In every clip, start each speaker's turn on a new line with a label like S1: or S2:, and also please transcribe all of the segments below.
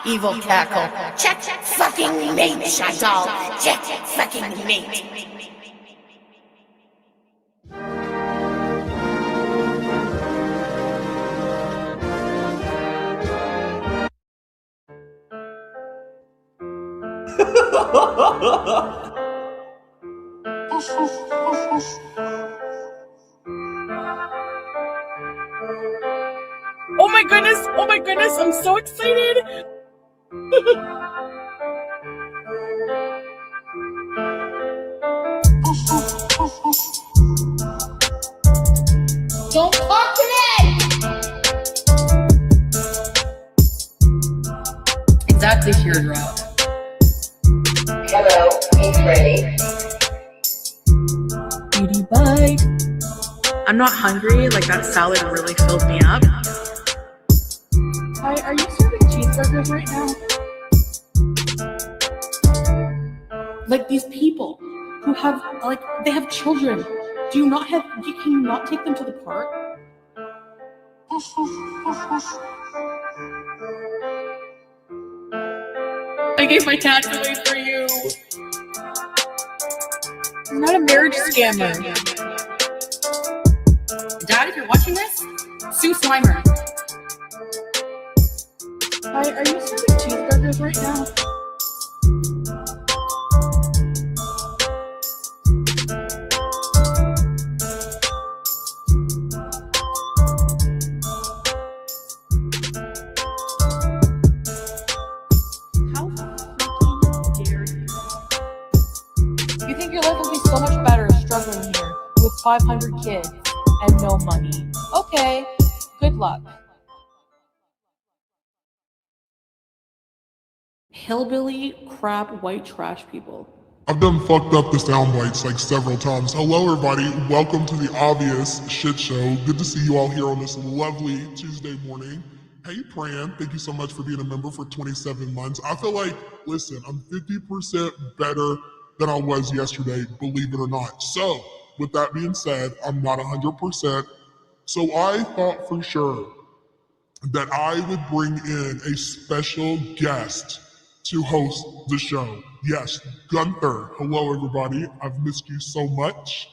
S1: Evil cackle. Check fucking mate, Chantal. Check fucking mate.
S2: Oh my goodness, I'm so excited.
S1: Don't talk to me!
S2: Exactly, teardrop.
S3: Hello, it's ready.
S2: Beauty bite. I'm not hungry, like that salad really filled me up. Hi, are you serving cheeseburgers right now? Like these people who have, like, they have children. Can you not take them to the park? I gave my tax away for you. I'm not a marriage scammer. Dad, if you're watching this, sue Slimer. Hi, are you serving cheeseburgers right now? How fucking dare you? You think your life will be so much better struggling here with 500 kids and no money? Okay, good luck. Hillbilly, crap, white trash people.
S4: I've done fucked up the sound bites like several times. Hello everybody, welcome to the obvious shit show. Good to see you all here on this lovely Tuesday morning. Hey Pran, thank you so much for being a member for 27 months. I feel like, listen, I'm 50% better than I was yesterday, believe it or not. So, with that being said, I'm not 100%. So I thought for sure that I would bring in a special guest to host the show. Yes, Gunther. Hello, everybody. I've missed you so much.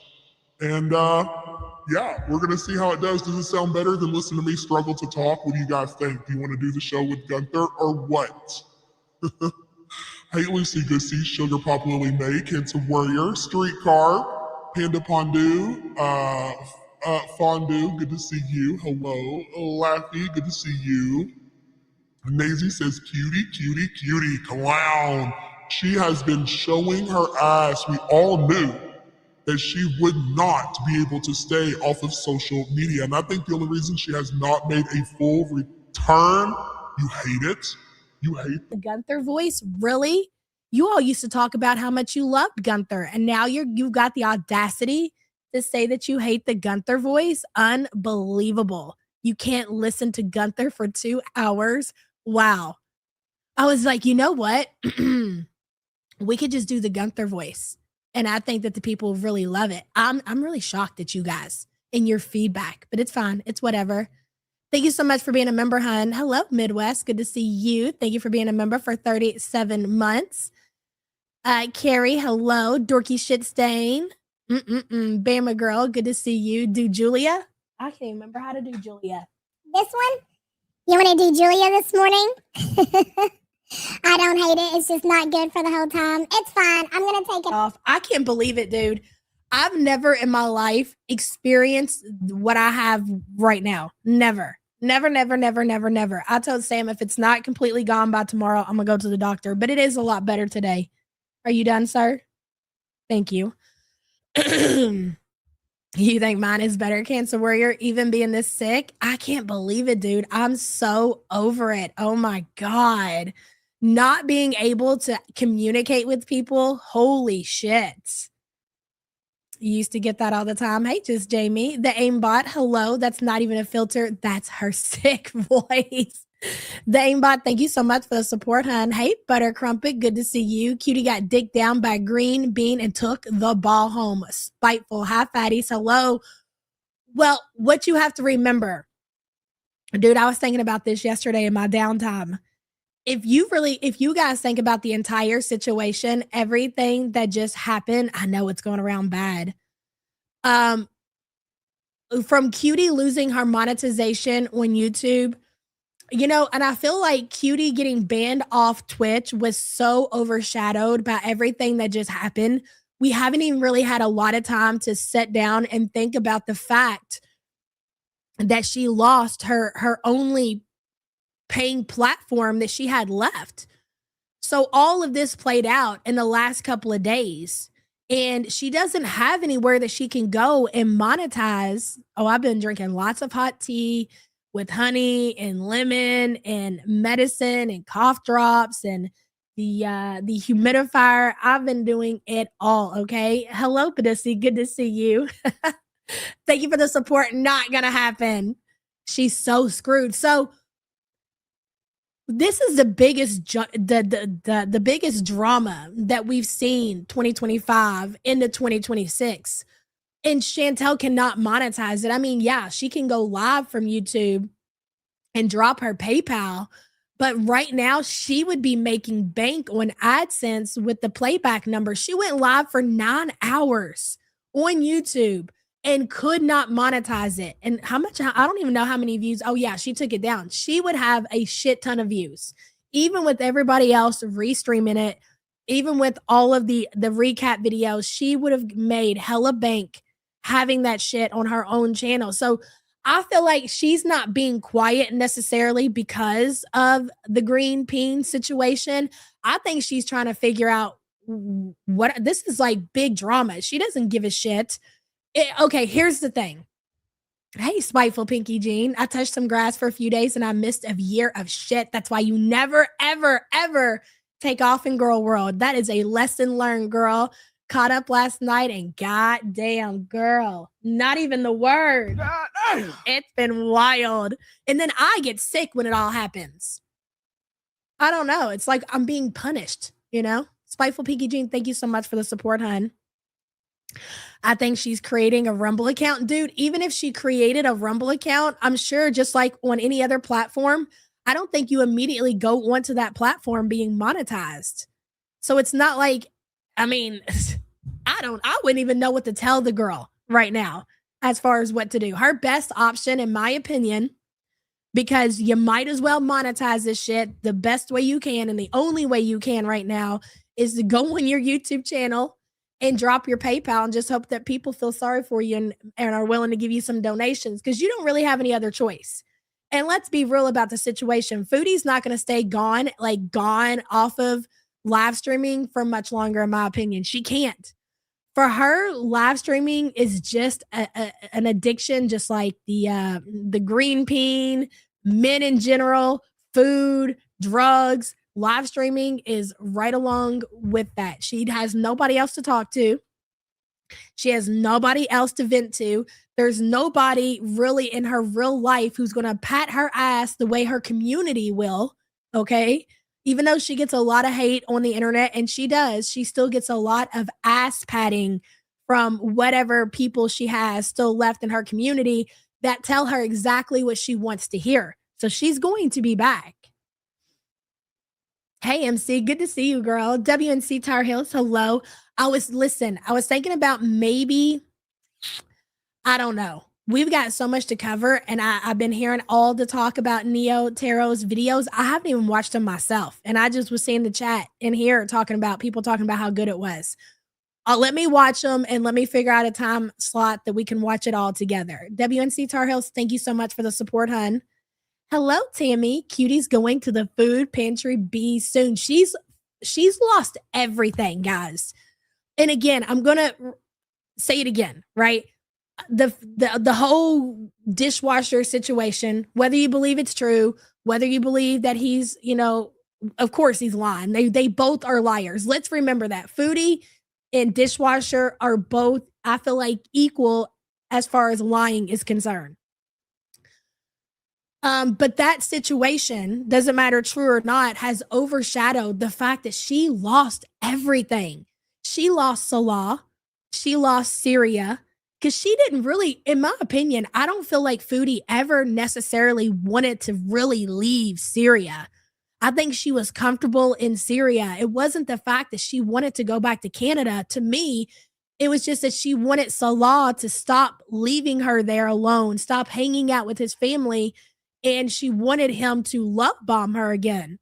S4: And yeah, we're going to see how it does. Does it sound better than listening to me struggle to talk? What do you guys think? Do you want to do the show with Gunther or what? Hey, Lucy Goosie, Sugar Pop Lily May, Cancer Warrior, Streetcar, Panda Pondu, Fondue, good to see you. Hello. Laffy, good to see you. Maisie says, cutie, cutie, cutie, clown. She has been showing her ass. We all knew that she would not be able to stay off of social media. And I think the only reason she has not made a full return, you hate it. You hate
S5: the Gunther voice, really? You all used to talk about how much you loved Gunther, and now you've got the audacity to say that you hate the Gunther voice? Unbelievable. You can't listen to Gunther for 2 hours. Wow. I was like, you know what? We could just do the Gunther voice. And I think that the people really love it. I'm really shocked at you guys and your feedback, but it's fine. It's whatever. Thank you so much for being a member, hun. Hello, Midwest. Good to see you. Thank you for being a member for 37 months. Carrie, hello. Dorky Shit Stain. Bama Girl, good to see you. Do Julia? I can't remember how to do Julia.
S6: This one? You want to do Julia this morning? I don't hate it. It's just not good for the whole time. It's fine. I'm going to take it
S5: off. I can't believe it, dude. I've never in my life experienced what I have right now. Never. Never. I told Sam if it's not completely gone by tomorrow, I'm going to go to the doctor. But it is a lot better today. Are you done, sir? Thank you. You think mine is better, Cancer Warrior, even being this sick? I can't believe it, dude. I'm so over it. Oh, my God. Not being able to communicate with people. Holy shit. You used to get that all the time. Hey, just Jamie. The aimbot. Hello. That's not even a filter. That's her sick voice. The aimbot. Thank you so much for the support, hun. Hey, Butter Crumpet. Good to see you. Cutie got dicked down by Green Bean and took the ball home. Spiteful. Hi, fatties. Hello. Well, what you have to remember Dude, I was thinking about this yesterday in my downtime. If you guys think about the entire situation, everything that just happened, I know it's going around bad. From Cutie losing her monetization on YouTube, and I feel like Cutie getting banned off Twitch was so overshadowed by everything that just happened. We haven't even really had a lot of time to sit down and think about the fact that she lost her only paying platform that she had left. So all of this played out in the last couple of days, and she doesn't have anywhere that she can go and monetize. Oh, I've been drinking lots of hot tea with honey and lemon and medicine and cough drops and the humidifier. I've been doing it all. Okay. Hello, Padisi. Good to see you. Thank you for the support. Not gonna happen. She's so screwed. So this is the biggest the biggest drama that we've seen 2025 into 2026. And Chantel cannot monetize it. I mean, yeah, she can go live from YouTube and drop her PayPal, but right now she would be making bank on AdSense with the playback number. She went live for 9 hours on YouTube and could not monetize it. And how much? I don't even know how many views. Oh yeah, she took it down. She would have a shit ton of views, even with everybody else restreaming it, even with all of the recap videos. She would have made hella bank having that shit on her own channel. So I feel like she's not being quiet necessarily because of the green peen situation. I think she's trying to figure out what this is like big drama. She doesn't give a shit. Okay, here's the thing. Hey, spiteful Pinky Jean. I touched some grass for a few days and I missed a year of shit. That's why you never, ever, ever take off in girl world. That is a lesson learned, girl. Caught up last night and goddamn, girl, not even the word. It's been wild. And then I get sick when it all happens. I don't know. It's like I'm being punished, Spiteful Pinky Jean, thank you so much for the support, hun. I think she's creating a Rumble account. Dude, even if she created a Rumble account, I'm sure just like on any other platform, I don't think you immediately go onto that platform being monetized. So it's not like, I mean, I wouldn't even know what to tell the girl right now as far as what to do. Her best option, in my opinion, because you might as well monetize this shit the best way you can. And the only way you can right now is to go on your YouTube channel and drop your PayPal and just hope that people feel sorry for you and are willing to give you some donations, because you don't really have any other choice. And let's be real about the situation. Foodie's not going to stay gone off of live streaming for much longer, in my opinion. She can't. For her, live streaming is just an addiction, just like the green peen, men in general, food, drugs. Live streaming is right along with that. She has nobody else to talk to. She has nobody else to vent to. There's nobody really in her real life who's going to pat her ass the way her community will, okay? Even though she gets a lot of hate on the internet, and she does, she still gets a lot of ass patting from whatever people she has still left in her community that tell her exactly what she wants to hear. So she's going to be back. Hey, MC, good to see you, girl. WNC Tar Heels, hello. I was thinking about maybe, I don't know. We've got so much to cover, and I've been hearing all the talk about Neo Taro's videos. I haven't even watched them myself, and I just was seeing the chat in here people talking about how good it was. Let me watch them, and let me figure out a time slot that we can watch it all together. WNC Tar Heels, thank you so much for the support, hun. Hello, Tammy. Cutie's going to the food pantry B soon. She's lost everything, guys. And again, I'm gonna say it again, right? The whole dishwasher situation, whether you believe it's true, whether you believe that he's, of course he's lying. They both are liars. Let's remember that. Foodie and dishwasher are both, I feel like, equal as far as lying is concerned. But that situation, doesn't matter true or not, has overshadowed the fact that she lost everything. She lost Salah. She lost Syria. Because she didn't really, in my opinion, I don't feel like Foodie ever necessarily wanted to really leave Syria. I think she was comfortable in Syria. It wasn't the fact that she wanted to go back to Canada. To me, it was just that she wanted Salah to stop leaving her there alone, stop hanging out with his family, and she wanted him to love bomb her again.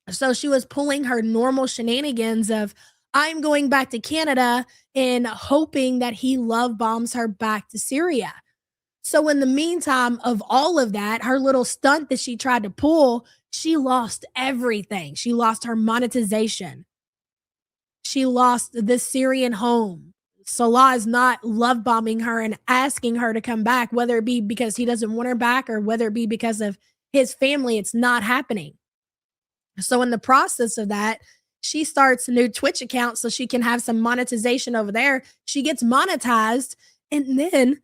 S5: So she was pulling her normal shenanigans of, I'm going back to Canada and hoping that he love bombs her back to Syria. So in the meantime of all of that, her little stunt that she tried to pull, she lost everything. She lost her monetization. She lost the Syrian home. Salah is not love bombing her and asking her to come back, whether it be because he doesn't want her back or whether it be because of his family. It's not happening. So in the process of that, she starts a new Twitch account so she can have some monetization over there. She gets monetized, and then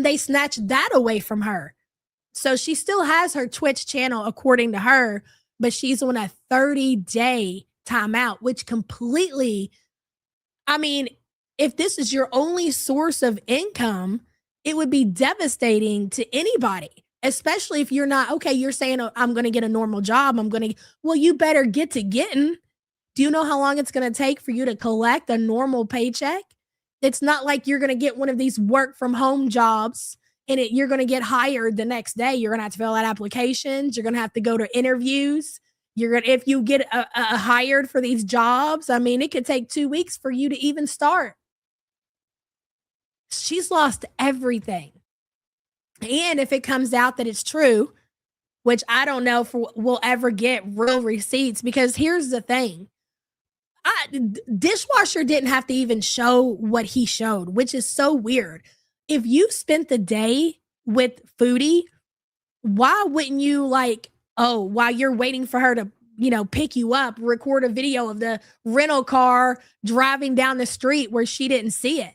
S5: they snatch that away from her. So she still has her Twitch channel according to her, but she's on a 30-day timeout, which completely, I mean, if this is your only source of income, it would be devastating to anybody, especially if you're not, okay, you're saying, oh, I'm going to get a normal job. Well, you better get to getting. Do you know how long it's going to take for you to collect a normal paycheck? It's not like you're going to get one of these work from home jobs and you're going to get hired the next day. You're going to have to fill out applications. You're going to have to go to interviews. If you get hired for these jobs, I mean, it could take 2 weeks for you to even start. She's lost everything. And if it comes out that it's true, which I don't know if we'll ever get real receipts, because here's the thing. Dishwasher didn't have to even show what he showed, which is so weird. If you spent the day with Foodie, why wouldn't you while you're waiting for her to, pick you up, record a video of the rental car driving down the street where she didn't see it,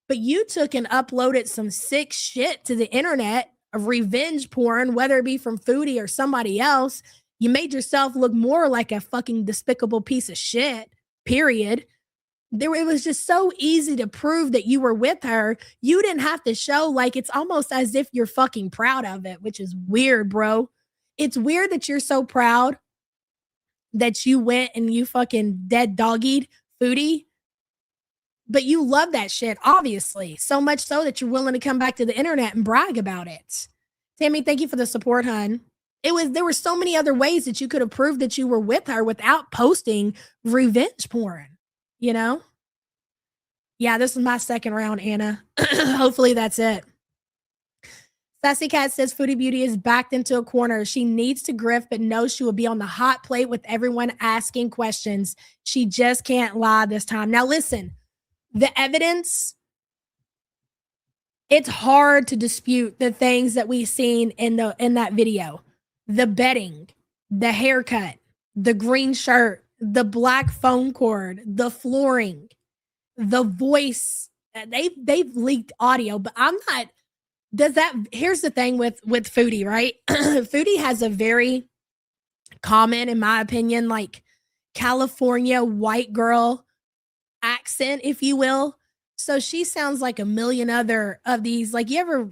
S5: But you took and uploaded some sick shit to the internet of revenge porn, whether it be from Foodie or somebody else. You made yourself look more like a fucking despicable piece of shit, period. It was just so easy to prove that you were with her. You didn't have to show, it's almost as if you're fucking proud of it, which is weird, bro. It's weird that you're so proud that you went and you fucking dead doggied Foodie. But you love that shit, obviously. So much so that you're willing to come back to the internet and brag about it. Tammy, thank you for the support, hun. There were so many other ways that you could have proved that you were with her without posting revenge porn, Yeah, this is my second round, Anna. Hopefully that's it. Sassy Cat says Foodie Beauty is backed into a corner. She needs to grift, but knows she will be on the hot plate with everyone asking questions. She just can't lie this time. Now listen, the evidence, it's hard to dispute the things that we've seen in that video. The bedding, the haircut, the green shirt, the black phone cord, the flooring, the voice. They've leaked audio, but I'm not. Here's the thing with Foodie, right? Foodie has a very common, in my opinion, California white girl accent, if you will. So she sounds like a million other of these. You ever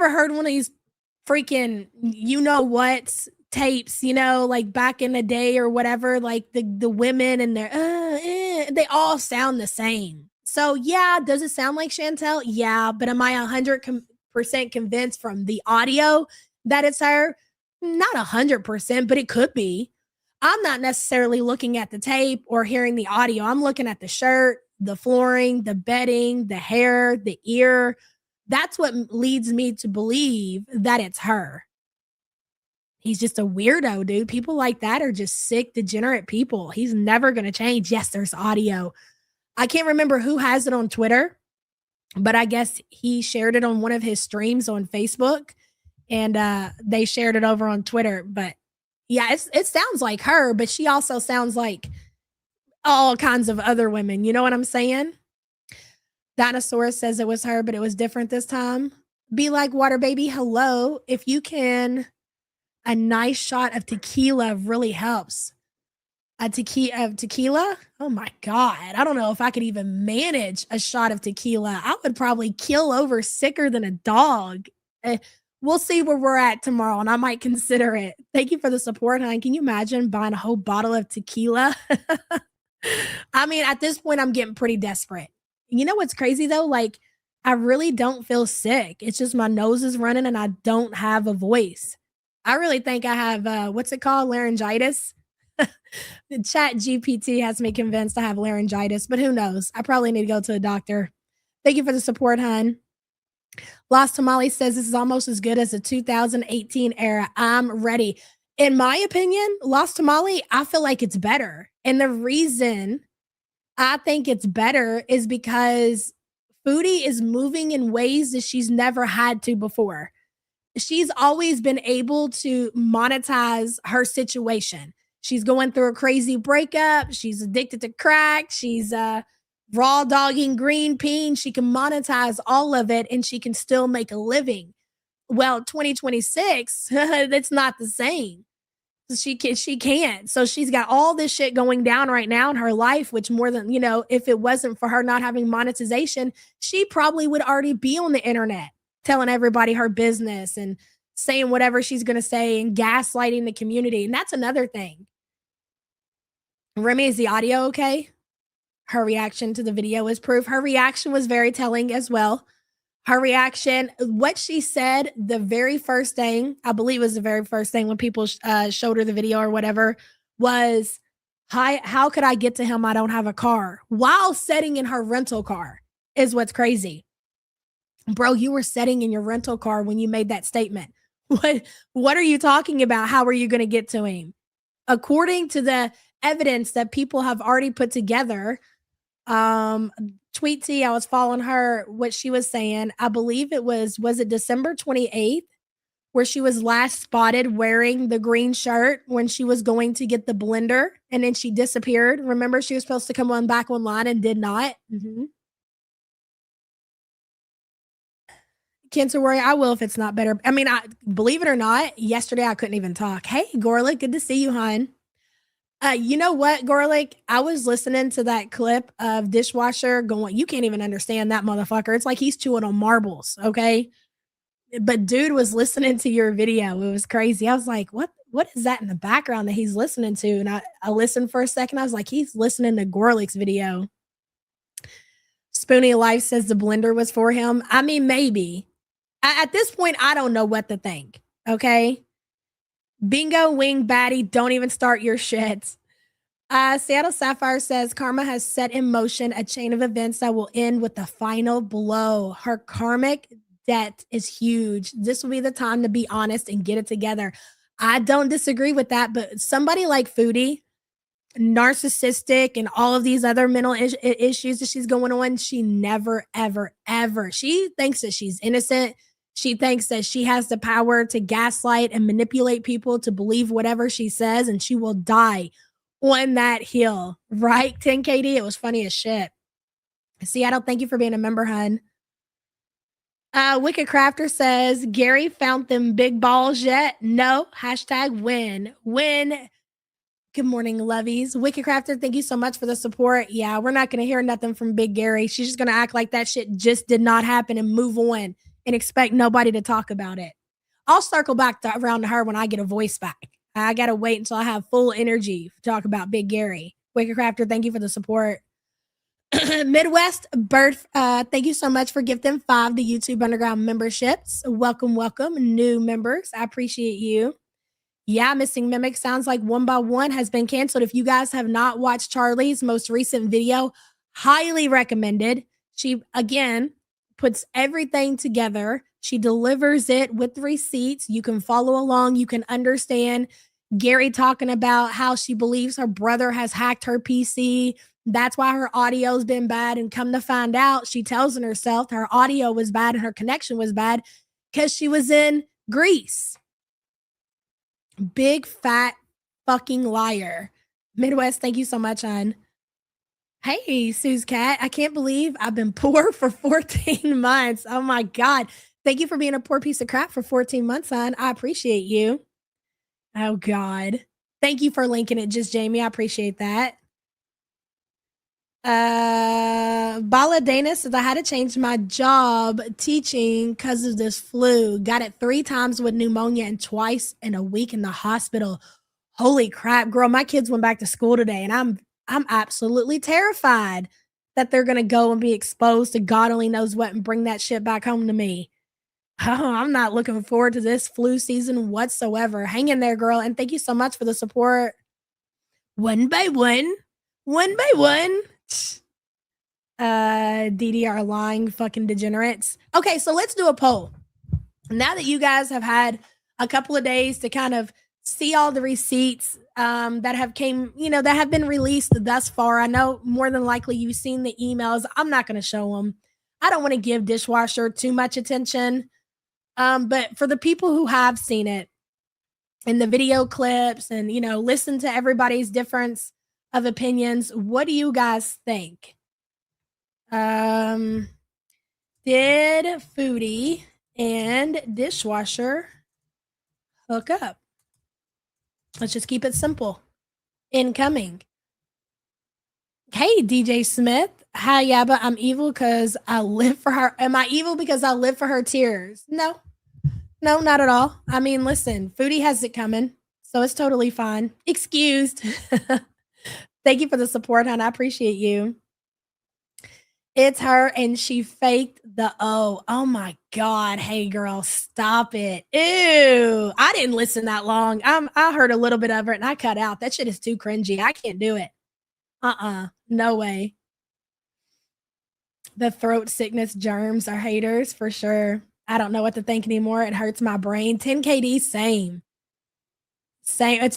S5: heard one of these freaking what tapes, back in the day or whatever, the women and their they all sound the same. So yeah, does it sound like Chantel? Yeah, but am I 100% convinced from the audio that it's her? Not 100%, but it could be. I'm not necessarily looking at the tape or hearing the audio. I'm looking at the shirt, the flooring, the bedding, the hair, the ear. That's what leads me to believe that it's her. He's just a weirdo, dude. People like that are just sick, degenerate people. He's never going to change. Yes, there's audio. I can't remember who has it on Twitter, but I guess he shared it on one of his streams on Facebook, and they shared it over on Twitter. But yeah, it sounds like her, but she also sounds like all kinds of other women. You know what I'm saying? Dinosaur says it was her, but it was different this time. Be like water, baby. Hello. If you can, a nice shot of tequila really helps. A tequila? Oh my God. I don't know if I could even manage a shot of tequila. I would probably keel over sicker than a dog. We'll see where we're at tomorrow, and I might consider it. Thank you for the support, hon. Can you imagine buying a whole bottle of tequila? I mean, at this point, I'm getting pretty desperate. You know what's crazy though? Like, I really don't feel sick. It's just my nose is running and I don't have a voice. I really think I have, what's it called? Laryngitis. The chat GPT has me convinced I have laryngitis, but who knows? I probably need to go to a doctor. Thank you for the support, hun. Lost Tamale says this is almost as good as the 2018 era. I'm ready. In my opinion, Lost Tamale, I feel like it's better. And the reason I think it's better is because Foodie is moving in ways that she's never had to before. She's always been able to monetize her situation. She's going through a crazy breakup. She's addicted to crack. She's raw dogging green bean. She can monetize all of it and she can still make a living. Well, 2026, that's not the same. She can't. So she's got all this shit going down right now in her life, which more than, if it wasn't for her not having monetization, she probably would already be on the internet telling everybody her business and saying whatever she's going to say and gaslighting the community. And that's another thing. Remy, is the audio okay? Her reaction to the video is proof. Her reaction was very telling as well. Her reaction, what she said, the very first thing, I believe it was the very first thing when people showed her the video or whatever, was, "Hi, how could I get to him? I don't have a car." While sitting in her rental car is what's crazy. Bro, you were sitting in your rental car when you made that statement. What are you talking about? How are you going to get to him? According to the evidence that people have already put together, Tweet T, I was following her, what she was saying. I believe it was it December 28th, where she was last spotted wearing the green shirt when she was going to get the blender and then she disappeared. Remember, she was supposed to come on back online and did not. Can't worry, I will if it's not better. I mean, believe it or not, yesterday I couldn't even talk. Hey, Gorlick, good to see you, hon. You know what, Gorlick? I was listening to that clip of dishwasher going, you can't even understand that motherfucker. It's like he's chewing on marbles, okay? But dude was listening to your video. It was crazy. I was like, what is that in the background that he's listening to? And I listened for a second. I was like, he's listening to Gorlick's video. Spoonie Life says the blender was for him. I mean, maybe. At this point, I don't know what to think, okay? Bingo wing baddie, don't even start your shit. Seattle Sapphire says karma has set in motion a chain of events that will end with the final blow. Her karmic debt is huge. This will be the time to be honest and get it together. I don't disagree with that, but somebody like Foodie, narcissistic and all of these other mental issues that she's going on, she never, ever, ever. She thinks that she's innocent. She thinks that she has the power to gaslight and manipulate people to believe whatever she says, and she will die on that hill, right? 10KD, it was funny as shit. Seattle, thank you for being a member, hun. Wicked Crafter says, Gary found them big balls yet? No. Hashtag win. Win. Good morning, lovies. Wicked Crafter, thank you so much for the support. Yeah, we're not going to hear nothing from Big Gary. She's just going to act like that shit just did not happen and move on and expect nobody to talk about it. I'll circle back around to her when I get a voice back. I got to wait until I have full energy to talk about Big Gary. Wicked Crafter, thank you for the support. Midwest Bird, thank you so much for gifting 5 to YouTube Underground memberships. Welcome, welcome, new members. I appreciate you. Yeah, Missing Mimic sounds like One by One has been canceled. If you guys have not watched Charlie's most recent video, highly recommended. She, again, puts everything together. She delivers it with receipts. You can follow along. You can understand Gary talking about how she believes her brother has hacked her PC. That's why her audio's been bad. And come to find out, she tells herself her audio was bad and her connection was bad because she was in Greece. Big fat fucking liar. Midwest, thank you so much, hon. Hey, Sue's cat. I can't believe I've been poor for 14 months. Oh my God. Thank you for being a poor piece of crap for 14 months, hon. I appreciate you. Oh God. Thank you for linking it, just Jamie. I appreciate that. Bala Dana says, I had to change my job teaching because of this flu. Got it 3 times with pneumonia and twice in a week in the hospital. Holy crap, girl. My kids went back to school today, and I'm absolutely terrified that they're gonna go and be exposed to God only knows what and bring that shit back home to me. Oh, I'm not looking forward to this flu season whatsoever. Hang in there, girl, and thank you so much for the support. One by one. DDR lying fucking degenerates. Okay, so let's do a poll. Now that you guys have had a couple of days to kind of see all the receipts that have been released thus far. I know more than likely you've seen the emails. I'm not going to show them. I don't want to give Dishwasher too much attention. But for the people who have seen it in the video clips and, listen to everybody's difference of opinions, what do you guys think? Did Foodie and Dishwasher hook up? Let's just keep it simple. Incoming. Hey, DJ Smith. Hi, Yaba. I'm evil because I live for her. Am I evil because I live for her tears? No, not at all. I mean, listen, Foodie has it coming, so it's totally fine. Excused. Thank you for the support, hon. I appreciate you. It's her, and she faked the O. Oh my God. Hey, girl, stop it. Ew. I didn't listen that long. I heard a little bit of it, and I cut out. That shit is too cringy. I can't do it. No way. The throat sickness germs are haters for sure. I don't know what to think anymore. It hurts my brain. 10KD, same.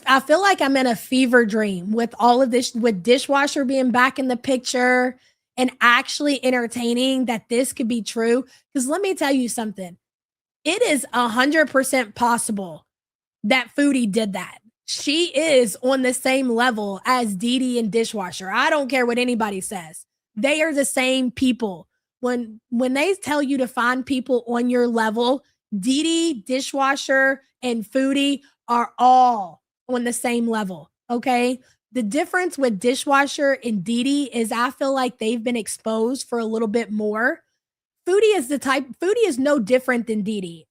S5: I feel like I'm in a fever dream with all of this, with Dishwasher being back in the picture and actually entertaining that this could be true. Because let me tell you something. It is 100% possible that Foodie did that. She is on the same level as Didi and Dishwasher. I don't care what anybody says. They are the same people. When they tell you to find people on your level, Didi, Dishwasher, and Foodie are all on the same level, okay? The difference with Dishwasher and Didi is I feel like they've been exposed for a little bit more. Foodie is no different than Didi.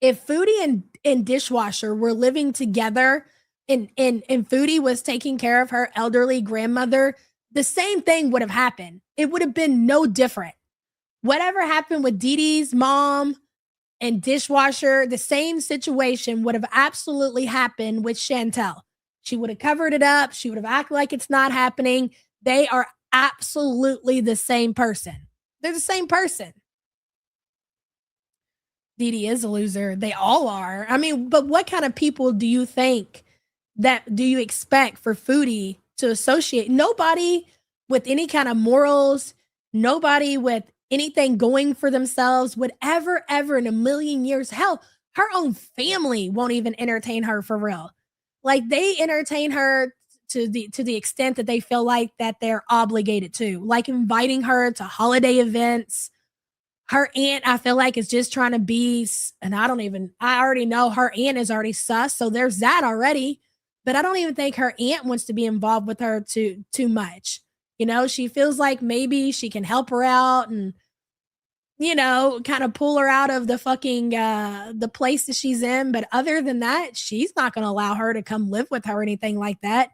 S5: If Foodie and Dishwasher were living together and Foodie was taking care of her elderly grandmother, the same thing would have happened. It would have been no different. Whatever happened with Didi's mom and Dishwasher, the same situation would have absolutely happened with Chantel. She would have covered it up. She would have acted like it's not happening. They are absolutely the same person. They're the same person. Didi is a loser. They all are. I mean, but what kind of people do you expect for Foodie to associate? Nobody with any kind of morals, nobody with anything going for themselves would ever in a million years. Hell, her own family won't even entertain her for real. Like they entertain her to the extent that they feel like that they're obligated to, like inviting her to holiday events. Her aunt, I feel like, is just trying to be, and I already know her aunt is already sus, so there's that already. But I don't even think her aunt wants to be involved with her too much. She feels like maybe she can help her out and, kind of pull her out of the fucking, the place that she's in. But other than that, she's not going to allow her to come live with her or anything like that.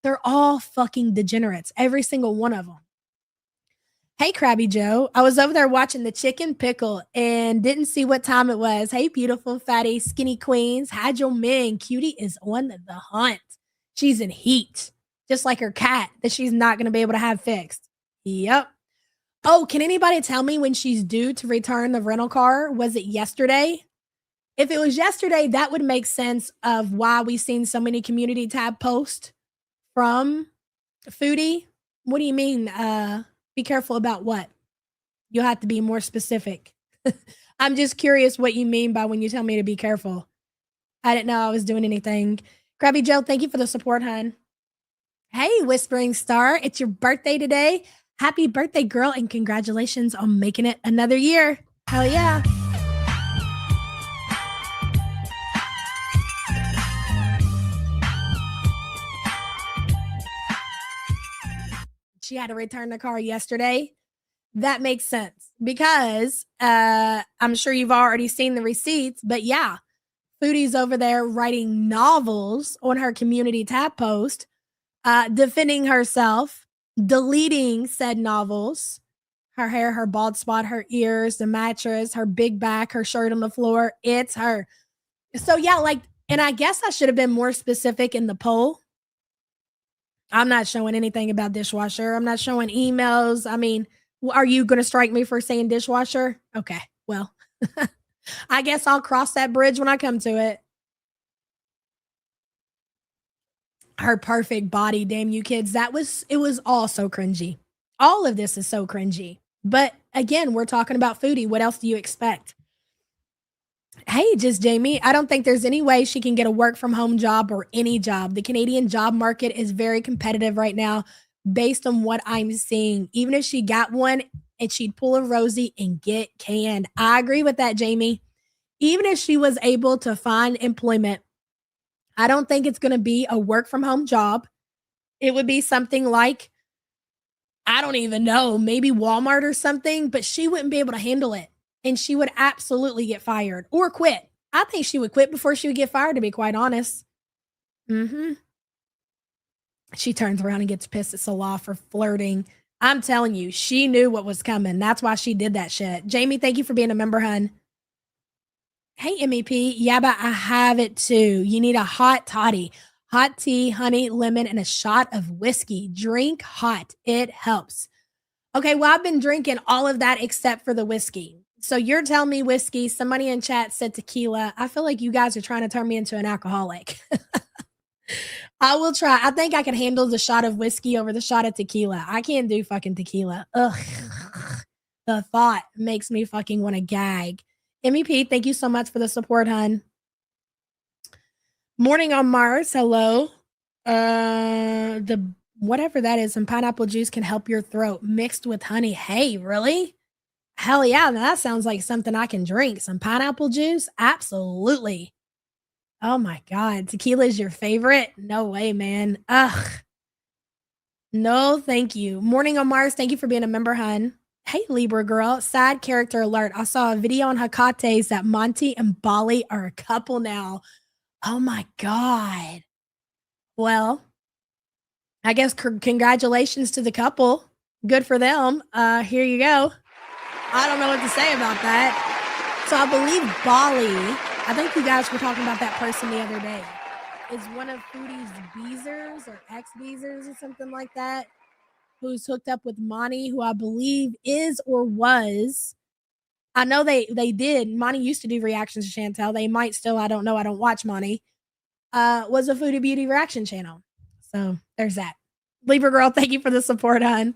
S5: They're all fucking degenerates, every single one of them. Hey, Krabby Joe. I was over there watching the chicken pickle and didn't see what time it was. Hey, beautiful, fatty, skinny queens. Had your man. Cutie is on the hunt. She's in heat, just like her cat that she's not going to be able to have fixed. Yep. Oh, can anybody tell me when she's due to return the rental car? Was it yesterday? If it was yesterday, that would make sense of why we've seen so many community tab posts from Foodie. What do you mean? Be careful about what? You'll have to be more specific. I'm just curious what you mean by when you tell me to be careful. I didn't know I was doing anything. Krabby Joe, thank you for the support, hon. Hey, Whispering Star, it's your birthday today. Happy birthday, girl, and congratulations on making it another year. Hell yeah. she had to return the car yesterday. That makes sense because I'm sure you've already seen the receipts, but yeah, Foodie's over there writing novels on her community tab post, defending herself, deleting said novels. Her hair, her bald spot, her ears, the mattress, her big back, her shirt on the floor. It's her. So yeah, like, and I guess I should have been more specific in the poll. I'm not showing anything about dishwasher. I'm not showing emails. I mean, are you going to strike me for saying dishwasher? Okay, well, I guess I'll cross that bridge when I come to it. Her perfect body, damn you kids. It was all so cringy. All of this is so cringy. But again, we're talking about Foodie. What else do you expect? Hey, just Jamie, I don't think there's any way she can get a work from home job or any job. The Canadian job market is very competitive right now based on what I'm seeing. Even if she got one and she'd pull a Rosie and get canned. I agree with that, Jamie. Even if she was able to find employment, I don't think it's going to be a work from home job. It would be something like, I don't even know, maybe Walmart or something, but she wouldn't be able to handle it. And she would absolutely get fired or quit. I think she would quit before she would get fired, to be quite honest. She turns around and gets pissed at Salah for flirting. I'm telling you, she knew what was coming. That's why she did that shit. Jamie, thank you for being a member, hun. Hey, MEP. Yaba, I have it too. You need a hot toddy. Hot tea, honey, lemon, and a shot of whiskey. Drink hot. It helps. Okay, well, I've been drinking all of that except for the whiskey. So you're telling me whiskey. Somebody in chat said tequila. I feel like you guys are trying to turn me into an alcoholic. I will try. I think I can handle the shot of whiskey over the shot of tequila. I can't do fucking tequila. Ugh. The thought makes me fucking want to gag. MEP, thank you so much for the support, hun. Morning on Mars. Hello. The whatever that is, some pineapple juice can help your throat mixed with honey. Hey, really? Hell yeah, that sounds like something I can drink. Some pineapple juice? Absolutely. Oh my God. Tequila is your favorite? No way, man. Ugh. No, thank you. Morning on Mars. Thank you for being a member, hun. Hey, Libra girl. Sad character alert. I saw a video on Hakate's that Monty and Bali are a couple now. Oh my God. Well, I guess congratulations to the couple. Good for them. Here you go. I don't know what to say about that. So I believe Bali, I think you guys were talking about that person the other day, is one of Foodie's Beezers or ex-Beezers or something like that, who's hooked up with Monty, who I believe is or was. I know they did. Monty used to do reactions to Chantel. They might still. I don't know. I don't watch Monty. Was a Foodie Beauty reaction channel. So there's that. Libra girl, thank you for the support, hun.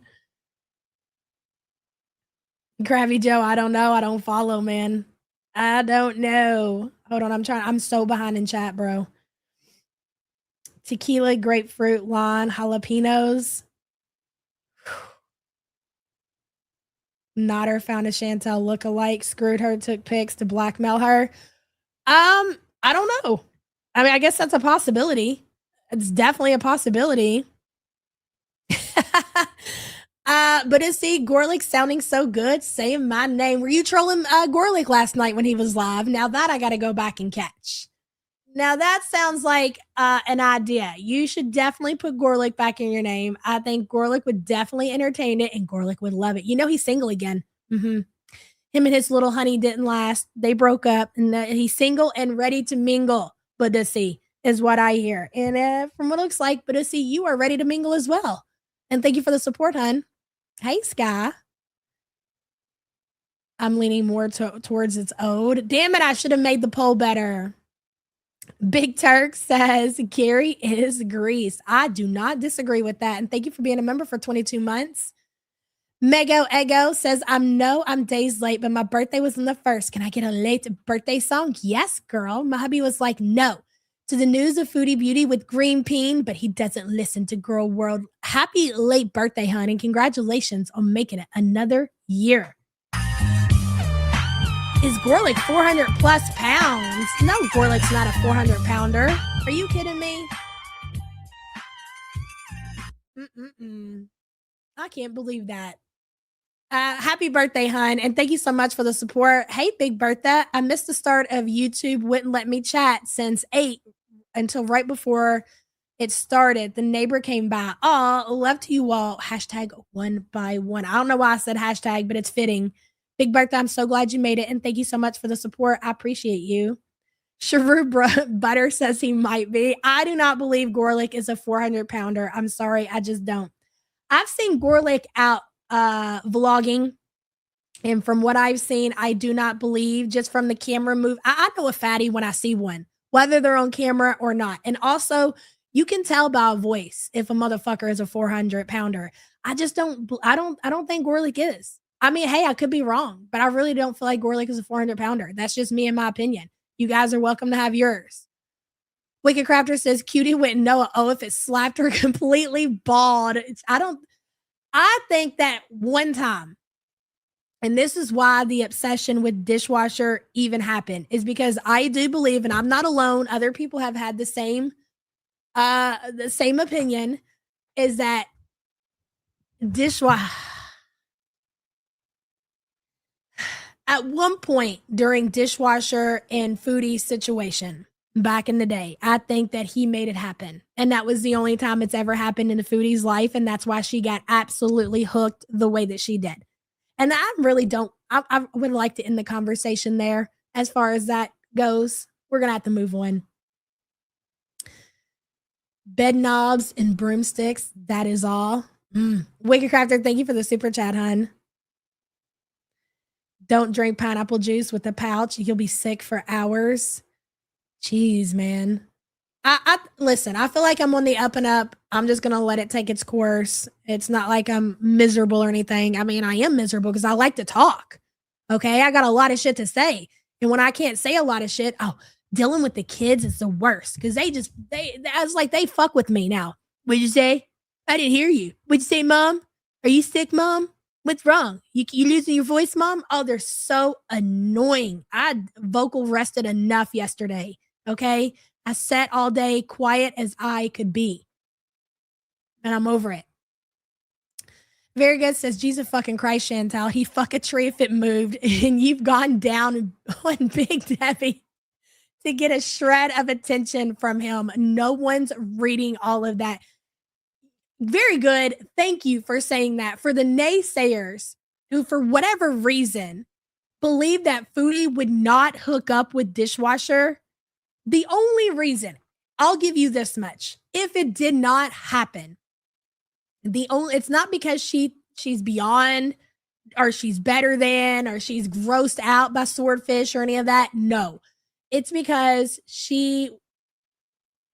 S5: Krabby Joe, I don't know. I don't follow, man. I don't know. Hold on. I'm so behind in chat, bro. Tequila, grapefruit, lime, jalapenos. Nodder found a Chantel lookalike, screwed her, took pics to blackmail her. I don't know. I mean, I guess that's a possibility. It's definitely a possibility. But is see Gorlick sounding so good, saying my name. Were you trolling Gorlick last night when he was live? Now that I got to go back and catch. Now that sounds like an idea. You should definitely put Gorlick back in your name. I think Gorlick would definitely entertain it and Gorlick would love it. You know, he's single again. Him and his little honey didn't last. They broke up and he's single and ready to mingle. Badussi is what I hear. And from what it looks like, Badussi, you are ready to mingle as well. And thank you for the support, hun. Hey, Sky. I'm leaning more towards its ode. Damn it, I should have made the poll better. Big Turk says Gary is grease. I do not disagree with that. And thank you for being a member for 22 months. Mego Ego says, I'm days late, but my birthday was on the 1st. Can I get a late birthday song? Yes, girl. My hubby was like, no. To the news of Foodie Beauty with Green Peen, but he doesn't listen to Girl World. Happy late birthday, hon, and congratulations on making it another year. Is Gorlick 400 plus pounds? No, Gorlick's not a 400 pounder. Are you kidding me? I can't believe that. Happy birthday, hun. And thank you so much for the support. Hey, Big Bertha. I missed the start of YouTube. Wouldn't let me chat since 8 until right before it started. The neighbor came by. Aw, love to you all. Hashtag one by one. I don't know why I said hashtag, but it's fitting. Big Bertha, I'm so glad you made it. And thank you so much for the support. I appreciate you. Sharu Butter says he might be. I do not believe Gorlick is a 400 pounder. I'm sorry. I just don't. I've seen Gorlick out vlogging, and from what I've seen, I do not believe, just from the camera move. I know a fatty when I see one, whether they're on camera or not. And also, you can tell by a voice if a motherfucker is a 400 pounder. I don't think Gorlick is. I mean, hey, I could be wrong, but I really don't feel like Gorlick is a 400 pounder. That's just me and my opinion. You guys are welcome to have yours. Wicked Crafter says Cutie wouldn't know. Oh, if it slapped her completely bald. I think that one time, and this is why the obsession with dishwasher even happened, is because I do believe, and I'm not alone, other people have had the same opinion, is that dishwasher at one point during dishwasher and Foodie situation back in the day, I think that he made it happen. And that was the only time it's ever happened in the Foodie's life. And that's why she got absolutely hooked the way that she did. And I really don't, I would like to end the conversation there as far as that goes. We're going to have to move on. Bed knobs and broomsticks. That is all. Wicked Crafter, thank you for the super chat, hun. Don't drink pineapple juice with a pouch. You'll be sick for hours. Jeez, man. I listen, I feel like I'm on the up and up. I'm just going to let it take its course. It's not like I'm miserable or anything. I mean, I am miserable because I like to talk. Okay. I got a lot of shit to say. And when I can't say a lot of shit, dealing with the kids is the worst because I was like, they fuck with me now. What'd you say? I didn't hear you. What'd you say, Mom? Are you sick, Mom? What's wrong? You losing your voice, Mom? Oh, they're so annoying. I vocal rested enough yesterday. Okay. I sat all day quiet as I could be. And I'm over it. Very good says, Jesus fucking Christ, Chantal. He fuck a tree if it moved. And you've gone down on Big Debbie to get a shred of attention from him. No one's reading all of that. Very good. Thank you for saying that. For the naysayers who, for whatever reason, believe that Foodie would not hook up with dishwasher, the only reason, I'll give you this much, if it did not happen, it's not because she's beyond or she's better than or she's grossed out by swordfish or any of that. No, it's because she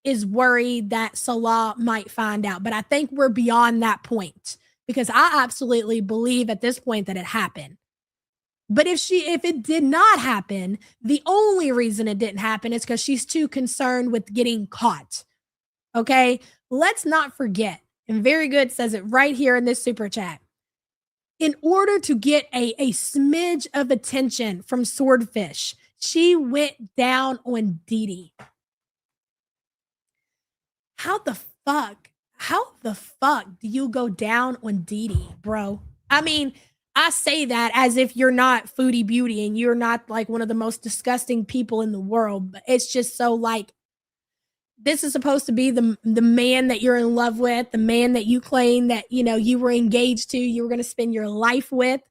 S5: is worried that Salah might find out. But I think we're beyond that point because I absolutely believe at this point that it happened. But if it did not happen, the only reason it didn't happen is because she's too concerned with getting caught. Okay, let's not forget. And Very Good says it right here in this super chat. In order to get a smidge of attention from Swordfish, she went down on Dee Dee. How the fuck do you go down on Dee Dee, bro? I mean, I say that as if you're not Foodie Beauty and you're not like one of the most disgusting people in the world. But it's just so like, this is supposed to be the man that you're in love with, the man that you claim that, you were engaged to, you were going to spend your life with.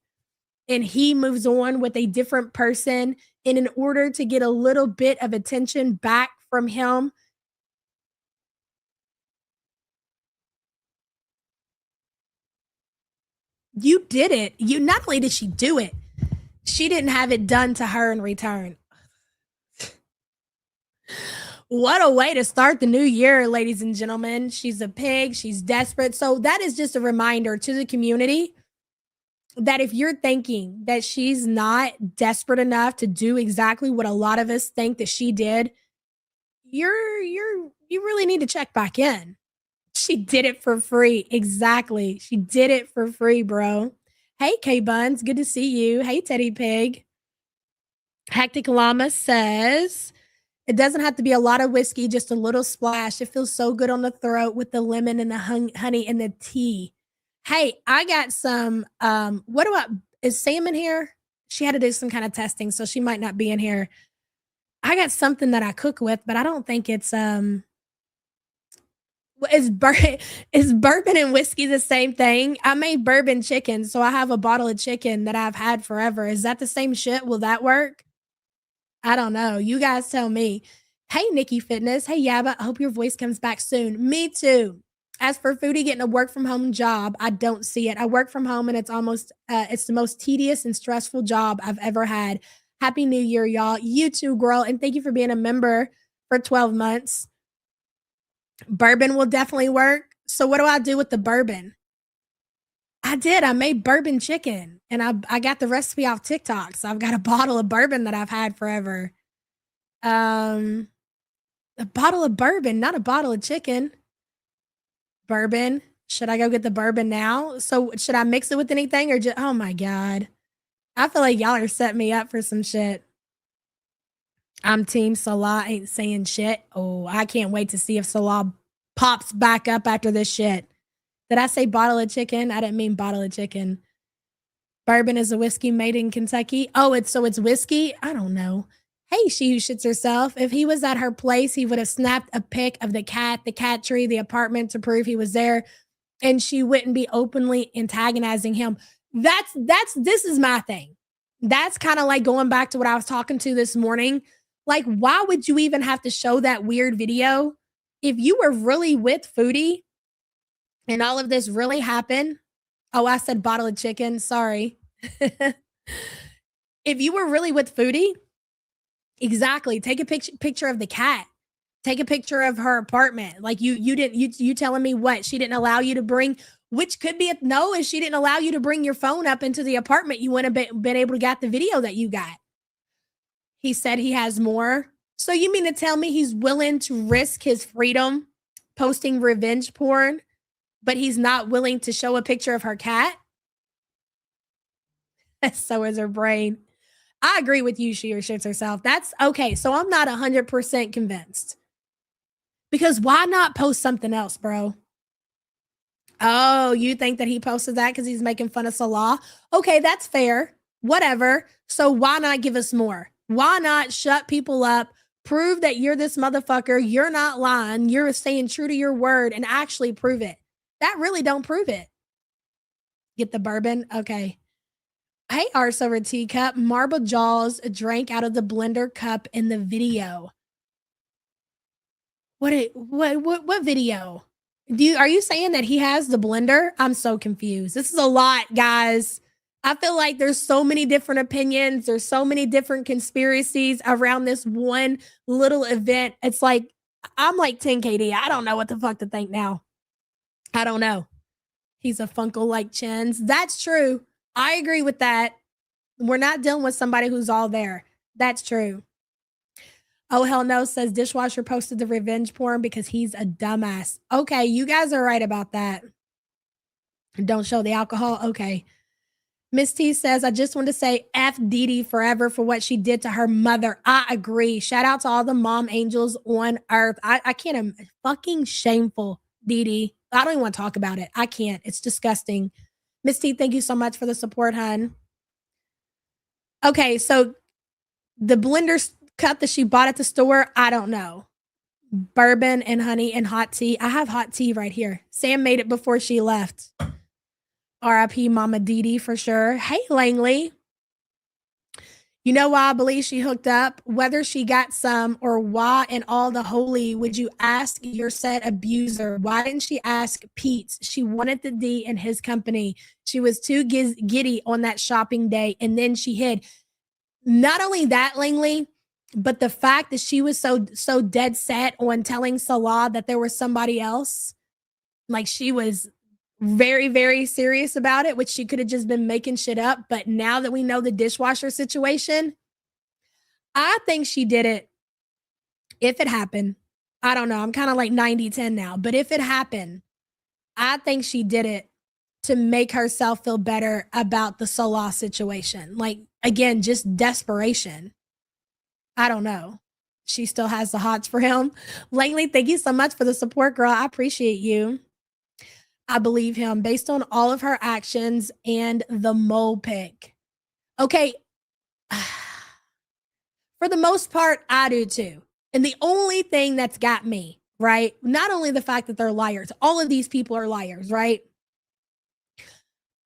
S5: And he moves on with a different person. And in order to get a little bit of attention back from him, you did it. Not only did she do it, she didn't have it done to her in return. What a way to start the new year, ladies and gentlemen. She's a pig. She's desperate. So that is just a reminder to the community that if you're thinking that she's not desperate enough to do exactly what a lot of us think that she did, you really need to check back in. She did it for free. Exactly. She did it for free, bro. Hey, K-Buns. Good to see you. Hey, Teddy Pig. Hectic Llama says, it doesn't have to be a lot of whiskey, just a little splash. It feels so good on the throat with the lemon and the honey and the tea. Hey, I got some, what about, is Sam in here? She had to do some kind of testing, so she might not be in here. I got something that I cook with, but I don't think it's, is, is bourbon and whiskey the same thing? I made bourbon chicken, so I have a bottle of chicken that I've had forever. Is that the same shit? Will that work? I don't know. You guys tell me. Hey, Nikki Fitness. Hey, Yaba. I hope your voice comes back soon. Me too. As for Foodie getting a work from home job, I don't see it. I work from home and it's almost, it's the most tedious and stressful job I've ever had. Happy New Year, y'all. You too, girl. And thank you for being a member for 12 months. Bourbon will definitely work. So what do I do with the bourbon? I did. I made bourbon chicken and I got the recipe off TikTok. So I've got a bottle of bourbon that I've had forever. A bottle of bourbon, not a bottle of chicken. Bourbon. Should I go get the bourbon now? So should I mix it with anything or just, oh my God. I feel like y'all are setting me up for some shit. I'm team Salah ain't saying shit. Oh, I can't wait to see if Salah pops back up after this shit. Did I say bottle of chicken? I didn't mean bottle of chicken. Bourbon is a whiskey made in Kentucky. Oh, it's whiskey? I don't know. Hey, she who shits herself. If he was at her place, he would have snapped a pic of the cat tree, the apartment to prove he was there, and she wouldn't be openly antagonizing him. This is my thing. That's kind of like going back to what I was talking to this morning. Like, why would you even have to show that weird video? If you were really with Foodie and all of this really happened. Oh, I said bottle of chicken. Sorry. If you were really with Foodie, exactly. Take a picture of the cat. Take a picture of her apartment. Like you telling me what? She didn't allow you to bring, which could be a no, if she didn't allow you to bring your phone up into the apartment, you wouldn't have been able to get the video that you got. He said he has more. So you mean to tell me he's willing to risk his freedom posting revenge porn, but he's not willing to show a picture of her cat? So is her brain. I agree with you, she or shits herself. That's okay. So I'm not 100% convinced. Because why not post something else, bro? Oh, you think that he posted that because he's making fun of Salah? Okay, that's fair. Whatever. So why not give us more? Why not shut people up? Prove that you're this motherfucker. You're not lying. You're staying true to your word and actually prove it. That really don't prove it. Get the bourbon? Okay. Hey, Arse over teacup. Marble Jaws drank out of the blender cup in the video. What video? Are you saying that he has the blender? I'm so confused. This is a lot, guys. I feel like there's so many different opinions. There's so many different conspiracies around this one little event. It's like, I'm like 10 KD. I don't know what the fuck to think now. I don't know. He's a Funkle like Chins. That's true. I agree with that. We're not dealing with somebody who's all there. That's true. Oh, hell no, says dishwasher posted the revenge porn because he's a dumbass. Okay, you guys are right about that. Don't show the alcohol. Okay. Miss T says, I just want to say F Dee forever for what she did to her mother. I agree. Shout out to all the mom angels on earth. I can't, fucking shameful, Dee. I don't even want to talk about it. I can't. It's disgusting. Miss T, thank you so much for the support, hun. Okay, so the blender cup that she bought at the store, I don't know. Bourbon and honey and hot tea. I have hot tea right here. Sam made it before she left. R.I.P. Mama Dee for sure. Hey, Langley. You know why I believe she hooked up? Whether she got some or why in all the holy would you ask your said abuser? Why didn't she ask Pete? She wanted the D in his company. She was too giddy on that shopping day, and then she hid. Not only that, Langley, but the fact that she was so dead set on telling Salah that there was somebody else, like she was very, very serious about it, which she could have just been making shit up. But now that we know the dishwasher situation, I think she did it. If it happened, I don't know. I'm kind of like 90-10 now. But if it happened, I think she did it to make herself feel better about the Salah situation. Like, again, just desperation. I don't know. She still has the hots for him. Langley, thank you so much for the support, girl. I appreciate you. I believe him based on all of her actions and the mole pick. Okay. For the most part, I do too. And the only thing that's got me, right? Not only the fact that they're liars, all of these people are liars, right?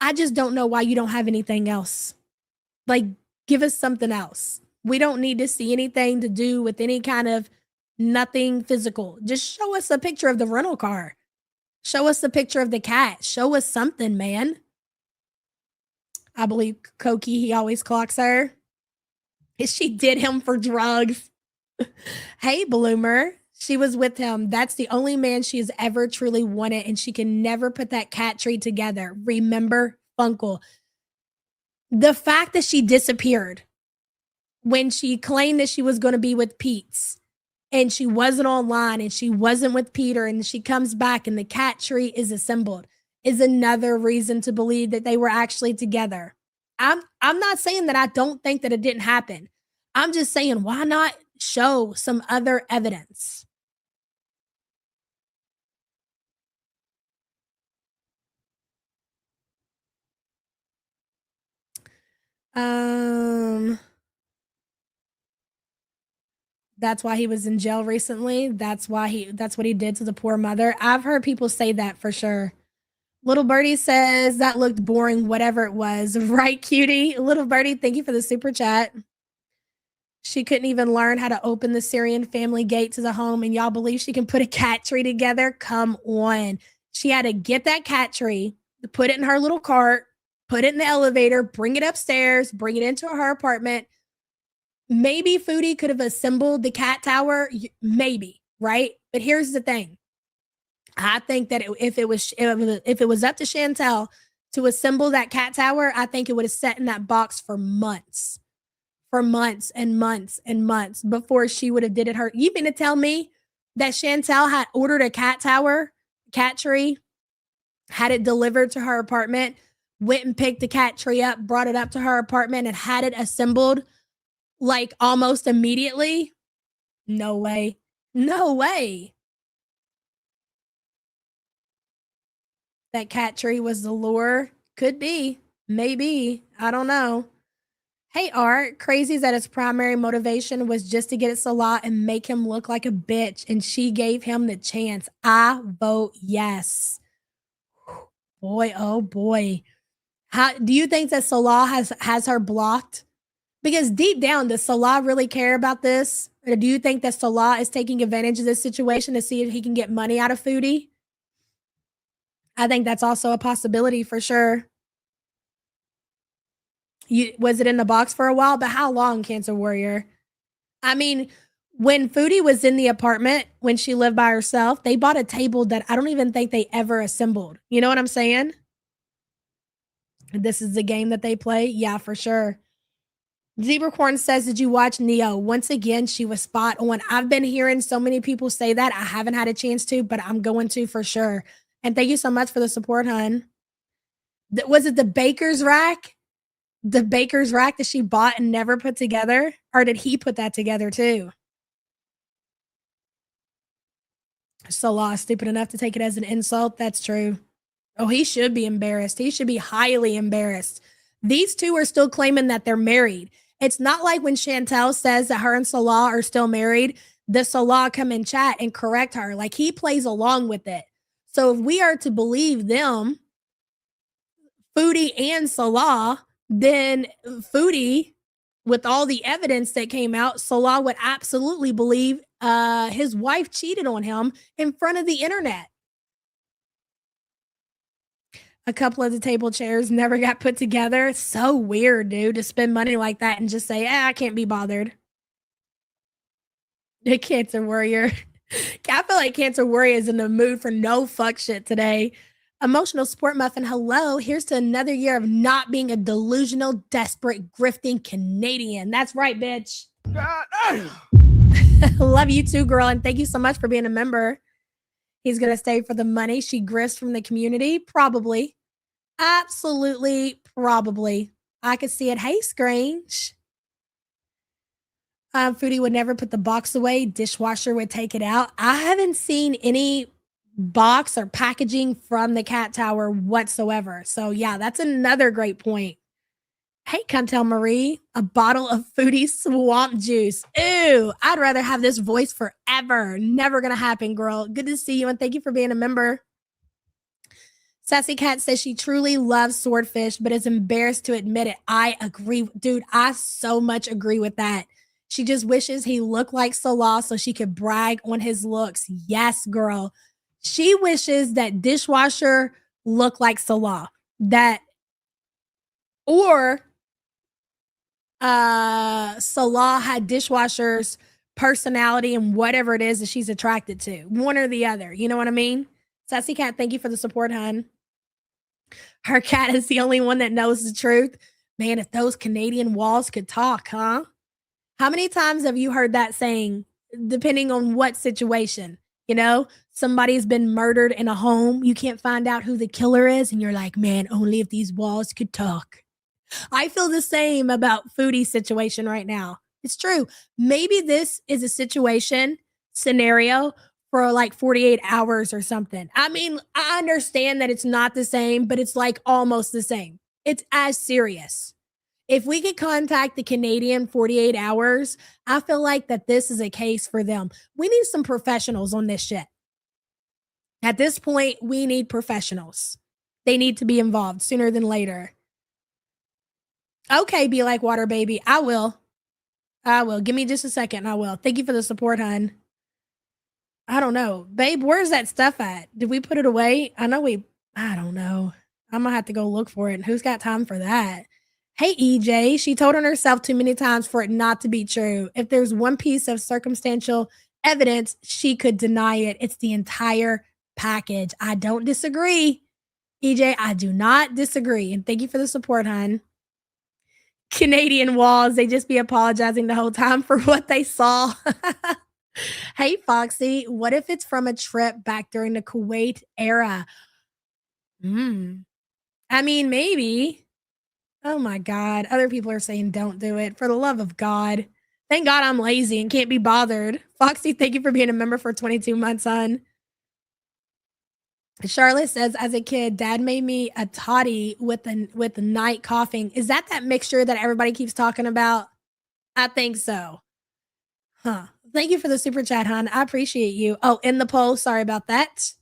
S5: I just don't know why you don't have anything else. Like, give us something else. We don't need to see anything to do with any kind of nothing physical. Just show us a picture of the rental car. Show us a picture of the cat. Show us something, man. I believe Koki, he always clocks her. She did him for drugs. Hey, Bloomer. She was with him. That's the only man she has ever truly wanted, and she can never put that cat tree together. Remember, Funkle. The fact that she disappeared when she claimed that she was going to be with Pete's and she wasn't online and she wasn't with Peter and she comes back and the cat tree is assembled is another reason to believe that they were actually together. I'm not saying that I don't think that it didn't happen. I'm just saying, why not show some other evidence? That's why he was in jail recently. That's what he did to the poor mother. I've heard people say that for sure. Little Birdie says that looked boring, whatever it was. Right, cutie? Little Birdie, thank you for the super chat. She couldn't even learn how to open the Syrian family gate to the home, and y'all believe she can put a cat tree together? Come on. She had to get that cat tree, put it in her little cart, put it in the elevator, bring it upstairs, bring it into her apartment. Maybe Foodie could have assembled the cat tower. Maybe, right? But here's the thing. I think that if it was up to Chantel to assemble that cat tower, I think it would have sat in that box for months and months and months before she would have did it her. You mean to tell me that Chantel had ordered a cat tower, cat tree, had it delivered to her apartment, went and picked the cat tree up, brought it up to her apartment and had it assembled like almost immediately? No way. No way. That cat tree was the lure. Could be. Maybe. I don't know. Hey, Art. Crazy's that his primary motivation was just to get at Salah and make him look like a bitch, and she gave him the chance. I vote yes. Boy, oh boy. How do you think that Salah has her blocked? Because deep down, does Salah really care about this? Or do you think that Salah is taking advantage of this situation to see if he can get money out of Foodie? I think that's also a possibility for sure. Was it in the box for a while? But how long, Cancer Warrior? I mean, when Foodie was in the apartment, when she lived by herself, they bought a table that I don't even think they ever assembled. You know what I'm saying? This is the game that they play? Yeah, for sure. Zebracorn says, did you watch Neo? Once again, she was spot on. I've been hearing so many people say that. I haven't had a chance to, but I'm going to for sure. And thank you so much for the support, hun. Was it the baker's rack? The baker's rack that she bought and never put together? Or did he put that together too? Salah is stupid enough to take it as an insult. That's true. Oh, he should be embarrassed. He should be highly embarrassed. These two are still claiming that they're married. It's not like when Chantel says that her and Salah are still married, the Salah come in chat and correct her. Like, he plays along with it. So if we are to believe them, Foodie and Salah, then Foodie, with all the evidence that came out, Salah would absolutely believe his wife cheated on him in front of the internet. A couple of the table chairs never got put together. So weird, dude, to spend money like that and just say, I can't be bothered. The Cancer Warrior. I feel like Cancer Warrior is in the mood for no fuck shit today. Emotional Sport Muffin, hello. Here's to another year of not being a delusional, desperate, grifting Canadian. That's right, bitch. Love you too, girl. And thank you so much for being a member. He's going to stay for the money she grifts from the community. Probably. Absolutely. Probably. I could see it. Hey, Scrange. Foodie would never put the box away. Dishwasher would take it out. I haven't seen any box or packaging from the cat tower whatsoever. So yeah, that's another great point. Hey, Cantel Marie, a bottle of Foodie swamp juice. Ew, I'd rather have this voice forever. Never gonna happen, girl. Good to see you, and thank you for being a member. Sassy Cat says she truly loves swordfish, but is embarrassed to admit it. I agree. Dude, I so much agree with that. She just wishes he looked like Salah so she could brag on his looks. Yes, girl. She wishes that dishwasher looked like Salah. Or Salah had dishwasher's personality and whatever it is that she's attracted to. One or the other. You know what I mean? Sassy Cat, thank you for the support, hun. Her cat is the only one that knows the truth. Man, if those Canadian walls could talk, huh? How many times have you heard that saying, depending on what situation? You know, somebody's been murdered in a home. You can't find out who the killer is. And you're like, man, only if these walls could talk. I feel the same about Foodie's situation right now. It's true. Maybe this is a scenario for like 48 hours or something. I mean, I understand that it's not the same, but it's like almost the same. It's as serious. If we could contact the Canadian 48 hours, I feel like that this is a case for them. We need some professionals on this shit. At this point, we need professionals. They need to be involved sooner than later. Okay, be like water baby. I will. Give me just a second. I will. Thank you for the support, hun. I don't know. Babe, where's that stuff at? Did we put it away? I don't know. I'm going to have to go look for it. And who's got time for that? Hey, EJ, she told on herself too many times for it not to be true. If there's one piece of circumstantial evidence, she could deny it. It's the entire package. I don't disagree. EJ, I do not disagree. And thank you for the support, hon. Canadian walls, they just be apologizing the whole time for what they saw. Hey, Foxy, what if it's from a trip back during the Kuwait era? I mean, maybe. Oh my God. Other people are saying don't do it. For the love of God. Thank God I'm lazy and can't be bothered. Foxy, thank you for being a member for 22 months, hon. Charlotte says, as a kid, Dad made me a toddy with the night coughing. Is that mixture that everybody keeps talking about? I think so. Huh. Thank you for the super chat, hon. I appreciate you. Oh, in the poll. Sorry about that.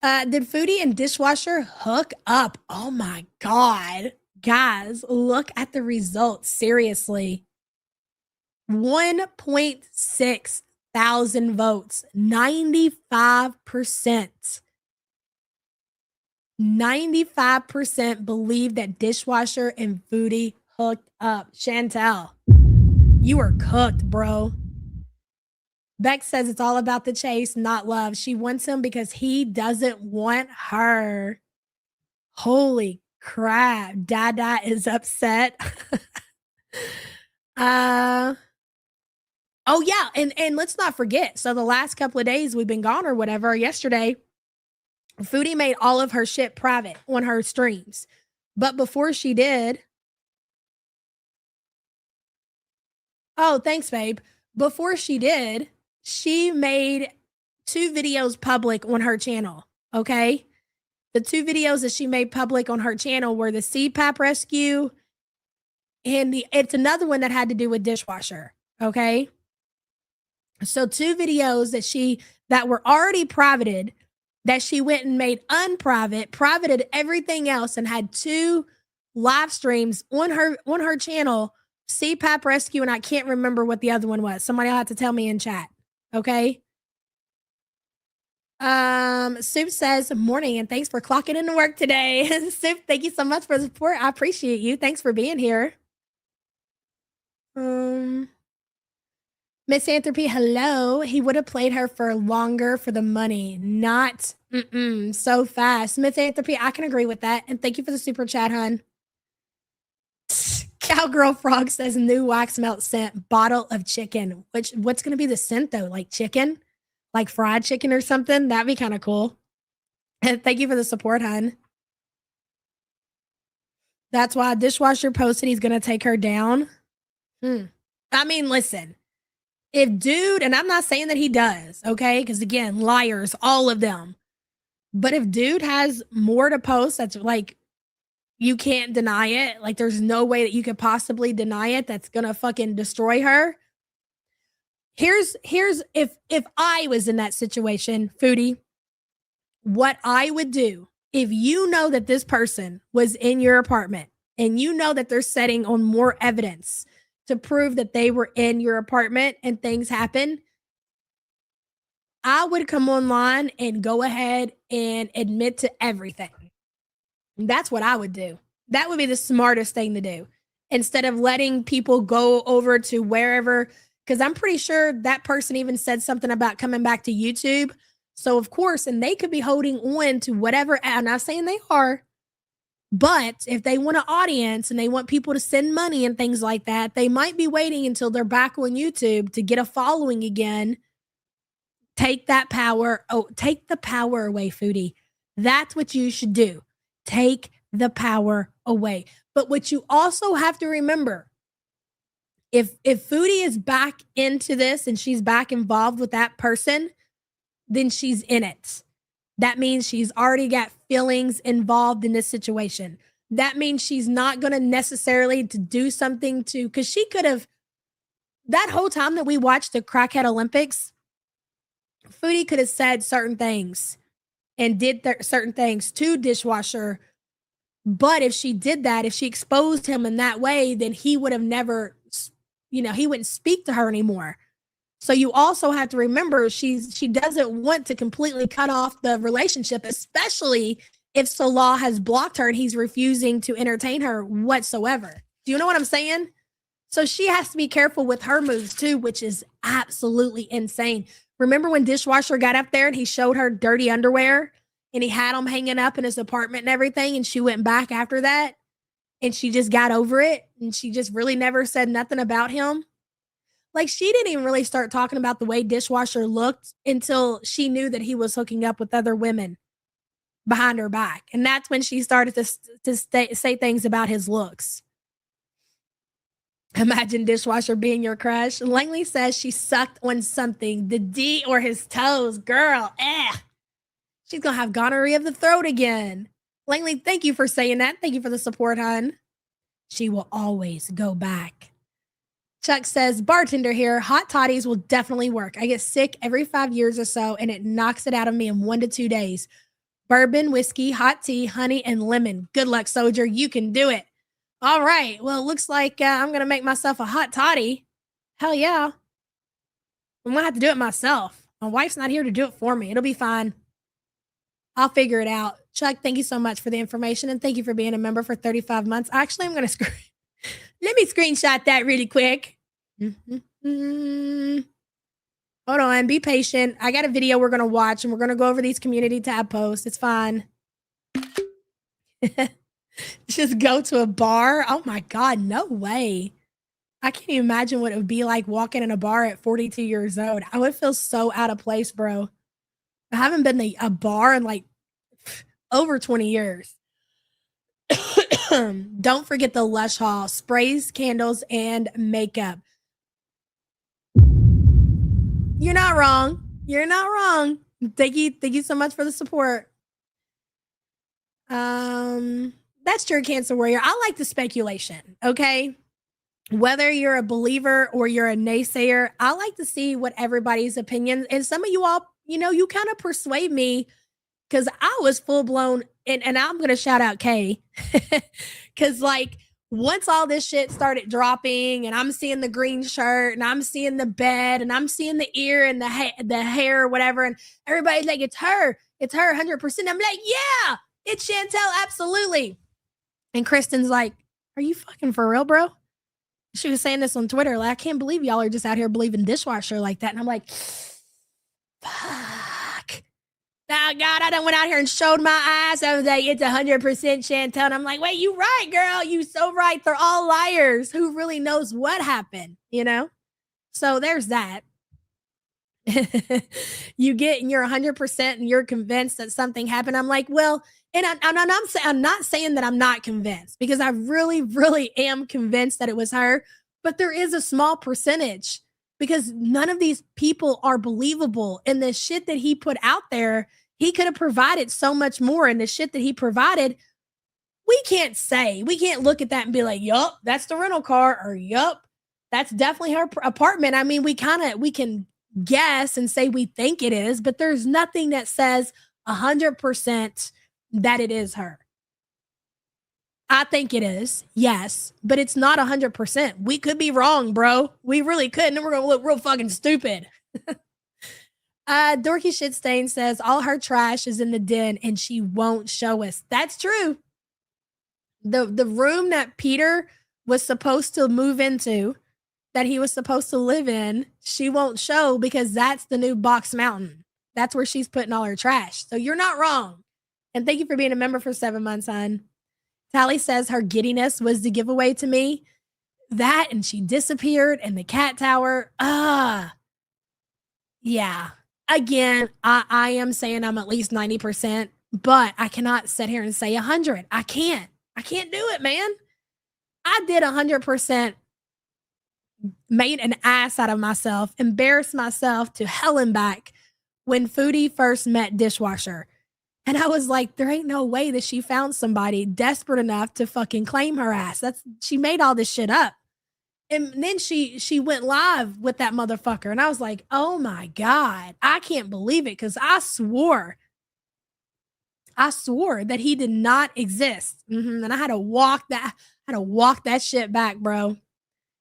S5: Did Foodie and dishwasher hook up? Oh my God. Guys, look at the results. Seriously. 1.6 thousand votes. 95%. 95% believe that dishwasher and Foodie hooked up. Chantel, you are cooked, bro. Beck says it's all about the chase, not love. She wants him because he doesn't want her. Holy crap. Dada is upset. Oh yeah, and let's not forget. So the last couple of days we've been gone or whatever, yesterday, Foodie made all of her shit private on her streams. But before she did, oh, thanks, babe. Before she did, she made 2 videos public on her channel. Okay. The 2 videos that she made public on her channel were the CPAP rescue and it's another one that had to do with dishwasher. Okay. So 2 videos that were already privated that she went and made privated everything else and had 2 live streams on her channel, CPAP rescue, and I can't remember what the other one was. Somebody will have to tell me in chat. Okay. Soup says, morning, and thanks for clocking into work today. Soup, thank you so much for the support. I appreciate you. Thanks for being here. Misanthropy, hello. He would have played her for longer for the money, not so fast. Misanthropy, I can agree with that. And thank you for the super chat, hun. Cowgirl Frog says new wax melt scent, bottle of chicken. What's gonna be the scent though? Like chicken? Like fried chicken or something? That'd be kind of cool. And thank you for the support, hun. That's why dishwasher posted he's gonna take her down. I mean, listen. If dude, and I'm not saying that he does, okay? Because again, liars, all of them. But if dude has more to post, that's like, you can't deny it. Like, there's no way that you could possibly deny it. That's gonna fucking destroy her. Here's if I was in that situation, Foodie, what I would do if you know that this person was in your apartment and you know that they're setting on more evidence to prove that they were in your apartment and things happen, I would come online and go ahead and admit to everything. That's what I would do. That would be the smartest thing to do instead of letting people go over to wherever, because I'm pretty sure that person even said something about coming back to YouTube. So, of course, and they could be holding on to whatever. I'm not saying they are, but if they want an audience and they want people to send money and things like that, they might be waiting until they're back on YouTube to get a following again. Take that power. Oh, take the power away, Foodie. That's what you should do. Take the power away. But what you also have to remember, if Foodie is back into this and she's back involved with that person, then she's in it. That means she's already got feelings involved in this situation. That means she's not going to necessarily to do something to, because she could have, that whole time that we watched the Crackhead Olympics, Foodie could have said certain things and did certain things to Dishwasher. But if she did that, if she exposed him in that way, then he would have never, he wouldn't speak to her anymore. So you also have to remember she doesn't want to completely cut off the relationship, especially if Salah has blocked her and he's refusing to entertain her whatsoever. Do you know what I'm saying? So she has to be careful with her moves too, which is absolutely insane. Remember when Dishwasher got up there and he showed her dirty underwear and he had them hanging up in his apartment and everything, and she went back after that and she just got over it and she just really never said nothing about him? Like, she didn't even really start talking about the way Dishwasher looked until she knew that he was hooking up with other women behind her back. And that's when she started to say things about his looks. Imagine Dishwasher being your crush. Langley says she sucked on something, the D or his toes. Girl, she's going to have gonorrhea of the throat again. Langley, thank you for saying that. Thank you for the support, hon. She will always go back. Chuck says, bartender here, hot toddies will definitely work. I get sick every 5 years or so, and it knocks it out of me in 1 to 2 days. Bourbon, whiskey, hot tea, honey, and lemon. Good luck, soldier. You can do it. All right. Well, it looks like I'm going to make myself a hot toddy. Hell yeah. I'm going to have to do it myself. My wife's not here to do it for me. It'll be fine. I'll figure it out. Chuck, thank you so much for the information, and thank you for being a member for 35 months. Actually, I'm going to let me screenshot that really quick. Hold on. Be patient. I got a video we're going to watch, and we're going to go over these community tab posts. It's fine. Just go to a bar. Oh my God. No way. I can't even imagine what it would be like walking in a bar at 42 years old. I would feel so out of place, bro. I haven't been to a bar in like over 20 years. Don't forget the Lush Haul, sprays, candles, and makeup. You're not wrong. You're not wrong. Thank you so much for the support. That's your Cancer Warrior. I like the speculation, okay? Whether you're a believer or you're a naysayer, I like to see what everybody's opinions. And some of you all, you kind of persuade me, because I was full blown, and I'm going to shout out Kay, because like once all this shit started dropping and I'm seeing the green shirt and I'm seeing the bed and I'm seeing the ear and the hair or whatever, and everybody's like, it's her 100%. I'm like, yeah, it's Chantel. Absolutely. And Kristen's like, are you fucking for real, bro? She was saying this on Twitter. Like, I can't believe y'all are just out here believing Dishwasher like that. And I'm like, fuck. Oh God, I done went out here and showed my eyes. I was like, it's 100% Chantel. And I'm like, wait, you right, girl. You so right. They're all liars. Who really knows what happened, So there's that. You're 100% and you're convinced that something happened. I'm like, well, and I'm not saying that I'm not convinced, because I really, really am convinced that it was her. But there is a small percentage because none of these people are believable. And the shit that he put out there, he could have provided so much more. And the shit that he provided, we can't look at that and be like, yup, that's the rental car, or yup, that's definitely her apartment. I mean, we can guess and say we think it is, but there's nothing that says 100% that it is her. I think it is, yes, but it's not 100%. We could be wrong, bro. We really could, and then we're gonna look real fucking stupid. Dorky Shitstain says all her trash is in the den and she won't show us. That's true. The room that Peter was supposed to move into, that he was supposed to live in, she won't show because that's the new Box Mountain. That's where she's putting all her trash. So you're not wrong. And thank you for being a member for 7 months, hon. Tally says her giddiness was the giveaway to me. That, and she disappeared, and the cat tower. Yeah. Again, I am saying I'm at least 90%, but I cannot sit here and say 100. I can't do it, man. I did 100%, made an ass out of myself, embarrassed myself to hell and back when Foodie first met Dishwasher. And I was like, there ain't no way that she found somebody desperate enough to fucking claim her ass. She made all this shit up. And then she went live with that motherfucker. And I was like, oh my God, I can't believe it. Because I swore that he did not exist. And I had to walk that shit back, bro.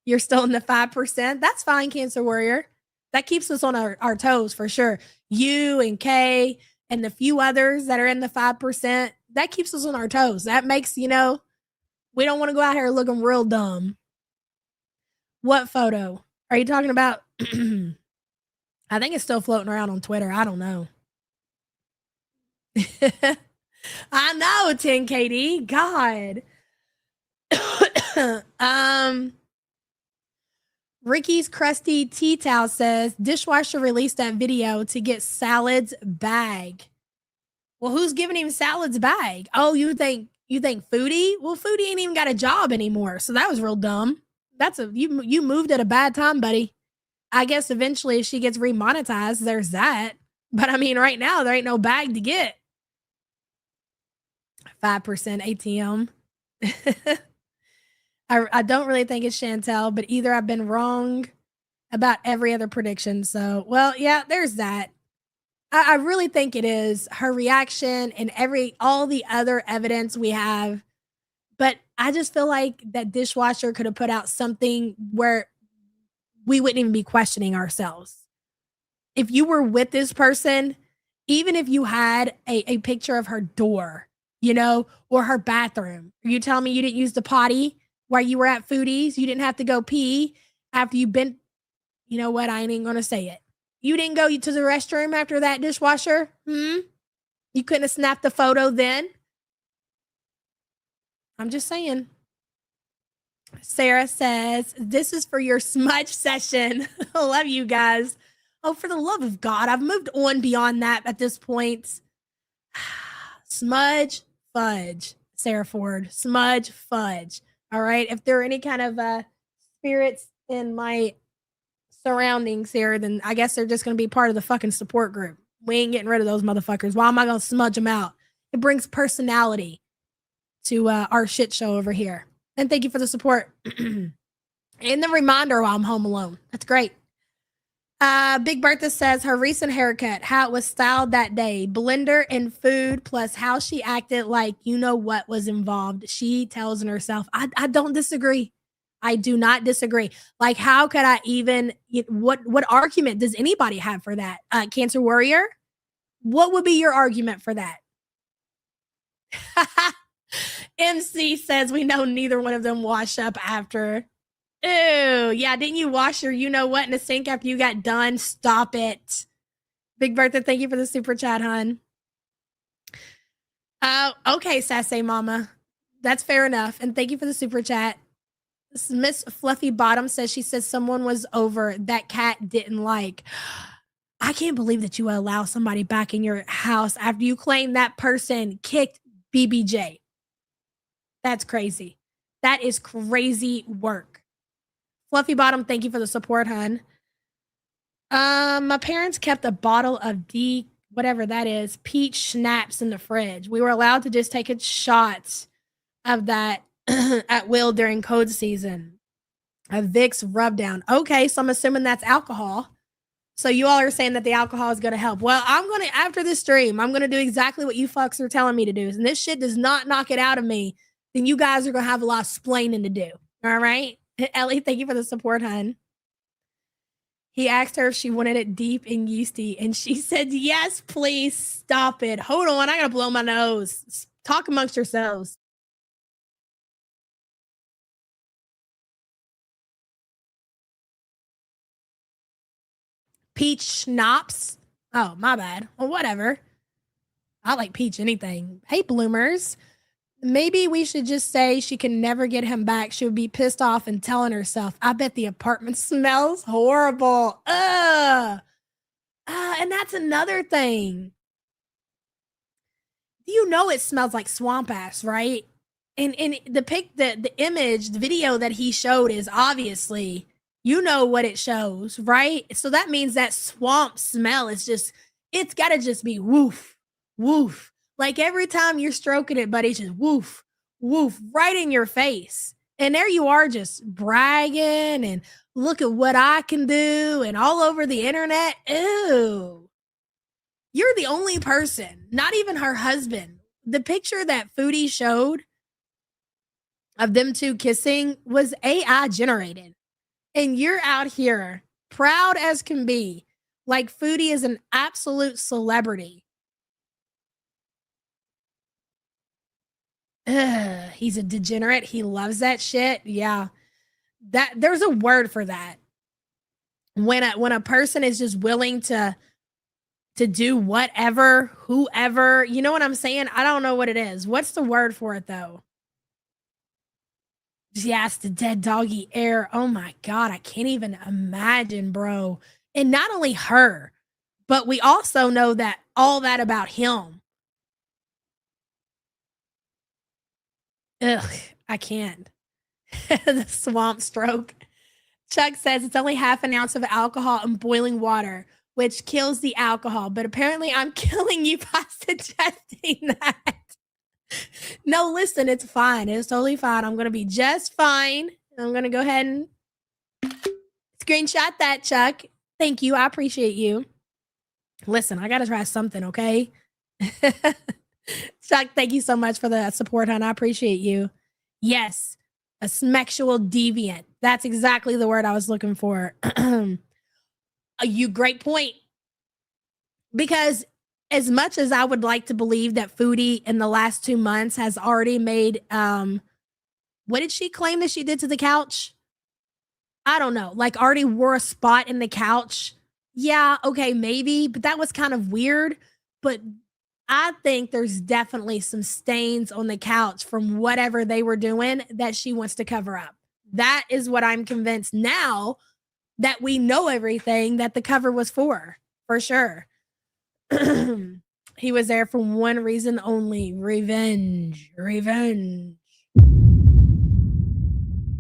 S5: You're still in the 5%. That's fine, Cancer Warrior. That keeps us on our toes for sure. You and Kay and the few others that are in the 5%, that keeps us on our toes. That makes, we don't want to go out here looking real dumb. What photo are you talking about? I think it's still floating around on Twitter. I don't know. I know, 10KD. God. Ricky's Crusty Tea Towel says Dishwasher released that video to get Salad's bag. Well, who's giving him Salad's bag? Oh, you think Foodie? Well, Foodie ain't even got a job anymore, so that was real dumb. You moved at a bad time, buddy. I guess eventually if she gets remonetized, there's that. But I mean, right now there ain't no bag to get. 5% ATM. I don't really think it's Chantel, but either I've been wrong about every other prediction. So, well, yeah, there's that. I really think it is her reaction and all the other evidence we have. But I just feel like that Dishwasher could have put out something where we wouldn't even be questioning ourselves. If you were with this person, even if you had a picture of her door, or her bathroom, you tell me you didn't use the potty while you were at Foodie's, you didn't have to go pee after you've been, you know what? I ain't even going to say it. You didn't go to the restroom after that, Dishwasher? You couldn't have snapped the photo then? I'm just saying. Sarah says, this is for your smudge session. I love you guys. Oh, for the love of God. I've moved on beyond that at this point. Smudge fudge, Sarah Ford. Smudge fudge. All right. If there are any kind of spirits in my surroundings here, then I guess they're just going to be part of the fucking support group. We ain't getting rid of those motherfuckers. Why am I going to smudge them out? It brings personality to our shit show over here. And thank you for the support. And the reminder while I'm home alone. That's great. Big Bertha says her recent haircut, how it was styled that day, blender and food, plus how she acted like what was involved. She tells in herself, I don't disagree. I do not disagree. Like, how could I even, what argument does anybody have for that? Cancer Warrior, what would be your argument for that? MC says we know neither one of them wash up after. Ew, yeah, didn't you wash your you-know-what in the sink after you got done? Stop it. Big Bertha, thank you for the super chat, hon. Okay, Sassy Mama. That's fair enough. And thank you for the super chat. Miss Fluffy Bottom says someone was over that cat didn't like. I can't believe that you allow somebody back in your house after you claim that person kicked BBJ. That's crazy. That is crazy work. Fluffy Bottom, thank you for the support, hun. My parents kept a bottle of whatever that is, peach schnapps in the fridge. We were allowed to just take a shots of that at will during code season. A Vicks rub down. Okay, so I'm assuming that's alcohol. So you all are saying that the alcohol is going to help. Well, I'm going to, after this stream, I'm going to do exactly what you fucks are telling me to do. And this shit does not knock it out of me, then you guys are going to have a lot of splaining to do. All right? Ellie, thank you for the support, hun. He asked her if she wanted it deep and yeasty, and she said, yes, please stop it. Hold on, I got to blow my nose. Talk amongst yourselves. Peach schnapps. Oh, my bad. Well, whatever. I like peach anything. Hey, bloomers. Maybe we should just say she can never get him back. She would be pissed off and telling herself, I bet the apartment smells horrible. And that's another thing. You know it smells like swamp ass, right? And the image, the video that he showed is obviously, you know what it shows, right? So that means that swamp smell is just, it's got to just be woof, woof. Like every time you're stroking it, buddy, it's just woof, woof, right in your face. And there you are just bragging and look at what I can do and all over the internet. Ew. You're the only person, not even her husband. The picture that Foodie showed of them two kissing was AI generated. And you're out here proud as can be, like Foodie is an absolute celebrity. He's a degenerate. He loves that shit. Yeah. That there's a word for that. When a person is just willing to do whatever, whoever, you know what I'm saying? I don't know what it is. What's the word for it though? Yes, the dead doggy air. Oh my God, I can't even imagine, bro. And not only her, but we also know that all that about him. Ugh, I can't. The swamp stroke. Chuck says it's only half an ounce of alcohol in boiling water, which kills the alcohol. But apparently I'm killing you by suggesting that. No, listen, it's fine. It's totally fine. I'm going to be just fine. I'm going to go ahead and screenshot that, Chuck. Thank you. I appreciate you. Listen, I got to try something, okay? Chuck, thank you so much for the support, hon. I appreciate you. Yes, a sexual deviant. That's exactly the word I was looking for. You great point. Because as much as I would like to believe that Foodie in the last 2 months has already made, what did she claim that she did to the couch? I don't know. Like already wore a spot in the couch. Yeah, okay, maybe. But that was kind of weird. But I think there's definitely some stains on the couch from whatever they were doing that she wants to cover up. That is what I'm convinced now that we know everything that the cover was for sure. He was there for one reason only, revenge.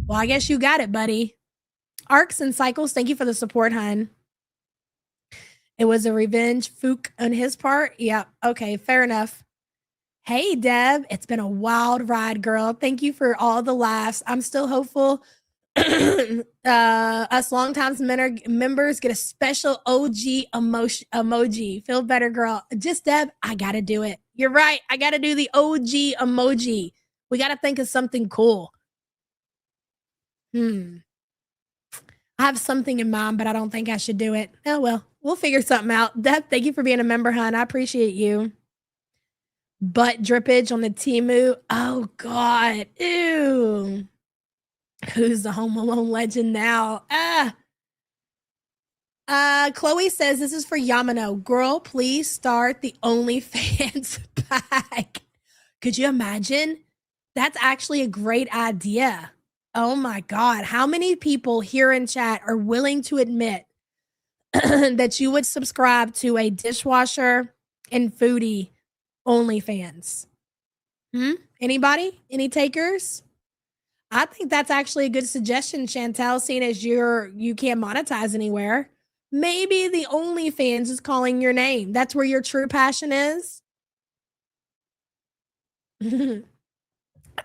S5: Well, I guess you got it, buddy. Arcs and Cycles, thank you for the support, hun. It was a revenge fook on his part. Yep. Okay, fair enough. Hey, Deb. It's been a wild ride, girl. Thank you for all the laughs. I'm still hopeful. Us longtime members get a special OG emoji. Feel better, girl. Just Deb, I gotta do it. You're right. I gotta do the OG emoji. We gotta think of something cool. I have something in mind, but I don't think I should do it. Oh well, we'll figure something out. Deb, thank you for being a member, hon. I appreciate you. Butt drippage on the Temu. Oh God. Ew. Who's the Home Alone legend now? Chloe says this is for Yamano. Girl, please start the OnlyFans pack. Could you imagine? That's actually a great idea. Oh my God. How many people here in chat are willing to admit that you would subscribe to a dishwasher and Foodie OnlyFans? Anybody? Any takers? I think that's actually a good suggestion, Chantel, seeing as you can't monetize anywhere. Maybe the OnlyFans is calling your name. That's where your true passion is.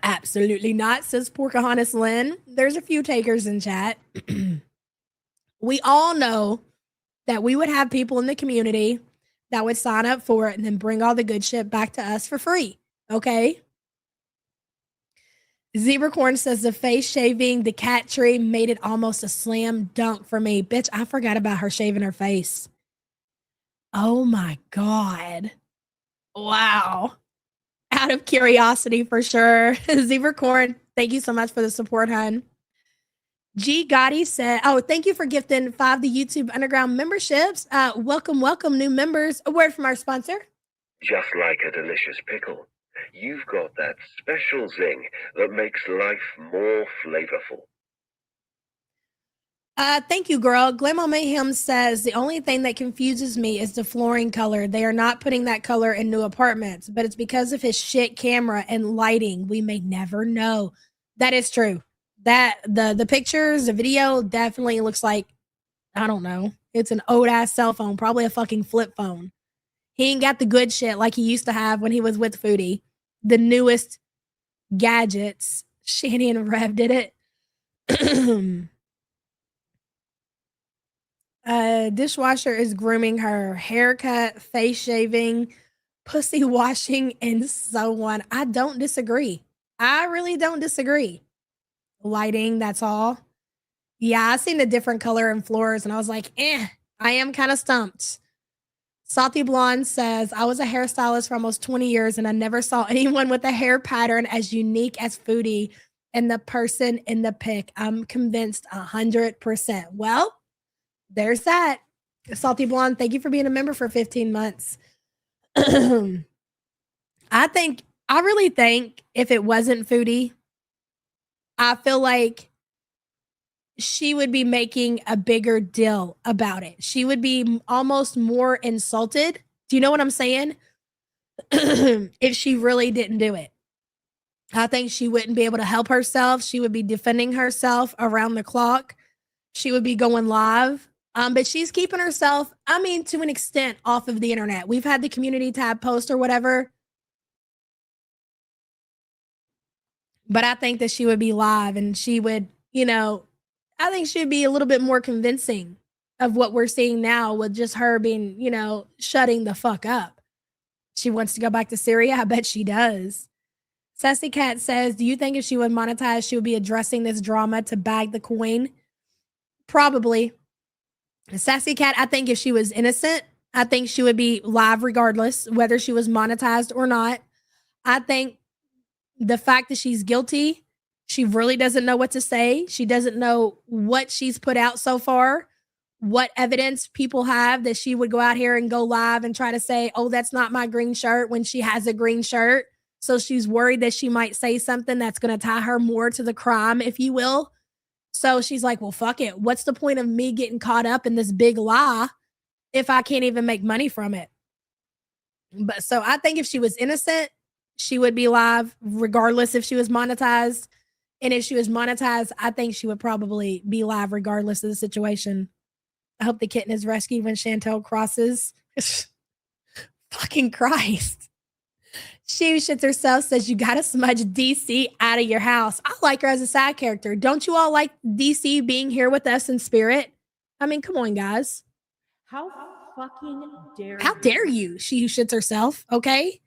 S5: Absolutely not, says Pocahontas Lynn. There's a few takers in chat. We all know that we would have people in the community that would sign up for it and then bring all the good shit back to us for free. Okay. Zebracorn says the face shaving, the cat tree made it almost a slam dunk for me. Bitch, I forgot about her shaving her face. Oh my God. Wow. Out of curiosity for sure. Zebracorn, thank you so much for the support, hun. G Gotti said, oh, thank you for gifting 5 the YouTube Underground memberships. Welcome, new members. A word from our sponsor.
S3: Just like a delicious pickle, you've got that special zing that makes life more flavorful.
S5: Thank you, girl. Glammo Mayhem says, the only thing that confuses me is the flooring color. They are not putting that color in new apartments, but it's because of his shit camera and lighting. We may never know. That is true. That the pictures, the video definitely looks like, I don't know. It's an old ass cell phone, probably a fucking flip phone. He ain't got the good shit like he used to have when he was with Foodie. The newest gadgets. Shanny and Rev did it. Dishwasher is grooming her, haircut, face shaving, pussy washing, and so on. I don't disagree. I really don't disagree. Lighting, that's all. Yeah, I seen the different color and floors, and I was like, I am kind of stumped. Salty Blonde says, I was a hairstylist for almost 20 years, and I never saw anyone with a hair pattern as unique as Foodie and the person in the pic. I'm convinced 100%. Well, there's that. Salty Blonde, thank you for being a member for 15 months. I really think if it wasn't Foodie, I feel like she would be making a bigger deal about it. She would be almost more insulted. Do you know what I'm saying? If she really didn't do it. I think she wouldn't be able to help herself. She would be defending herself around the clock. She would be going live. But she's keeping herself, I mean, to an extent off of the internet. We've had the community tab post or whatever. But I think that she would be live and she would, I think she'd be a little bit more convincing of what we're seeing now with just her being, shutting the fuck up. She wants to go back to Syria. I bet she does. Sassy Cat says, do you think if she would monetize, she would be addressing this drama to bag the coin? Probably. Sassy Cat, I think if she was innocent, I think she would be live regardless, whether she was monetized or not. I think the fact that she's guilty, she really doesn't know what to say. She doesn't know what she's put out so far, what evidence people have that she would go out here and go live and try to say, oh, that's not my green shirt when she has a green shirt. So she's worried that she might say something that's going to tie her more to the crime, if you will. So she's like, well, fuck it. What's the point of me getting caught up in this big lie if I can't even make money from it? But so I think if she was innocent, she would be live regardless if she was monetized. And if she was monetized, I think she would probably be live regardless of the situation. I hope the kitten is rescued when Chantel crosses. Fucking Christ. She shits herself, says you gotta smudge DC out of your house. I like her as a side character. Don't you all like DC being here with us in spirit? I mean, come on, guys.
S2: How fucking dare
S5: How dare you? She who shits herself, okay?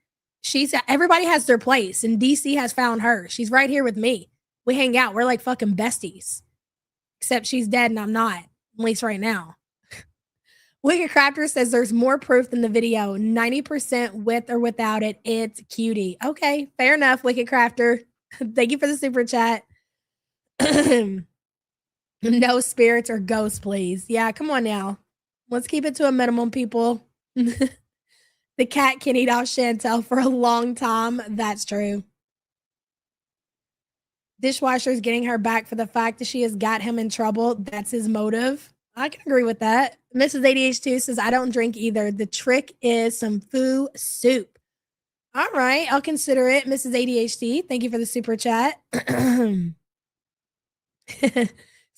S5: Everybody has their place, and DC has found her. She's right here with me. We hang out. We're like fucking besties. Except she's dead and I'm not, at least right now. Wicked Crafter says there's more proof than the video. 90% with or without it. It's cutie. Okay, fair enough, Wicked Crafter. Thank you for the super chat. No spirits or ghosts, please. Yeah, come on now. Let's keep it to a minimum, people. The cat can eat off Chantel for a long time. That's true. Dishwasher's getting her back for the fact that she has got him in trouble. That's his motive. I can agree with that. Mrs. ADH2 says, I don't drink either. The trick is some foo soup. All right, I'll consider it. Mrs. ADHD, thank you for the super chat.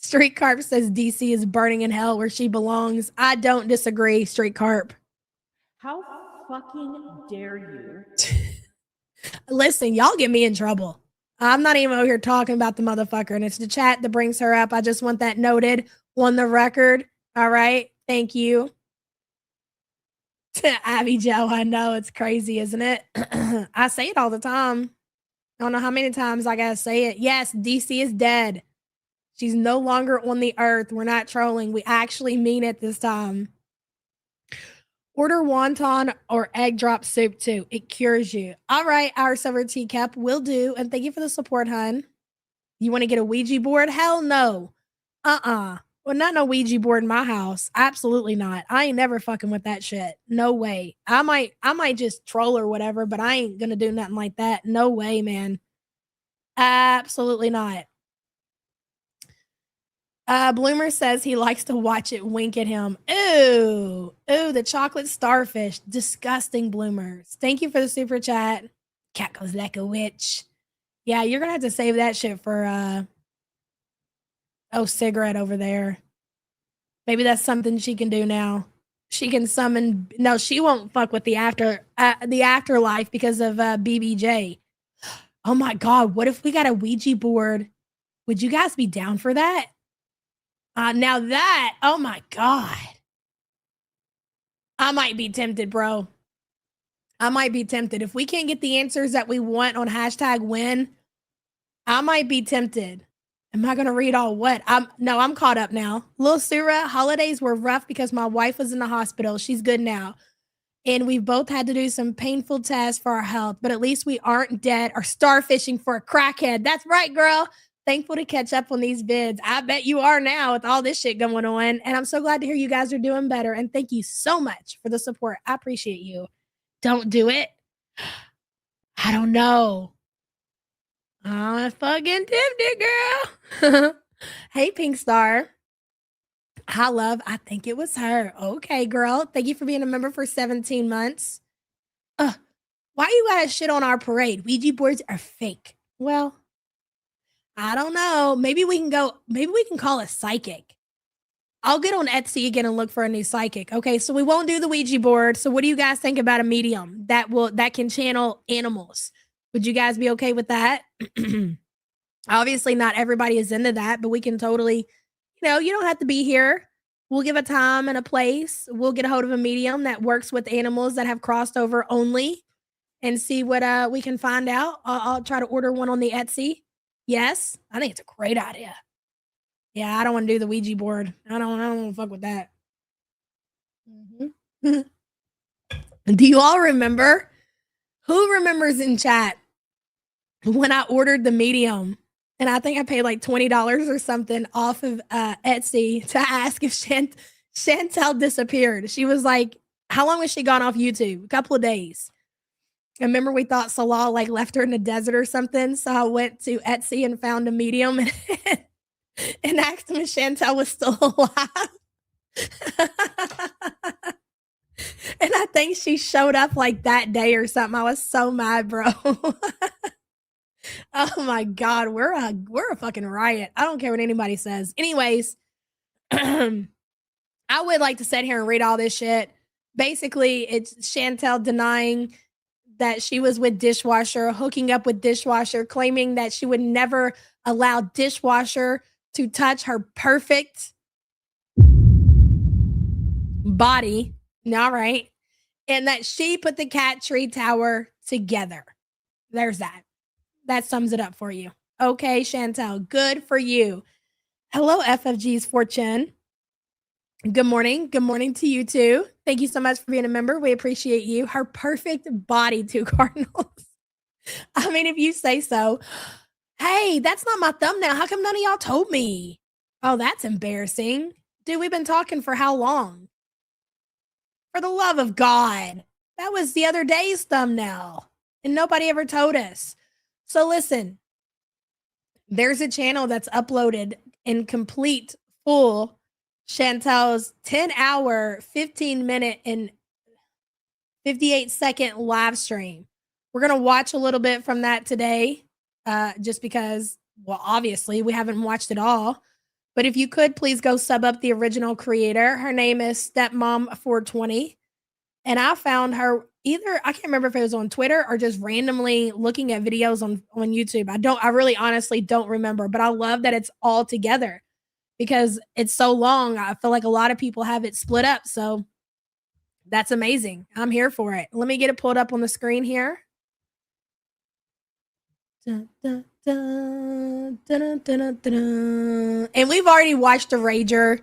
S5: Street Carp says DC is burning in hell where she belongs. I don't disagree, Street Carp.
S2: How fucking dare you?
S5: Listen, y'all get me in trouble. I'm not even over here talking about the motherfucker, and it's the chat that brings her up. I just want that noted on the record. All right. Thank you. Abby Joe, I know it's crazy, isn't it? I say it all the time. I don't know how many times I gotta say it. Yes, DC is dead. She's no longer on the earth. We're not trolling. We actually mean it this time. Order wonton or egg drop soup too. It cures you. All right, our silver teacup will do. And thank you for the support, hun. You want to get a Ouija board? Hell no. Well, not no Ouija board in my house. Absolutely not. I ain't never fucking with that shit. No way. I might just troll or whatever, but I ain't gonna do nothing like that. No way, man. Absolutely not. Bloomer says he likes to watch it wink at him. Ooh, the chocolate starfish. Disgusting, Bloomers. Thank you for the super chat. Cat goes like a witch. Yeah, you're gonna have to save that shit for cigarette over there. Maybe that's something she can do now. She can summon. No, she won't fuck with the afterlife because of BBJ. Oh my god, what if we got a Ouija board? Would you guys be down for that? Now that, oh my god. I might be tempted, bro. I might be tempted. If we can't get the answers that we want on #win, I might be tempted. Am I going to read all what? I'm caught up now. Lil Surah, holidays were rough because my wife was in the hospital. She's good now. And we've both had to do some painful tests for our health, but at least we aren't dead or starfishing for a crackhead. That's right, girl. Thankful to catch up on these vids. I bet you are now with all this shit going on. And I'm so glad to hear you guys are doing better. And thank you so much for the support. I appreciate you. Don't do it. I don't know. I'm fucking tempted, girl. Hey, Pink Star. Hi, love. I think it was her. Okay, girl. Thank you for being a member for 17 months. Why you gotta shit on our parade? Ouija boards are fake. Well, I don't know. Maybe we can call a psychic. I'll get on Etsy again and look for a new psychic. Okay, so we won't do the Ouija board. So what do you guys think about a medium that can channel animals? Would you guys be okay with that? Obviously, not everybody is into that, but we can totally, you don't have to be here. We'll give a time and a place. We'll get a hold of a medium that works with animals that have crossed over only and see what we can find out. I'll try to order one on the Etsy. Yes, I think it's a great idea. Yeah, I don't want to do the Ouija board. I don't want to fuck with that. Mm-hmm. Do you all remember? Who remembers in chat when I ordered the medium and I think I paid like $20 or something off of Etsy to ask if Chantel disappeared? She was like, how long was she gone off YouTube? A couple of days. I remember we thought Salah like left her in the desert or something. So I went to Etsy and found a medium and asked him if Chantel was still alive. And I think she showed up like that day or something. I was so mad, bro. Oh my God, we're a fucking riot. I don't care what anybody says. Anyways, I would like to sit here and read all this shit. Basically, it's Chantel denying that she was with Dishwasher, hooking up with Dishwasher, claiming that she would never allow Dishwasher to touch her perfect body. All right. And that she put the cat tree tower together. There's that. That sums it up for you. Okay, Chantel, good for you. Hello, FFG's Fortune. Good morning. Good morning to you too. Thank you so much for being a member. We appreciate you. Her perfect body, two cardinals. I mean, if you say so. Hey, that's not my thumbnail. How come none of y'all told me? Oh, that's embarrassing. Dude, we've been talking for how long? For the love of God. That was the other day's thumbnail. And nobody ever told us. So listen, there's a channel that's uploaded in complete full Chantel's 10-hour, 15-minute, and 58-second live stream. We're going to watch a little bit from that today just because, well, obviously we haven't watched it all. But if you could, please go sub up the original creator. Her name is Stepmom420. And I found her either, I can't remember if it was on Twitter or just randomly looking at videos on YouTube. I really honestly don't remember, but I love that it's all together because it's so long. I feel like a lot of people have it split up. So that's amazing. I'm here for it. Let me get it pulled up on the screen here. Dun, dun, dun, dun, dun, dun. And we've already watched the Rager.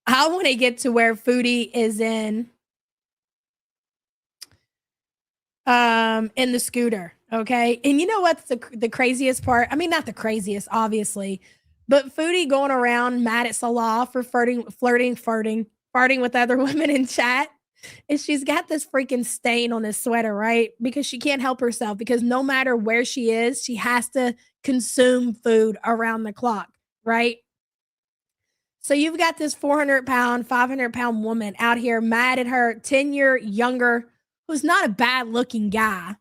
S5: I want to get to where Foodie is in the scooter. Okay. And you know what's the craziest part? I mean, not the craziest, obviously, but Foodie going around mad at Salah for flirting with other women in chat. And she's got this freaking stain on his sweater, right? Because she can't help herself because no matter where she is, she has to consume food around the clock, right? So you've got this 400-pound, 500-pound woman out here mad at her 10-year younger, who's not a bad looking guy,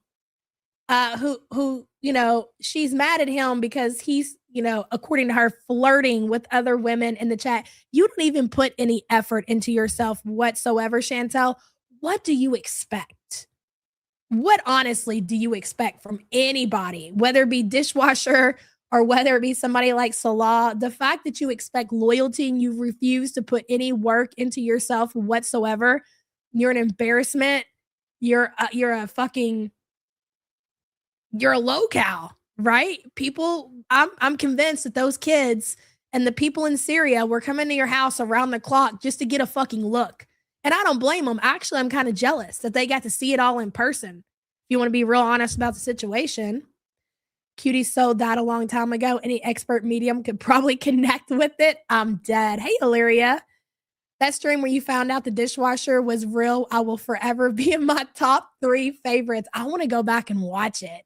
S5: who, you know, she's mad at him because he's, you know, according to her, flirting with other women in the chat. You don't even put any effort into yourself whatsoever, Chantel. What do you expect? What honestly do you expect from anybody, whether it be dishwasher or whether it be somebody like Salah? The fact that you expect loyalty and you refuse to put any work into yourself whatsoever, you're an embarrassment. You're a low cow, right? People, I'm convinced that those kids and the people in Syria were coming to your house around the clock just to get a fucking look. And I don't blame them. Actually, I'm kind of jealous that they got to see it all in person. If you want to be real honest about the situation. Cutie sold that a long time ago. Any expert medium could probably connect with it. I'm dead. Hey, Illyria. That stream where you found out the dishwasher was real, I will forever be in my top 3 favorites. I want to go back and watch it.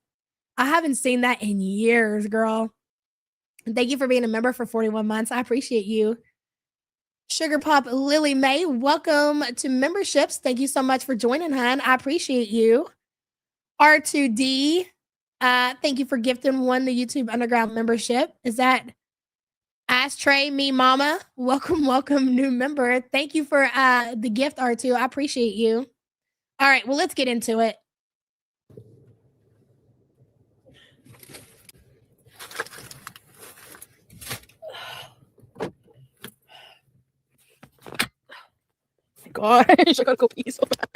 S5: I haven't seen that in years, girl. Thank you for being a member for 41 months. I appreciate you. Sugar Pop Lily May, welcome to memberships. Thank you so much for joining, hon. I appreciate you. R2D, thank you for gifting one the YouTube Underground membership. Is that Ashtray Me Mama? Welcome, new member. Thank you for the gift, R2. I appreciate you. All right, well, let's get into it. Gosh, I gotta go pee so bad.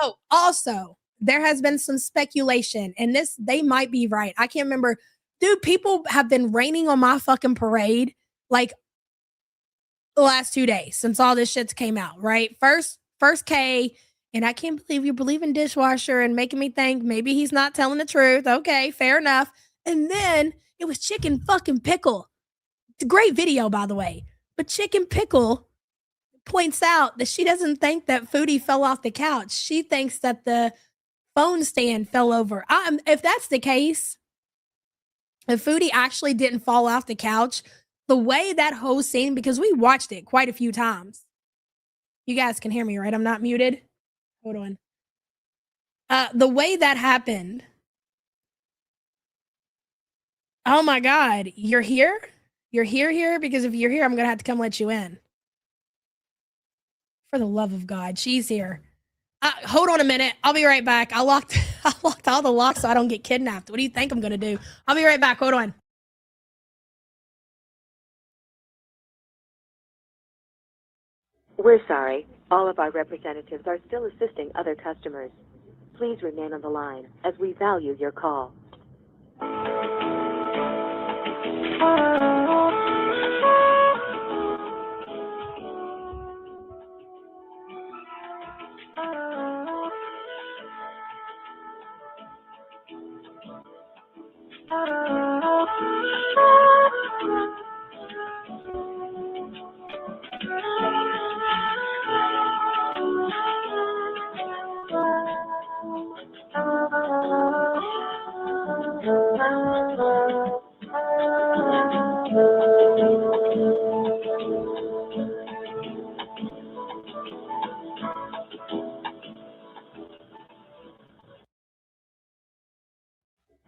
S5: Oh, also, there has been some speculation, and they might be right. I can't remember. Dude, people have been raining on my fucking parade like the last 2 days since all this shit's came out, right? First K, and I can't believe you believe in dishwasher and making me think maybe he's not telling the truth. Okay, fair enough. And then it was Chicken fucking Pickle. It's a great video, by the way. But Chicken Pickle points out that she doesn't think that Foodie fell off the couch. She thinks that the phone stand fell over. If that's the case, if Foodie actually didn't fall off the couch, the way that whole scene, because we watched it quite a few times. You guys can hear me, right? I'm not muted. Hold on. The way that happened. Oh my God. You're here? You're here? Because if you're here, I'm going to have to come let you in. For the love of God, she's here. Hold on a minute. I'll be right back. I locked all the locks so I don't get kidnapped. What do you think I'm going to do? I'll be right back. Hold on.
S7: We're sorry. All of our representatives are still assisting other customers. Please remain on the line as we value your call.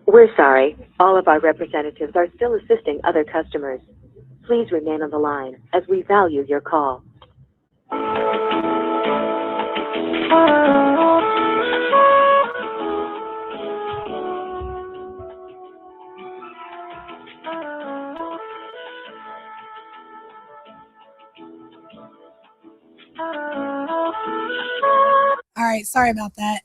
S7: We're sorry. All of our representatives are still assisting other customers. Please remain on the line as we value your call.
S5: All right, sorry about that.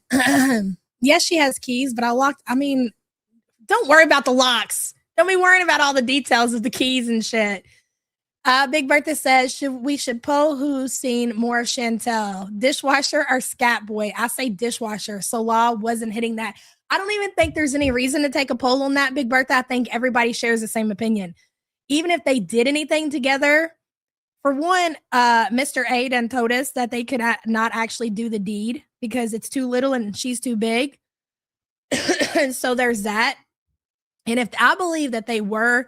S5: Yes, she has keys, but don't worry about the locks. Don't be worrying about all the details of the keys and shit. Big Bertha says we should poll who's seen more of Chantel, dishwasher or scat boy. I say dishwasher. So Law wasn't hitting that. I don't even think there's any reason to take a poll on that, Big Bertha. I think everybody shares the same opinion. Even if they did anything together, for one, Mr. A done told us that they could not actually do the deed because it's too little and she's too big. So there's that. And if I believe that they were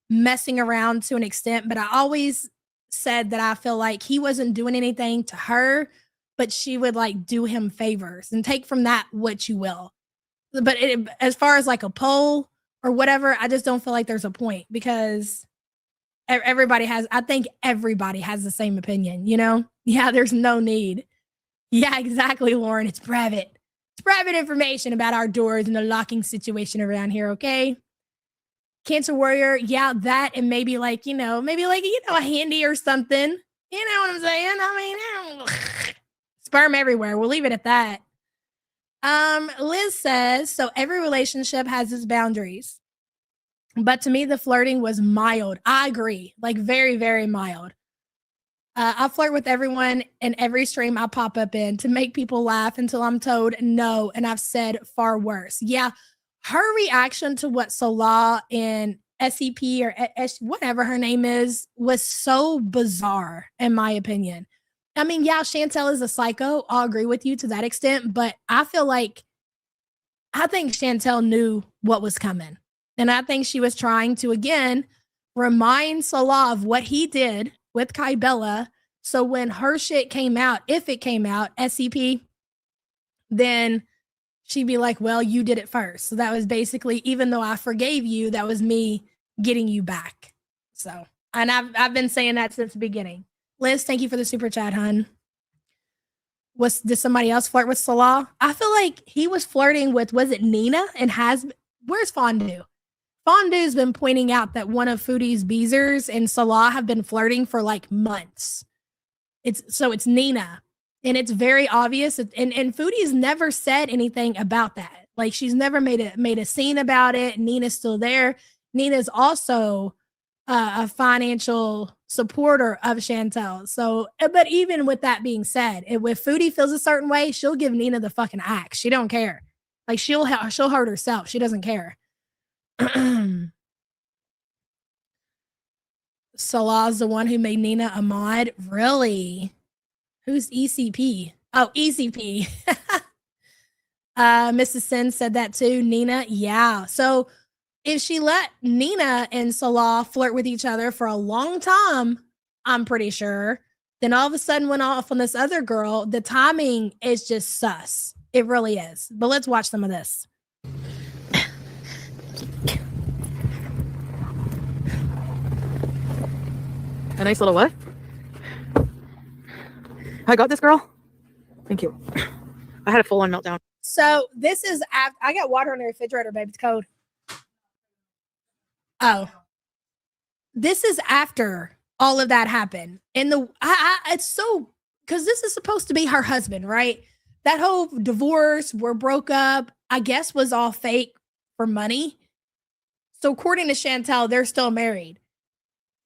S5: messing around to an extent, but I always said that I feel like he wasn't doing anything to her, but she would like do him favors, and take from that what you will. But as far as like a poll or whatever, I just don't feel like there's a point because I think everybody has the same opinion, you know? Yeah, there's no need. Yeah, exactly, Lauren. It's private. It's private information about our doors and the locking situation around here, okay? Cancer Warrior, yeah, that and maybe a handy or something. You know what I'm saying? I mean, sperm everywhere. We'll leave it at that. Liz says, so every relationship has its boundaries. But to me, the flirting was mild. I agree. Like very, very mild. I flirt with everyone in every stream I pop up in to make people laugh until I'm told no. And I've said far worse. Yeah. Her reaction to what Salah and SEP or whatever her name is was so bizarre, in my opinion. I mean, yeah, Chantel is a psycho. I'll agree with you to that extent. But I think Chantel knew what was coming. And I think she was trying to, again, remind Salah of what he did with Kybella. So when her shit came out, if it came out, SCP, then she'd be like, well, you did it first. So that was basically, even though I forgave you, that was me getting you back. So, and I've been saying that since the beginning. Liz, thank you for the super chat, hun. Did somebody else flirt with Salah? I feel like he was flirting with, was it Nina? And where's Fondue? Fondue's been pointing out that one of Foodie's Beezers and Salah have been flirting for like months. It's Nina. And it's very obvious. And Foodie's never said anything about that. Like she's never made a scene about it. Nina's still there. Nina's also a financial supporter of Chantel. So, but even with that being said, if Foodie feels a certain way, she'll give Nina the fucking axe. She don't care. Like she'll hurt herself. She doesn't care. Salah's the one who made Nina a mod. Really? Who's ECP? Oh, ECP. Mrs. Sin said that too. Nina, yeah. So if she let Nina and Salah flirt with each other for a long time, I'm pretty sure, then all of a sudden went off on this other girl, the timing is just sus. It really is. But let's watch some of this.
S2: A nice little what? I got this, girl. Thank you. I had a full-on meltdown.
S5: So this is after I got water in the refrigerator, babe. It's cold. Oh, this is after all of that happened. And it's so, because this is supposed to be her husband, right? That whole divorce, we're broke up, I guess was all fake for money. So according to Chantel, they're still married.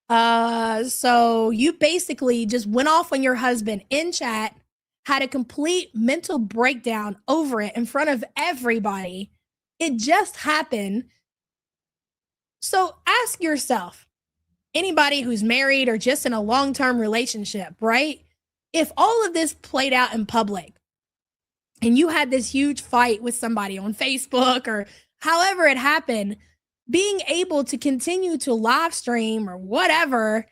S5: So you basically just went off on your husband in chat, had a complete mental breakdown over it in front of everybody. It just happened. So ask yourself, anybody who's married or just in a long-term relationship, right? If all of this played out in public and you had this huge fight with somebody on Facebook or however it happened, being able to continue to live stream or whatever,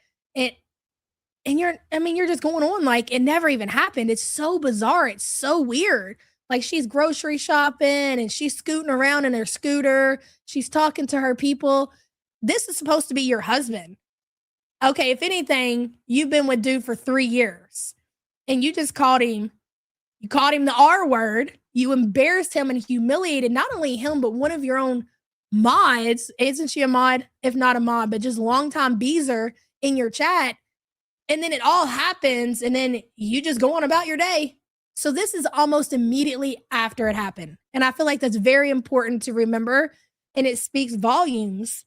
S5: you're just going on like it never even happened. It's so bizarre. It's so weird. Like she's grocery shopping and she's scooting around in her scooter. She's talking to her people. This is supposed to be your husband. Okay, if anything, you've been with dude for 3 years and you just called him the R word. You embarrassed him and humiliated not only him, but one of your own mods. Isn't she a mod? If not a mod, but just longtime Beezer in your chat. And then it all happens and then you just go on about your day. So this is almost immediately after it happened. And I feel like that's very important to remember. And it speaks volumes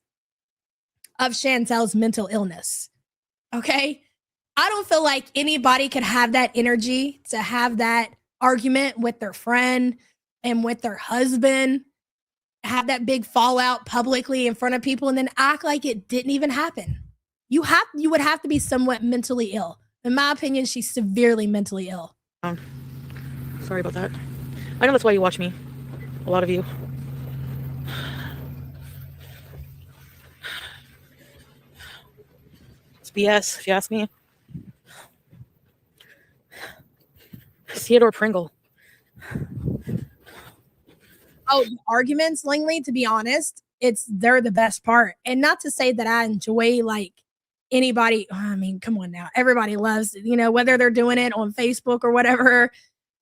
S5: of Chantel's mental illness. Okay. I don't feel like anybody could have that energy to have that argument with their friend and with their husband, have that big fallout publicly in front of people and then act like it didn't even happen. You would have to be somewhat mentally ill. In my opinion, she's severely mentally ill.
S2: Sorry about that. I know that's why you watch me. A lot of you. It's BS, if you ask me. Theodore Pringle.
S5: Oh, the arguments, Langley, to be honest, they're the best part. And not to say that I enjoy like anybody. I mean, come on now. Everybody loves, whether they're doing it on Facebook or whatever.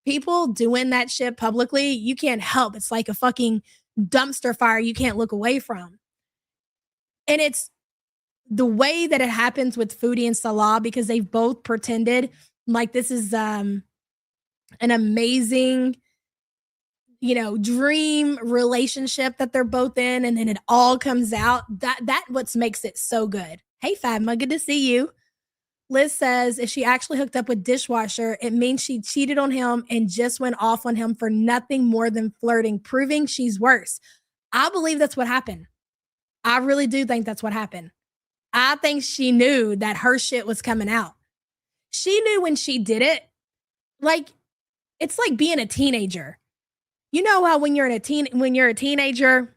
S5: People doing that shit publicly, you can't help. It's like a fucking dumpster fire you can't look away from. And it's the way that it happens with Foodie and Salah because they've both pretended like this is an amazing, dream relationship that they're both in, and then it all comes out. That what makes it so good. Hey, Fatma, good to see you. Liz says if she actually hooked up with Dishwasher, it means she cheated on him and just went off on him for nothing more than flirting, proving she's worse. I believe that's what happened. I really do think that's what happened. I think she knew that her shit was coming out. She knew when she did it. Like, it's like being a teenager. You know how when you're a teenager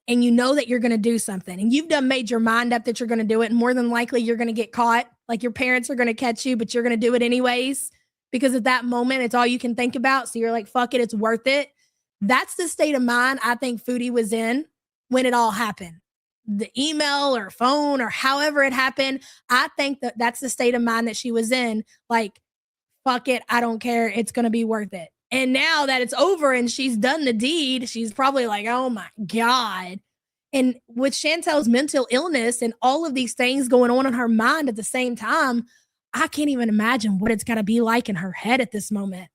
S5: and you know that you're going to do something and you've made your mind up that you're going to do it, and more than likely you're going to get caught. Like your parents are going to catch you, but you're going to do it anyways because at that moment it's all you can think about. So you're like, fuck it, it's worth it. That's the state of mind I think Foodie was in when it all happened. The email or phone or however it happened, I think that's the state of mind that she was in. Like, fuck it, I don't care. It's going to be worth it. And now that it's over and she's done the deed, she's probably like, oh my God. And with Chantel's mental illness and all of these things going on in her mind at the same time, I can't even imagine what it's got to be like in her head at this moment.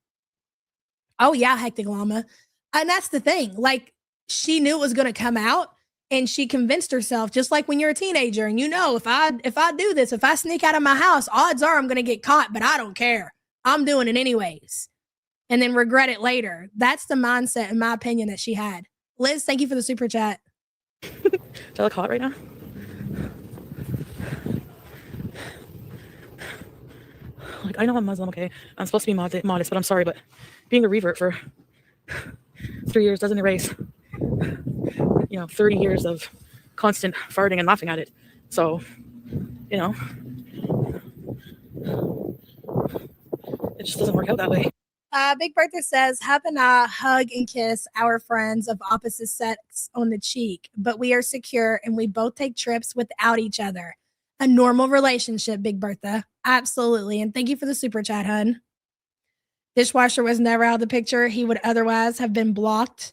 S5: Oh yeah, Hectic Llama. And that's the thing. Like, she knew it was going to come out and she convinced herself, just like when you're a teenager and if I do this, if I sneak out of my house, odds are I'm going to get caught, but I don't care. I'm doing it anyways. And then regret it later. That's the mindset, in my opinion, that she had. Liz, thank you for the super chat.
S2: Do I look hot right now? Like, I know I'm Muslim, okay? I'm supposed to be modest, but I'm sorry, but being a revert for 3 years doesn't erase, 30 years of constant farting and laughing at it. So, it just doesn't work out that way.
S5: Big Bertha says, Hub and I hug and kiss our friends of opposite sex on the cheek, but we are secure and we both take trips without each other. A normal relationship, Big Bertha. Absolutely. And thank you for the super chat, hun. Dishwasher was never out of the picture. He would otherwise have been blocked.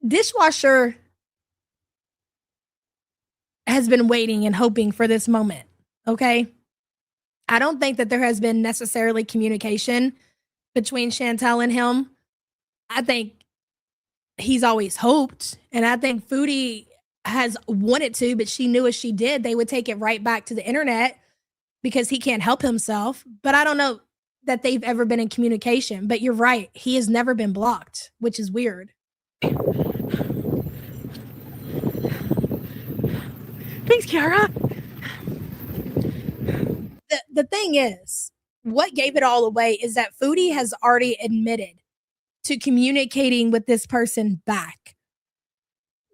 S5: Dishwasher has been waiting and hoping for this moment. Okay. I don't think that there has been necessarily communication between Chantel and him. I think he's always hoped. And I think Foodie has wanted to, but she knew if she did, they would take it right back to the internet because he can't help himself. But I don't know that they've ever been in communication. But you're right. He has never been blocked, which is weird.
S2: Thanks, Kiara.
S5: The thing is, what gave it all away is that Foodie has already admitted to communicating with this person back.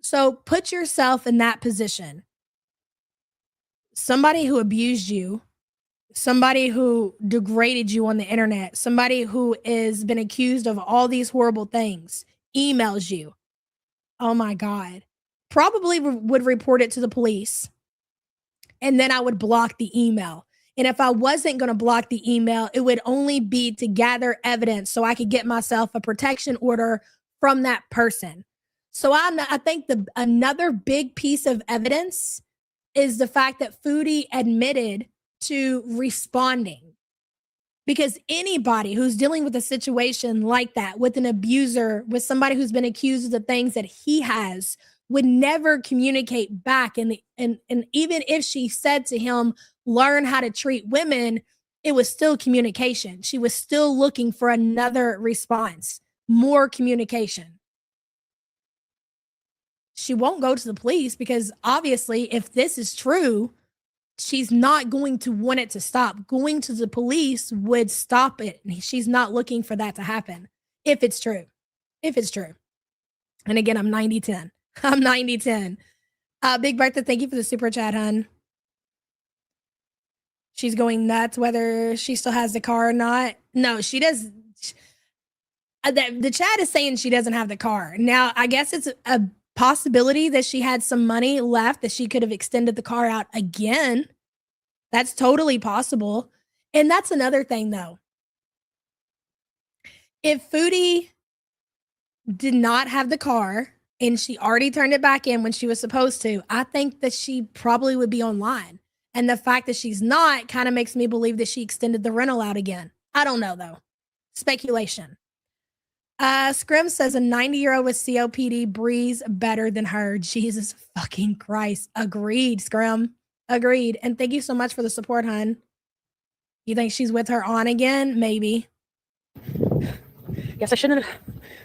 S5: So put yourself in that position. Somebody who abused you, somebody who degraded you on the internet, somebody who has been accused of all these horrible things, emails you. Oh my God. probably would report it to the police. And then I would block the email. And if I wasn't going to block the email, it would only be to gather evidence so I could get myself a protection order from that person. So I think another big piece of evidence is the fact that Foodie admitted to responding. Because anybody who's dealing with a situation like that, with an abuser, with somebody who's been accused of the things that he has, would never communicate back. And even if she said to him, learn how to treat women, it was still communication. She was still looking for another response, more communication. She won't go to the police because obviously if this is true, she's not going to want it to stop. Going to the police would stop it. She's not looking for that to happen. If it's true. If it's true. And again, I'm 90-10. I'm 90-10. Big Bertha, thank you for the super chat, hun. She's going nuts whether she still has the car or not. No, she does. The chat is saying she doesn't have the car. Now, I guess it's a possibility that she had some money left that she could have extended the car out again. That's totally possible. And that's another thing, though. If Foodie did not have the car and she already turned it back in when she was supposed to, I think that she probably would be online. And the fact that she's not kind of makes me believe that she extended the rental out again. I don't know, though. Speculation. Scrim says a 90-year-old with COPD breathes better than her. Jesus fucking Christ. Agreed, Scrim. Agreed. And thank you so much for the support, hun. You think she's with her on again? Maybe.
S2: Yes, I shouldn't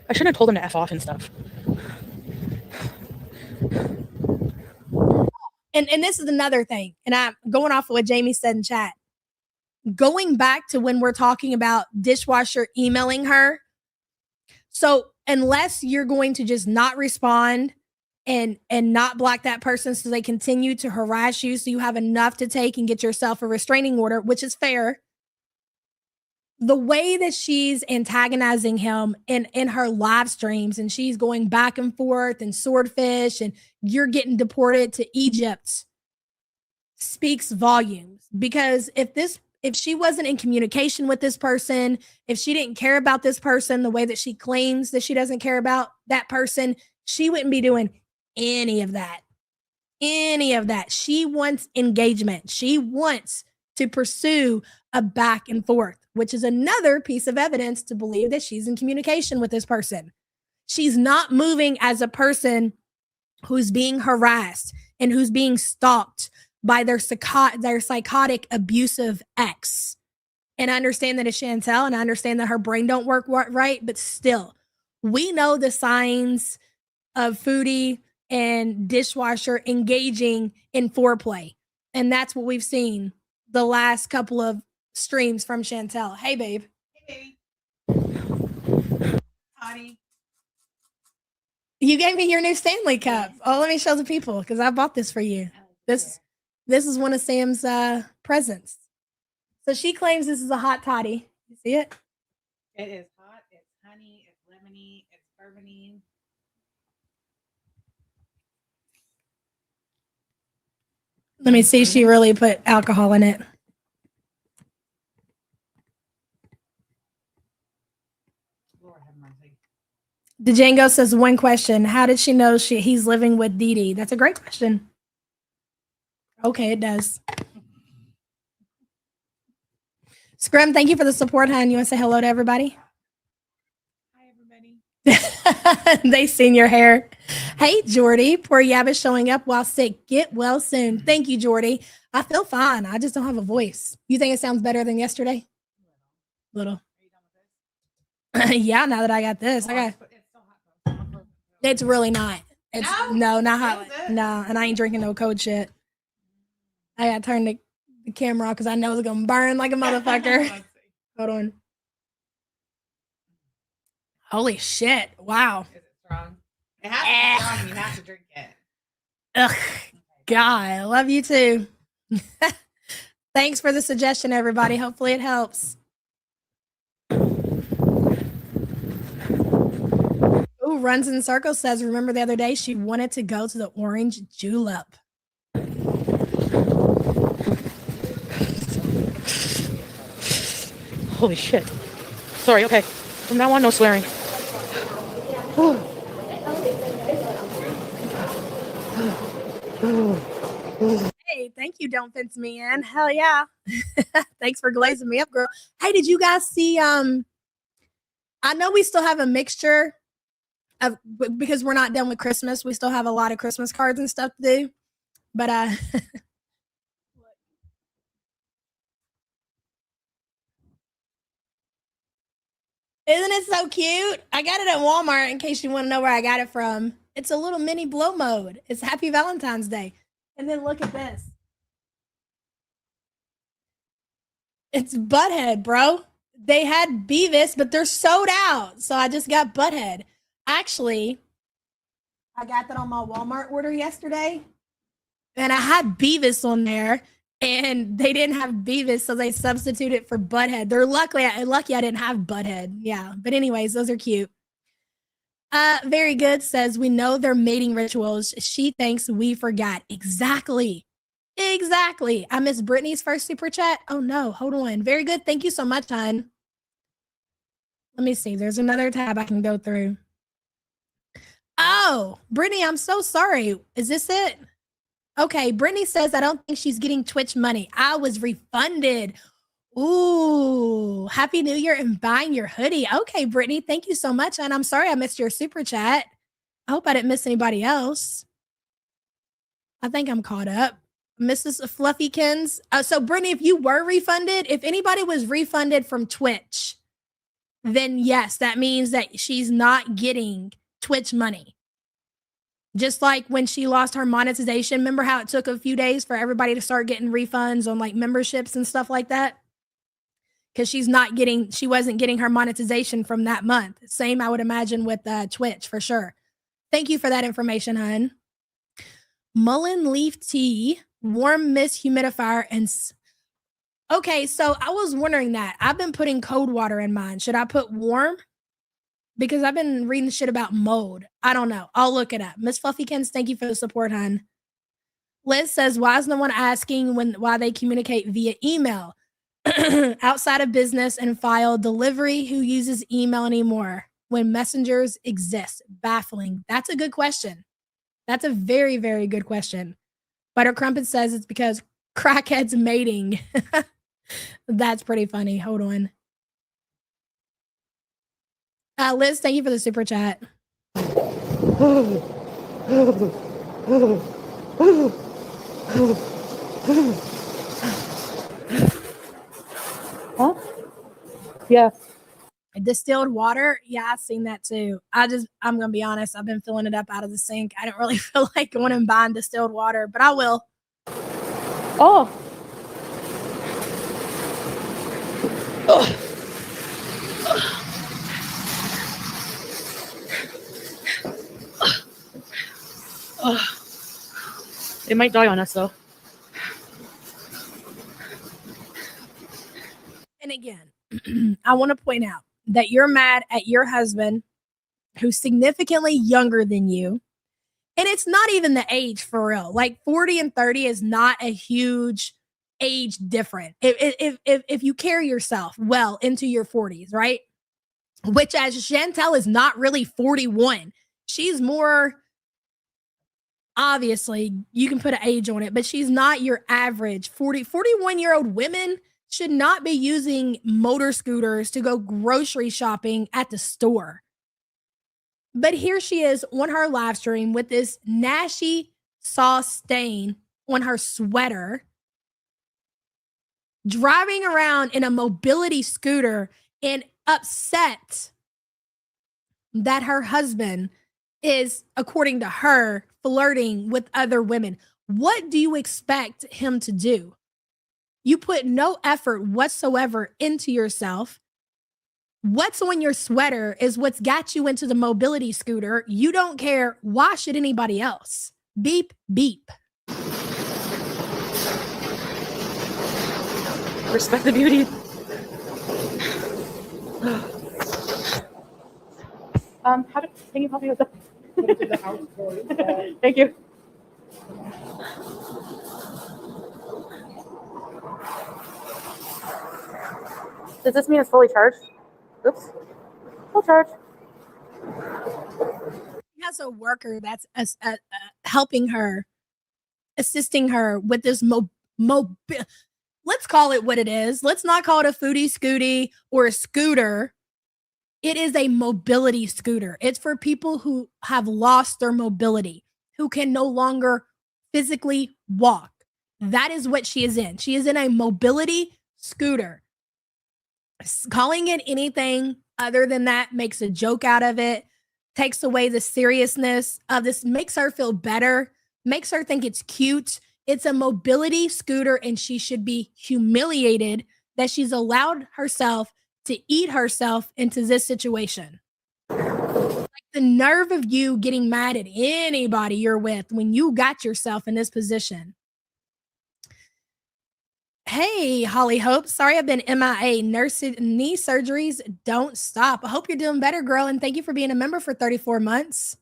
S2: have told him to F off and stuff.
S5: And this is another thing. And I'm going off of what Jamie said in chat. Going back to when we're talking about dishwasher emailing her. So unless you're going to just not respond and not block that person so they continue to harass you so you have enough to take and get yourself a restraining order, which is fair. The way that she's antagonizing him in her live streams and she's going back and forth and swordfish and you're getting deported to Egypt speaks volumes. Because if she wasn't in communication with this person, if she didn't care about this person the way that she claims that she doesn't care about that person, she wouldn't be doing any of that. Any of that. She wants engagement. She wants to pursue a back and forth, which is another piece of evidence to believe that she's in communication with this person. She's not moving as a person who's being harassed and who's being stalked by their psychotic, abusive ex. And I understand that it's Chantel, and I understand that her brain don't work right, but still, we know the signs of Foodie and Dishwasher engaging in foreplay. And that's what we've seen the last couple of streams from Chantel. Hey, babe.
S8: Hey, baby. Honey.
S5: You gave me your new Stanley Cup. Oh, let me show the people because I bought this for you. This is one of Sam's presents. So she claims this is a hot toddy. You see it?
S8: It is hot. It's honey. It's lemony. It's bourbony.
S5: Let me see. She really put alcohol in it.
S8: Lord have mercy.
S5: Django says one question. How did she know he's living with Dee Dee? That's a great question. Okay, it does. Scrim, thank you for the support, hon. You want to say hello to everybody?
S8: Hi, everybody.
S5: They seen your hair. Hey, Jordy. Poor Yaba showing up while sick. Get well soon. Thank you, Jordy. I feel fine. I just don't have a voice. You think it sounds better than yesterday? Little. Yeah, now that I got this. It's really not. It's no, not hot. No, and I ain't drinking no cold shit. I gotta turn the camera off because I know it's gonna burn like a motherfucker. Hold on. Holy shit. Wow.
S8: Is it strong? It has to be strong. You have to drink it.
S5: Ugh. God, I love you too. Thanks for the suggestion, everybody. Hopefully it helps. Who runs in circles says, remember the other day she wanted to go to the orange julep.
S2: Holy shit. Sorry, okay. From now on, no swearing.
S5: Hey, thank you, Don't Fence Me In. Hell yeah. Thanks for glazing me up, girl. Hey, did you guys see I know we still have a mixture of because we're not done with Christmas. We still have a lot of Christmas cards and stuff to do. But isn't it so cute? I got it at Walmart in case you want to know where I got it from. It's a little mini blow mode. It's Happy Valentine's Day. And then look at this. It's Butthead, bro. They had Beavis, but they're sold out. So I just got Butthead. Actually, I got that on my Walmart order yesterday. And I had Beavis on there. And they didn't have Beavis, so they substituted for Butthead. They're lucky I didn't have Butthead. Yeah. But anyways, those are cute. Very good says we know their mating rituals. She thinks we forgot. Exactly. I missed Brittany's first super chat. Oh no, hold on. Very good. Thank you so much, hon. Let me see. There's another tab I can go through. Oh, Brittany, I'm so sorry. Is this it? Okay, Brittany says I don't think she's getting Twitch money. I was refunded. Ooh, Happy New Year and buying your hoodie. Okay, Brittany, thank you so much. And I'm sorry I missed your super chat. I hope I didn't miss anybody else. I think I'm caught up. Mrs. Fluffykins. So, Brittany, if you were refunded, if anybody was refunded from Twitch, then yes, that means that she's not getting Twitch money. Just like when she lost her monetization. Remember how it took a few days for everybody to start getting refunds on like memberships and stuff like that? Because she wasn't getting her monetization from that month. Same, I would imagine, with Twitch for sure. Thank you for that information, hun. Mullen leaf tea, warm mist humidifier, and okay, so I was wondering that. I've been putting cold water in mine. Should I put warm? Because I've been reading shit about mold. I don't know. I'll look it up. Miss Fluffykins, thank you for the support, hun. Liz says, why is no one asking why they communicate via email? Outside of business and file delivery, who uses email anymore when messengers exist? Baffling. That's a good question. That's a very, very good question. Butter Crumpet says it's because crackheads mating. That's pretty funny. Hold on. Liz, thank you for the super chat.
S2: Huh? Yeah.
S5: Distilled water. Yeah, I've seen that too. I'm going to be honest. I've been filling it up out of the sink. I didn't really feel like going and buying distilled water, but I will.
S2: Oh. It might die on us though.
S5: And again, I want to point out that you're mad at your husband who's significantly younger than you. And it's not even the age for real. Like 40 and 30 is not a huge age difference. If you carry yourself well into your 40s, right? Which as Chantel is not really 41. She's more, obviously, you can put an age on it, but she's not your average 41-year-old women should not be using motor scooters to go grocery shopping at the store. But here she is on her live stream with this nasty sauce stain on her sweater, driving around in a mobility scooter and upset that her husband is, according to her, flirting with other women. What do you expect him to do? You put no effort whatsoever into yourself. What's on your sweater is what's got you into the mobility scooter. You don't care. Why should anybody else? Beep, beep.
S2: Respect the beauty. Can you help me with that? Thank you. Does this mean it's fully charged? Oops. Full charge.
S5: She has a worker that's helping her, assisting her with this let's call it what it is. Let's not call it a foodie scooty or a scooter. It is a mobility scooter. It's for people who have lost their mobility, who can no longer physically walk. That is what she is in. She is in a mobility scooter. Calling it anything other than that makes a joke out of it, takes away the seriousness of this, makes her feel better, makes her think it's cute. It's a mobility scooter, and she should be humiliated that she's allowed herself to eat herself into this situation. Like the nerve of you getting mad at anybody you're with when you got yourself in this position. Hey, Holly Hope. Sorry I've been MIA. Knee surgeries don't stop. I hope you're doing better, girl. And thank you for being a member for 34 months.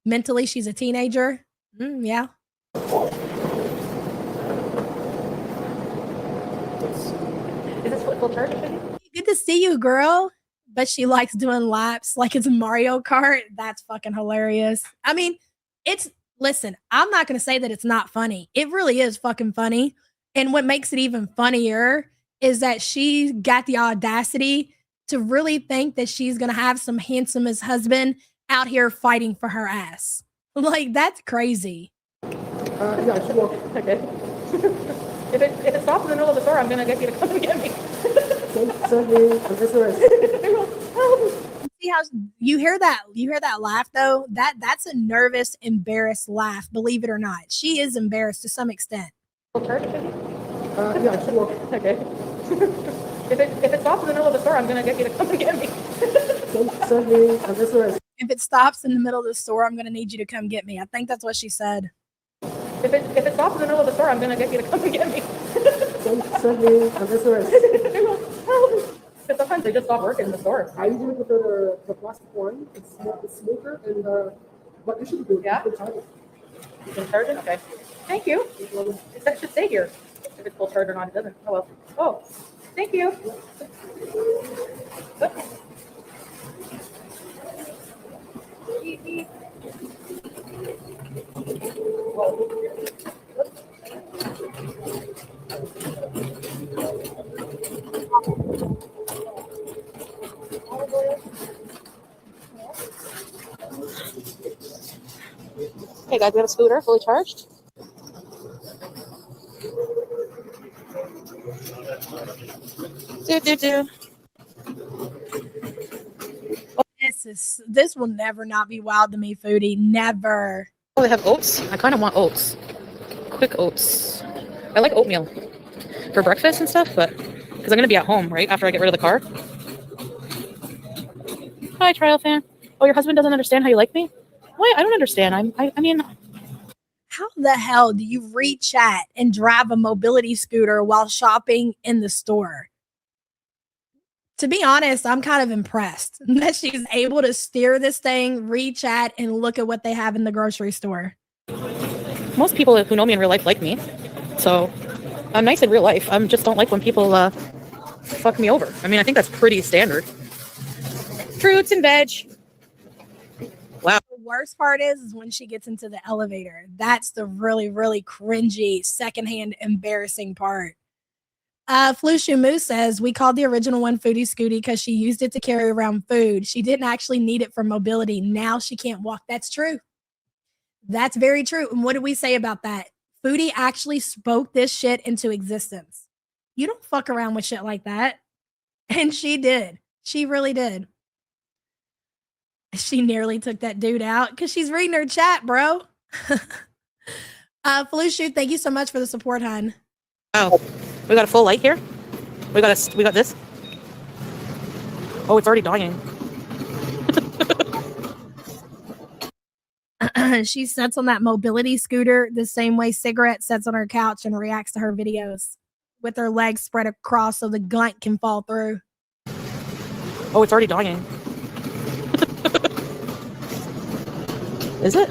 S5: Mentally, she's a teenager. Yeah.
S2: Is this full charge?
S5: Good to see you, girl. But she likes doing laps like it's Mario Kart. That's fucking hilarious. I mean, listen, I'm not going to say that it's not funny. It really is fucking funny. And what makes it even funnier is that she got the audacity to really think that she's going to have some handsomest husband out here fighting for her ass. Like, that's crazy.
S2: Yeah, she will. Okay. If it stops in the middle of the store, I'm going to get you to come and get me.
S5: See how you hear that? You hear that laugh though? That's a nervous, embarrassed laugh. Believe it or not, she is embarrassed to some extent.
S2: Yeah, she will. Okay. If it stops in the middle of the store, I'm going to get you to come and get me.
S5: If it stops in the middle of the store, I'm going to need you to come get me. I think that's what she said.
S2: If it stops in the middle of the store, I'm going to get you to come and get me. Because sometimes they just stop working in the store.
S9: I usually prefer the plastic one. It's smoother and but it should be good.
S2: Yeah. You can charge it? Okay. Thank you. It should stay here. If it's full charge or not, it doesn't. Oh well. Oh, thank you. Hey guys, we have a scooter fully charged.
S5: This will never not be wild to me, Foodie. Never.
S2: Oh, they have oats. I kind of want oats. Quick oats. I like oatmeal for breakfast and stuff, but because I'm gonna be at home right after I get rid of the car. Hi, trial fan. Oh, your husband doesn't understand how you like me? What? I don't understand. I mean,
S5: how the hell do you re-chat and drive a mobility scooter while shopping in the store? To be honest, I'm kind of impressed that she's able to steer this thing, re-chat, and look at what they have in the grocery store.
S2: Most people who know me in real life like me, so I'm nice in real life. I just don't like when people fuck me over. I mean, I think that's pretty standard. Fruits and veg. Wow.
S5: The worst part is when she gets into the elevator. That's the really, really cringy, secondhand, embarrassing part. Flushu Moose says, we called the original one Foodie Scooty because she used it to carry around food. She didn't actually need it for mobility. Now she can't walk. That's true. That's very true. And what did we say about that? Foodie actually spoke this shit into existence. You don't fuck around with shit like that. And she did. She really did. She nearly took that dude out because she's reading her chat, bro. Flushu, thank you so much for the support, hon.
S2: Oh. We got a full light here. We got this. Oh, it's already dying.
S5: She sits on that mobility scooter the same way Cigarette sits on her couch and reacts to her videos with her legs spread across so the glunt can fall through.
S2: Oh, it's already dying. Is it?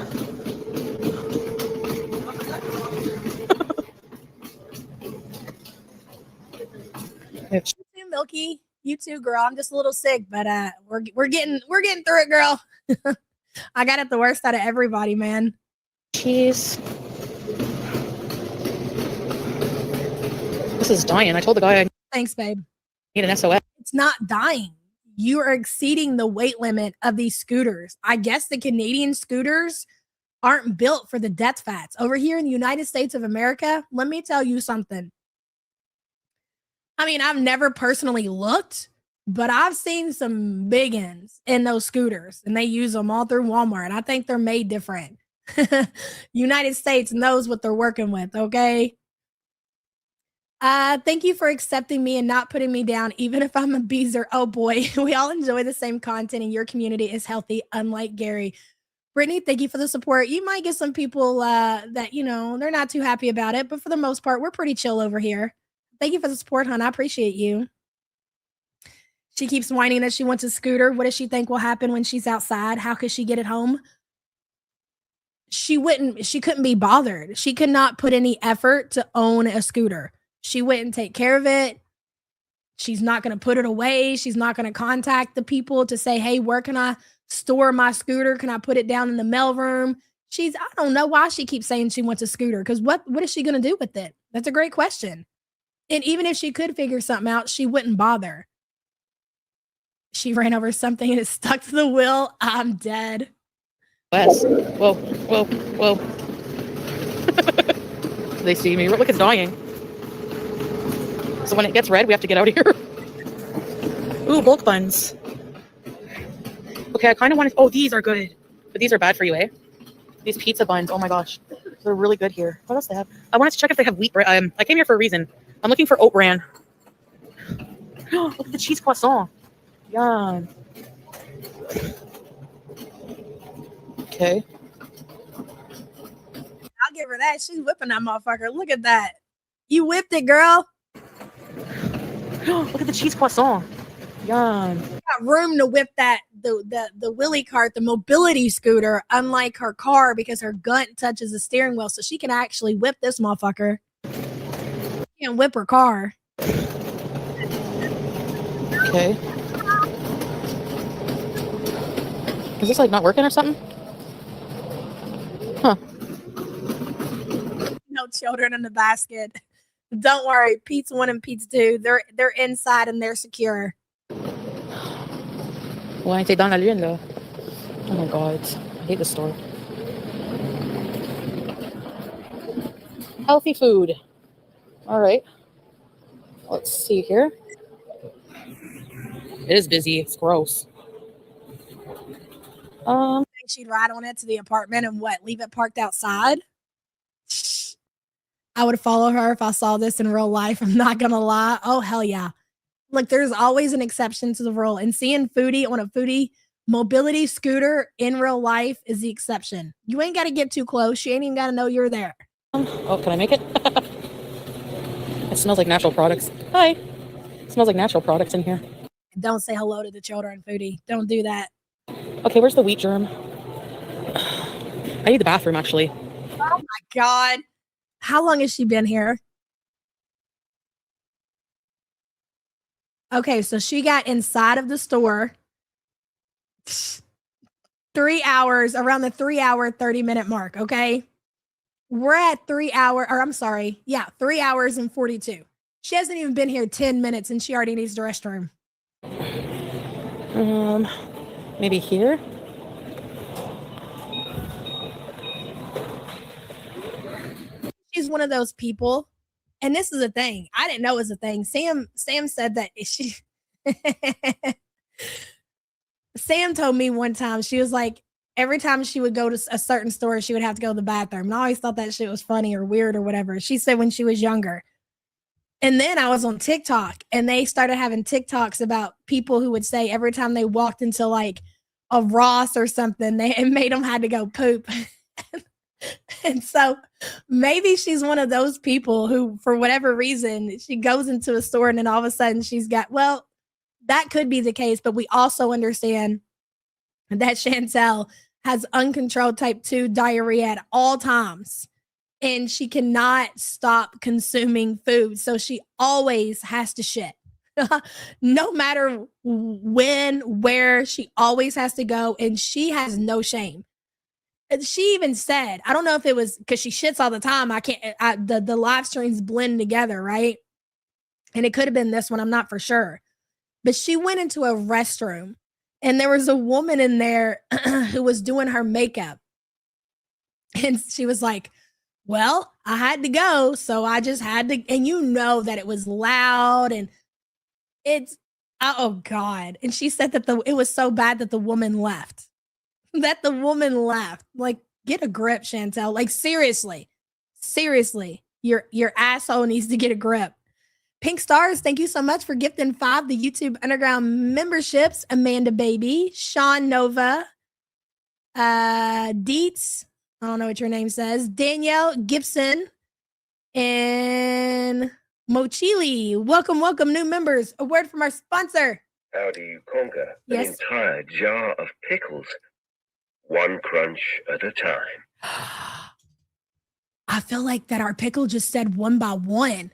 S5: You too, Milky. You too, girl. I'm just a little sick, but we're getting through it, girl. I got it the worst out of everybody, man.
S2: Cheese. This is dying. I told the guy I
S5: Thanks, babe.
S2: need an SOS.
S5: It's not dying. You are exceeding the weight limit of these scooters. I guess the Canadian scooters aren't built for the death fats. Over here in the United States of America, let me tell you something. I mean, I've never personally looked, but I've seen some big ends in those scooters, and they use them all through Walmart. I think they're made different. United States knows what they're working with, okay? Thank you for accepting me and not putting me down, even if I'm a beezer. Oh boy, we all enjoy the same content and your community is healthy, unlike Gary. Brittany, thank you for the support. You might get some people that, you know, they're not too happy about it, but for the most part, we're pretty chill over here. Thank you for the support, hon. I appreciate you. She keeps whining that she wants a scooter. What does she think will happen when she's outside? How could she get it home? She couldn't be bothered. She could not put any effort to own a scooter. She wouldn't take care of it. She's not going to put it away. She's not going to contact the people to say, hey, where can I store my scooter? Can I put it down in the mailroom? I don't know why she keeps saying she wants a scooter, because what is she going to do with it? That's a great question. And even if she could figure something out, she wouldn't bother. She ran over something and it stuck to the wheel. I'm dead.
S2: Wes. Whoa. They see me. Look, it's dying. So when it gets red, we have to get out of here. Ooh, bulk buns. Okay, I kind of want to... Oh, these are good. But these are bad for you, eh? These pizza buns. Oh my gosh. They're really good here. What else they have? I wanted to check if they have wheat bread. I came here for a reason. I'm looking for oat bran. Look at the cheese croissant. Yum. Okay.
S5: I'll give her that. She's whipping that motherfucker. Look at that. You whipped it, girl.
S2: Look at the cheese croissant. Yum.
S5: Got room to whip that the Willy cart, the mobility scooter, unlike her car, because her gut touches the steering wheel, so she can actually whip this motherfucker. She can't whip her car.
S2: Okay. Is this like not working or something? Huh.
S5: No children in the basket. Don't worry, Pete's 1 and Pete's 2. They're inside and they're secure.
S2: Ouais, t'es dans la lune, là. Oh my god. I hate this store. Healthy food. All right. Let's see here. It is busy. It's gross.
S5: She'd ride on it to the apartment and leave it parked outside? I would follow her if I saw this in real life. I'm not gonna lie. Oh, hell yeah. Look, there's always an exception to the rule. And seeing Foodie on a Foodie mobility scooter in real life is the exception. You ain't got to get too close. She ain't even got to know you're there.
S2: Oh, can I make it? It smells like natural products. Hi. It smells like natural products in here.
S5: Don't say hello to the children, Foodie. Don't do that.
S2: Okay, where's the wheat germ? I need the bathroom, actually.
S5: Oh, my God. How long has she been here? Okay, so she got inside of the store 3 hours, around the 3 hour, 30-minute mark, okay? We're at 3 hours and 42. She hasn't even been here 10 minutes and she already needs the restroom.
S2: Maybe here?
S5: She's one of those people, and this is a thing. I didn't know it was a thing. Sam said that she Sam told me one time, she was like, every time she would go to a certain store, she would have to go to the bathroom. And I always thought that shit was funny or weird or whatever. She said when she was younger. And then I was on TikTok and they started having TikToks about people who would say every time they walked into like a Ross or something, it made them had to go poop. And so maybe she's one of those people who, for whatever reason, she goes into a store and then all of a sudden that could be the case. But we also understand that Chantel has uncontrolled type 2 diarrhea at all times. And she cannot stop consuming food. So she always has to shit. No matter when, where, she always has to go. And she has no shame. And she even said, I don't know if it was because she shits all the time. The live streams blend together, right? And it could have been this one. I'm not for sure. But she went into a restroom and there was a woman in there who was doing her makeup. And she was like, well, I had to go. So I just had to. And you know that it was loud and it's, oh God. And she said that it was so bad that the woman left. Like, get a grip, Chantel. Like, seriously, your asshole needs to get a grip. Pink Stars, thank you so much for gifting 5 the YouTube Underground memberships. Amanda Baby, Sean Nova, Dietz, I don't know what your name says, Danielle Gibson, and Mochili. Welcome, new members. A word from our sponsor.
S3: How do you conquer
S5: Yes.
S3: an entire jar of pickles? One crunch at a time.
S5: I feel like that our pickle just said one by one.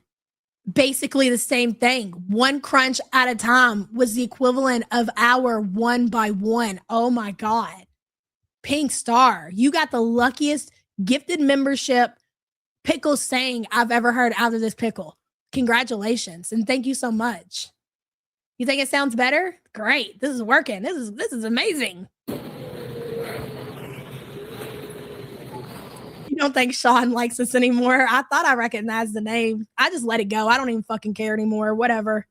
S5: Basically the same thing. One crunch at a time was the equivalent of our one by one. Oh my God. Pink Star, you got the luckiest gifted membership pickle saying I've ever heard out of this pickle. Congratulations. And thank you so much. You think it sounds better? Great. This is working. This is amazing. You don't think Sean likes us anymore? I thought I recognized the name. I just let it go. I don't even fucking care anymore. Whatever.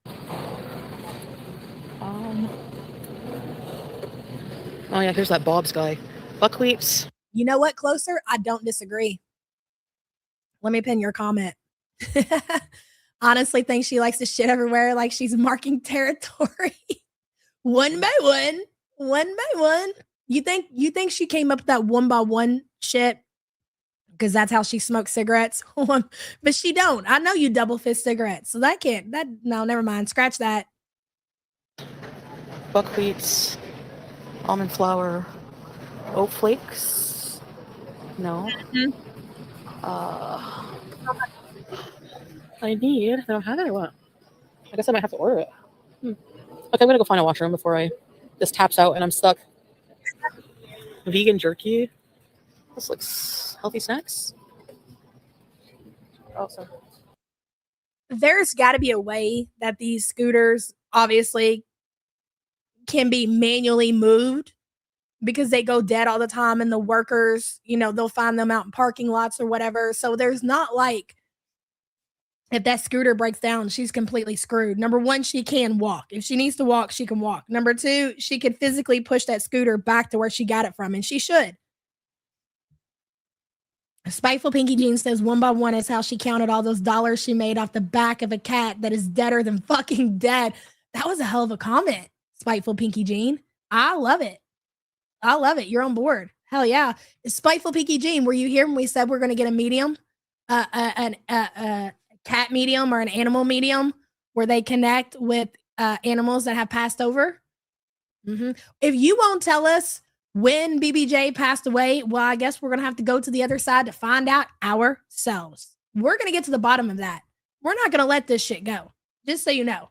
S2: Oh yeah, here's that Bob's guy. Buckwheats.
S5: You know what, Closer? I don't disagree. Let me pin your comment. Honestly think she likes to shit everywhere like she's marking territory. One by one. You think she came up with that one by one shit? Because that's how she smokes cigarettes. But she don't. I know you double fist cigarettes. So no, never mind. Scratch that.
S2: Buckwheats. Almond flour. Oat flakes. No.
S5: Mm-hmm.
S2: I don't have it or what? I guess I might have to order it. Okay, I'm gonna go find a washroom before this taps out and I'm stuck. Vegan jerky. This looks healthy snacks. Awesome.
S5: There's got to be a way that these scooters obviously can be manually moved because they go dead all the time and the workers, they'll find them out in parking lots or whatever. So there's not like if that scooter breaks down, she's completely screwed. Number one, she can walk. If she needs to walk, she can walk. Number two, she could physically push that scooter back to where she got it from, and she should. Spiteful Pinky Jean says one by one is how she counted all those dollars she made off the back of a cat that is deader than fucking dead. That was a hell of a comment, Spiteful Pinky Jean. I love it. You're on board. Hell yeah. Spiteful Pinky Jean, were you here when we said we're going to get a medium? A cat medium or an animal medium where they connect with animals that have passed over? Mm-hmm. If you won't tell us when BBJ passed away, well, I guess we're going to have to go to the other side to find out ourselves. We're going to get to the bottom of that. We're not going to let this shit go. Just so you know.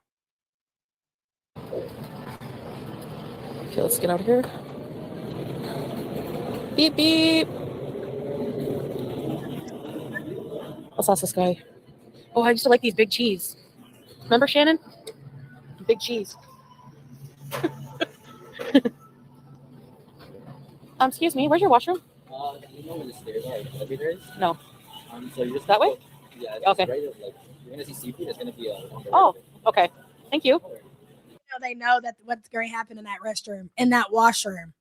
S2: Okay, let's get out of here. Beep, beep. Let's ask this guy. Oh, I used to like these big cheese. Remember, Shannon? Big cheese. Excuse me, where's your washroom?
S10: You know where the stairs are, like elevators?
S2: No.
S10: So you're just
S2: that way?
S10: Yeah.
S2: Okay.
S10: Right, like, you're gonna see seafood. It's gonna be
S2: Oh, okay. Thank you.
S5: They know that what's going to happen in that restroom, in that washroom.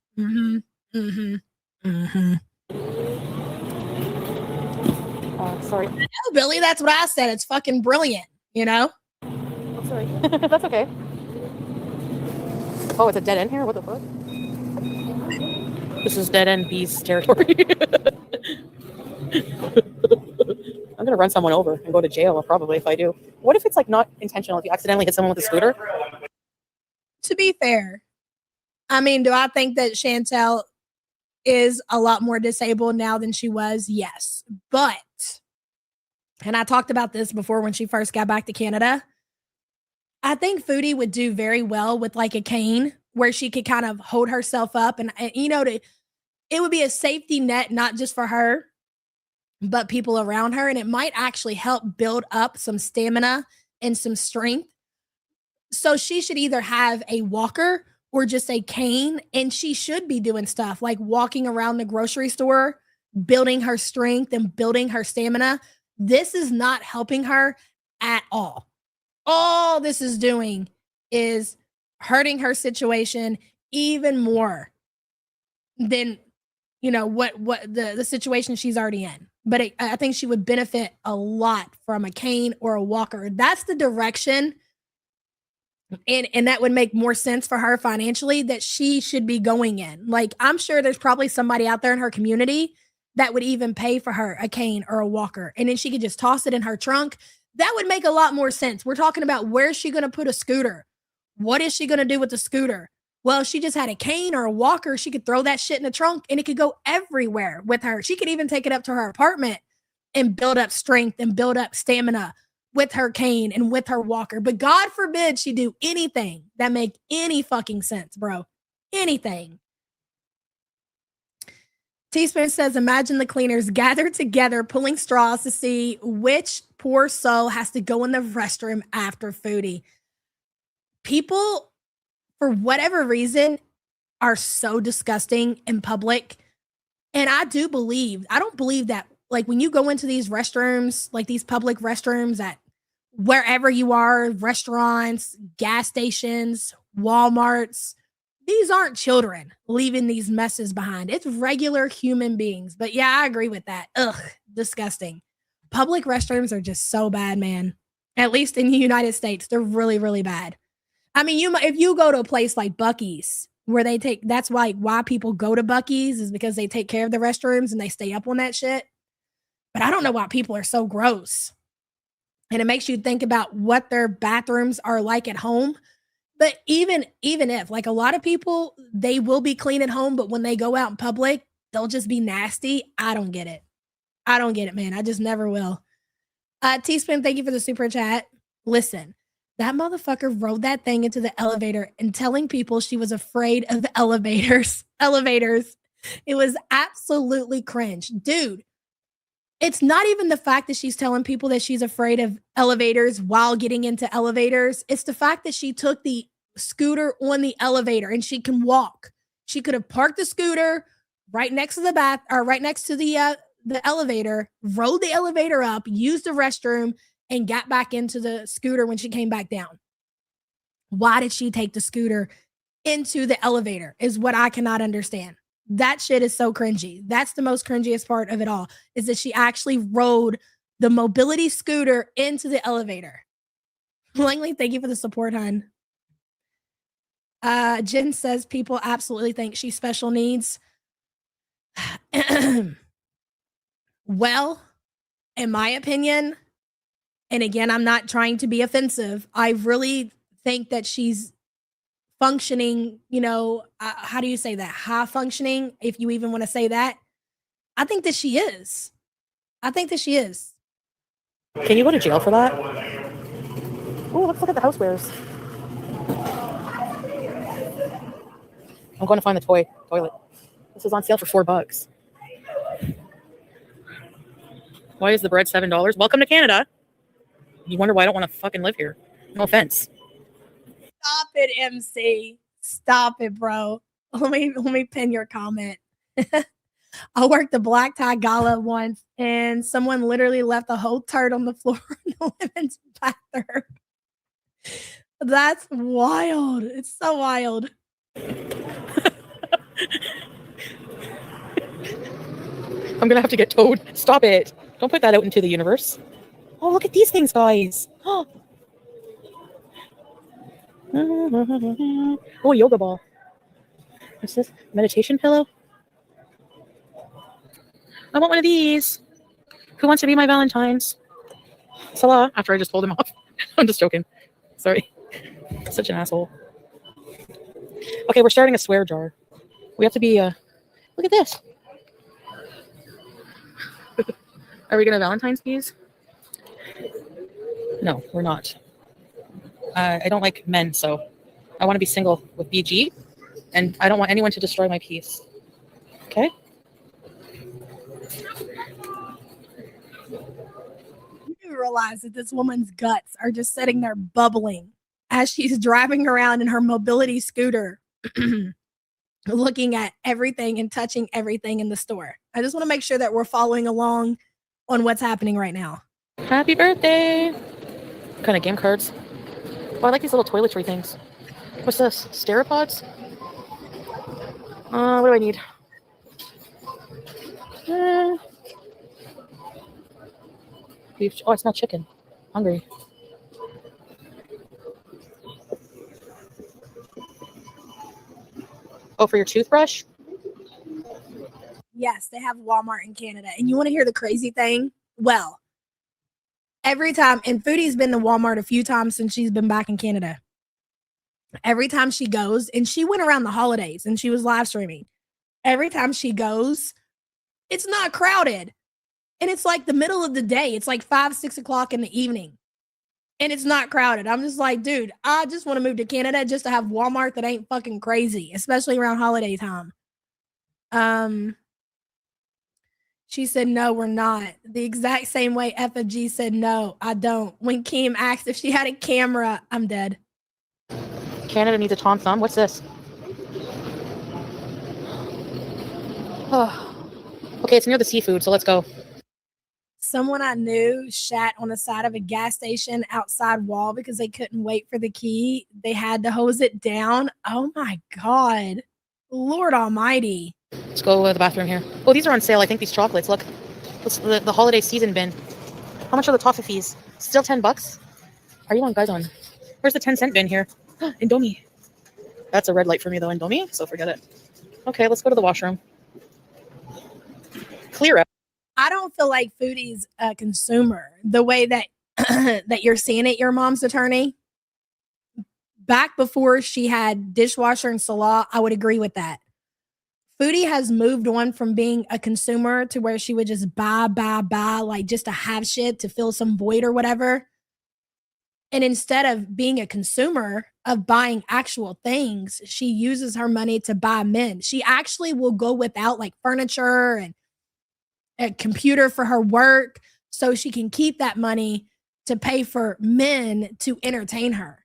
S2: Sorry.
S5: No, Billy, that's what I said. It's fucking brilliant,
S2: Oh, sorry. That's okay. Oh, it's a dead end here? What the fuck? This is dead end bees territory. I'm gonna run someone over and go to jail probably if I do. What if it's like not intentional? If you accidentally hit someone with a scooter?
S5: To be fair, I mean, do I think that Chantel is a lot more disabled now than she was, yes. But, and I talked about this before when she first got back to Canada, I think Foodie would do very well with like a cane where she could kind of hold herself up and you know, it would be a safety net, not just for her, but people around her. And it might actually help build up some stamina and some strength. So she should either have a walker or just a cane. And she should be doing stuff like walking around the grocery store, building her strength and building her stamina. This is not helping her at all. All this is doing is hurting her situation even more than, you know, what the situation she's already in. But I think she would benefit a lot from a cane or a walker. That's the direction, and that would make more sense for her financially that she should be going in. Like, I'm sure there's probably somebody out there in her community that would even pay for her a cane or a walker, and then she could just toss it in her trunk. That would make a lot more sense. We're talking about, where's she going to put a scooter? What is she going to do with the scooter? Well, if she just had a cane or a walker, she could throw that shit in the trunk and it could go everywhere with her. She could even take it up to her apartment and build up strength and build up stamina with her cane and with her walker. But God forbid she do anything that make any fucking sense, bro. Anything. Teaspoon says, imagine the cleaners gathered together, pulling straws to see which poor soul has to go in the restroom after Foodie. People, for whatever reason, are so disgusting in public. And I don't believe that, like, when you go into these restrooms, like these public restrooms at wherever you are, restaurants, gas stations, Walmarts, these aren't children leaving these messes behind. It's regular human beings. But yeah, I agree with that. Ugh, disgusting. Public restrooms are just so bad, man. At least in the United States, they're really, really bad. I mean, if you go to a place like Buc-ee's, where that's why people go to Buc-ee's is because they take care of the restrooms and they stay up on that shit. But I don't know why people are so gross. And it makes you think about what their bathrooms are like at home. But even if, like, a lot of people, they will be clean at home, but when they go out in public, they'll just be nasty. I don't get it. I don't get it, man. I just never will. Teaspoon, thank you for the super chat. Listen, that motherfucker rode that thing into the elevator and telling people she was afraid of elevators. It was absolutely cringe. Dude, it's not even the fact that she's telling people that she's afraid of elevators while getting into elevators. It's the fact that she took the scooter on the elevator and she can walk. She could have parked the scooter right next to the elevator, rode the elevator up, used the restroom, and got back into the scooter when she came back down. Why did she take the scooter into the elevator is what I cannot understand. That shit is so cringy. That's the most cringiest part of it all, is that she actually rode the mobility scooter into the elevator. Langley, thank you for the support, hun. Jen says people absolutely think she's special needs. Well, in my opinion, and again, I'm not trying to be offensive, I really think that she's functioning, how do you say that? High functioning, if you even want to say that. I think that she is. Can you go to jail for that? Oh, let's look at the housewares. I'm going to find the toilet. This is on sale for $4. Why is the bread $7? Welcome to Canada. You wonder why I don't want to fucking live here. No offense. Stop it, MC. Stop it, bro. Let me pin your comment. I worked the black tie gala once, and someone literally left a whole turd on the floor in the women's bathroom. That's wild. It's so wild. I'm gonna have to get towed. Stop it. Don't put that out into the universe. Oh, look at these things, guys. Oh, yoga ball. What's this? Meditation pillow? I want one of these. Who wants to be my Valentine's? Salah, after I just told him off. I'm just joking. Sorry. Such an asshole. Okay, we're starting a swear jar. We have to be
S2: Look at this. Are we gonna Valentine's these? No, we're not. I don't like men, so I want to be single with BG, and I don't want anyone to destroy my peace. Okay?
S5: You do realize that this woman's guts are just sitting there bubbling as she's driving around in her mobility scooter, looking at everything and touching everything in the store. I just want to make sure that we're following along on what's happening right now.
S2: Happy birthday! What kind of game cards? Oh, I like these little toiletry things. What's this? Steropods? What do I need? Beef. Oh, I smell chicken. Hungry. Oh, for your toothbrush?
S5: Yes, they have Walmart in Canada. And you want to hear the crazy thing? Well, every time, and Foodie's been to Walmart a few times since she's been back in Canada. Every time she goes, and she went around the holidays and she was live streaming. Every time she goes, it's not crowded. And it's like the middle of the day. It's like 5, 6 o'clock in the evening. And it's not crowded. I'm just like, dude, I just want to move to Canada just to have Walmart that ain't fucking crazy, especially around holiday time. She said, no, we're not. The exact same way FFG said, no, I don't. When Kim asked if she had a camera, I'm dead.
S2: Canada needs a Tom Thumb. What's this? Oh. Okay, it's near the seafood, so let's go.
S5: Someone I knew shat on the side of a gas station outside wall because they couldn't wait for the key. They had to hose it down. Oh my God. Lord almighty.
S2: Let's go to the bathroom here. Oh, these are on sale. I think these chocolates. Look. The holiday season bin. How much are the toffees? Still $10? Are you on, guys, on? Where's the 10-cent bin here? Indomie. That's a red light for me, though, Indomie, so forget it. Okay, let's go to the washroom. Clear out.
S5: I don't feel like Foodie's a consumer the way that that you're seeing it, your mom's attorney. Back before she had dishwasher and Salah, I would agree with that. Foodie has moved on from being a consumer to where she would just buy, like just to have shit to fill some void or whatever. And instead of being a consumer of buying actual things, she uses her money to buy men. She actually will go without like furniture and a computer for her work so she can keep that money to pay for men to entertain her.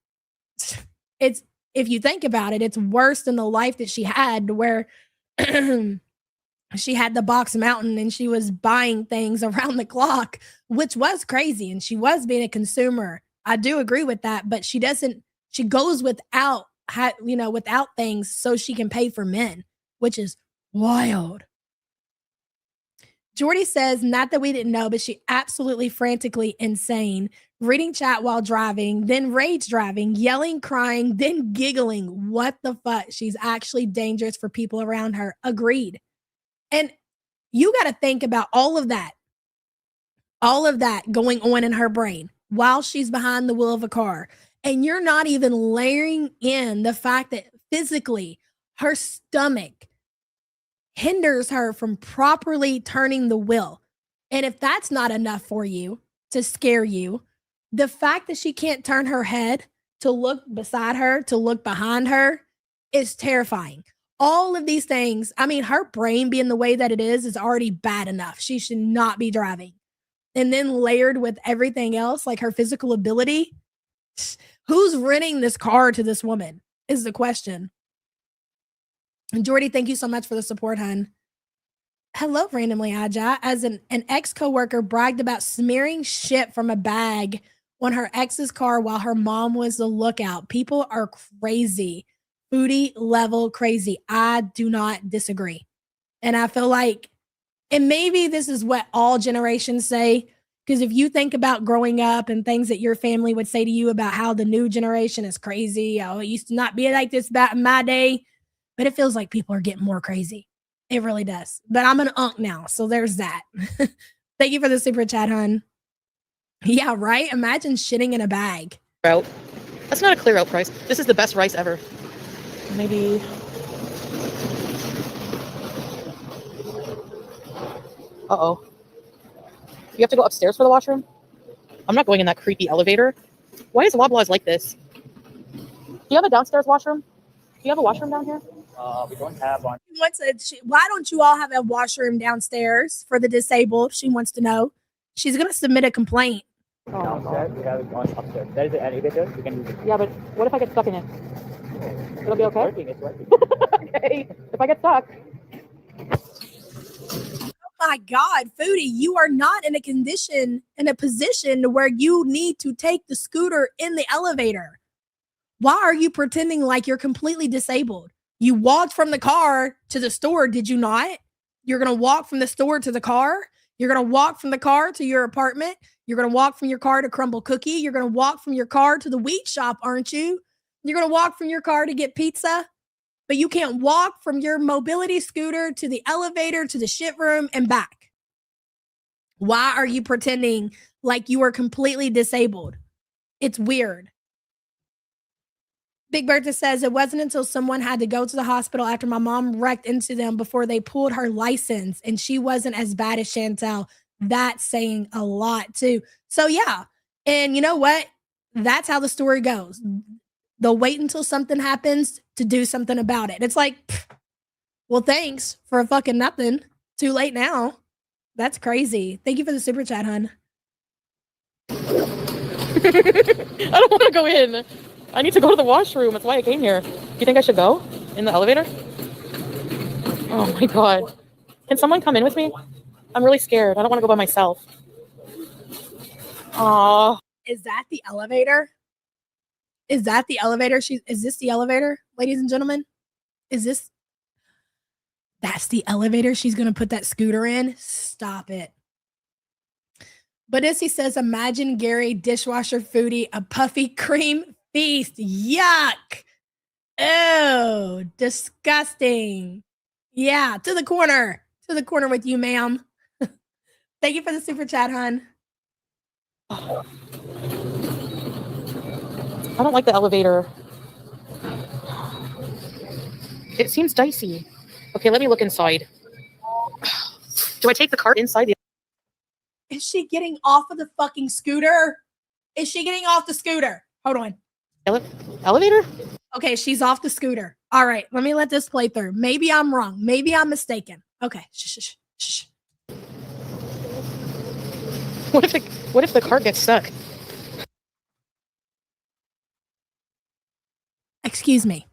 S5: It's, if you think about it, it's worse than the life that she had where she had the box mountain and she was buying things around the clock, which was crazy. And she was being a consumer. I do agree with that, but she goes without, without things so she can pay for men, which is wild. Jordy says, not that we didn't know, but she absolutely frantically insane. Reading chat while driving, then rage driving, yelling, crying, then giggling. What the fuck? She's actually dangerous for people around her. Agreed. And you got to think about all of that going on in her brain while she's behind the wheel of a car. And you're not even layering in the fact that physically her stomach hinders her from properly turning the wheel. And if that's not enough for you to scare you, the fact that she can't turn her head to look beside her, to look behind her is terrifying. All of these things, I mean, her brain being the way that it is already bad enough. She should not be driving. And then layered with everything else, like her physical ability, who's renting this car to this woman is the question. And Jordy, thank you so much for the support, hun. Hello, Randomly Aja. As an ex-coworker bragged about smearing shit from a bag on her ex's car while her mom was the lookout. People are crazy. Foodie level crazy. I do not disagree. And I feel like, and maybe this is what all generations say, because if you think about growing up and things that your family would say to you about how the new generation is crazy, oh, it used to not be like this back in my day. But it feels like people are getting more crazy. It really does. But I'm an unk now, so there's that. Thank you for the super chat, hun. Yeah, right? Imagine shitting in a bag.
S2: Out. That's not a clear out price. This is the best rice ever. Maybe. Uh-oh. You have to go upstairs for the washroom? I'm not going in that creepy elevator. Why is Loblaws like this? Do you have a downstairs washroom? Do you have a washroom down here?
S10: We don't have one.
S5: Why don't you all have a washroom downstairs for the disabled? She wants to know. She's going to submit a complaint.
S2: Oh,
S10: Downstairs, we have one upstairs. There is an elevator. You can use it.
S2: yeah, but what if I get stuck in it? It'll be okay?
S10: It's working.
S2: Okay. If I get stuck.
S5: Oh my God, Foodie, you are not in a position where you need to take the scooter in the elevator. Why are you pretending like you're completely disabled? You walked from the car to the store, did you not? You're going to walk from the store to the car. You're going to walk from the car to your apartment. You're going to walk from your car to Crumble Cookie. You're going to walk from your car to the wheat shop, aren't you? You're going to walk from your car to get pizza. But you can't walk from your mobility scooter to the elevator to the shit room and back. Why are you pretending like you are completely disabled? It's weird. Big Bertha says it wasn't until someone had to go to the hospital after my mom wrecked into them before they pulled her license, and she wasn't as bad as Chantel. That's saying a lot too. So yeah, and you know what? That's how the story goes. They'll wait until something happens to do something about it. It's like, well, thanks for fucking nothing. Too late now. That's crazy. Thank you for the super chat, hun.
S2: I don't want to go in. I need to go to the washroom. That's why I came here. Do you think I should go in the elevator? Oh my God. Can someone come in with me? I'm really scared. I don't want to go by myself. Aww.
S5: Is that the elevator? Is that the elevator? Is this the elevator, ladies and gentlemen? That's the elevator she's going to put that scooter in? Stop it. But as he says, imagine Gary, dishwasher Foodie, a puffy cream feast. Yuck. Oh, disgusting. Yeah, to the corner. To the corner with you, ma'am. Thank you for the super chat, hon.
S2: I don't like the elevator. It seems dicey. Okay, let me look inside. Do I take the cart inside?
S5: Is she getting off of the fucking scooter? Is she getting off the scooter? Hold on.
S2: Elevator?
S5: Okay, she's off the scooter. All right, let me let this play through. Maybe I'm wrong. Maybe I'm mistaken. Okay, shh.
S2: What if the cart gets stuck?
S5: Excuse me.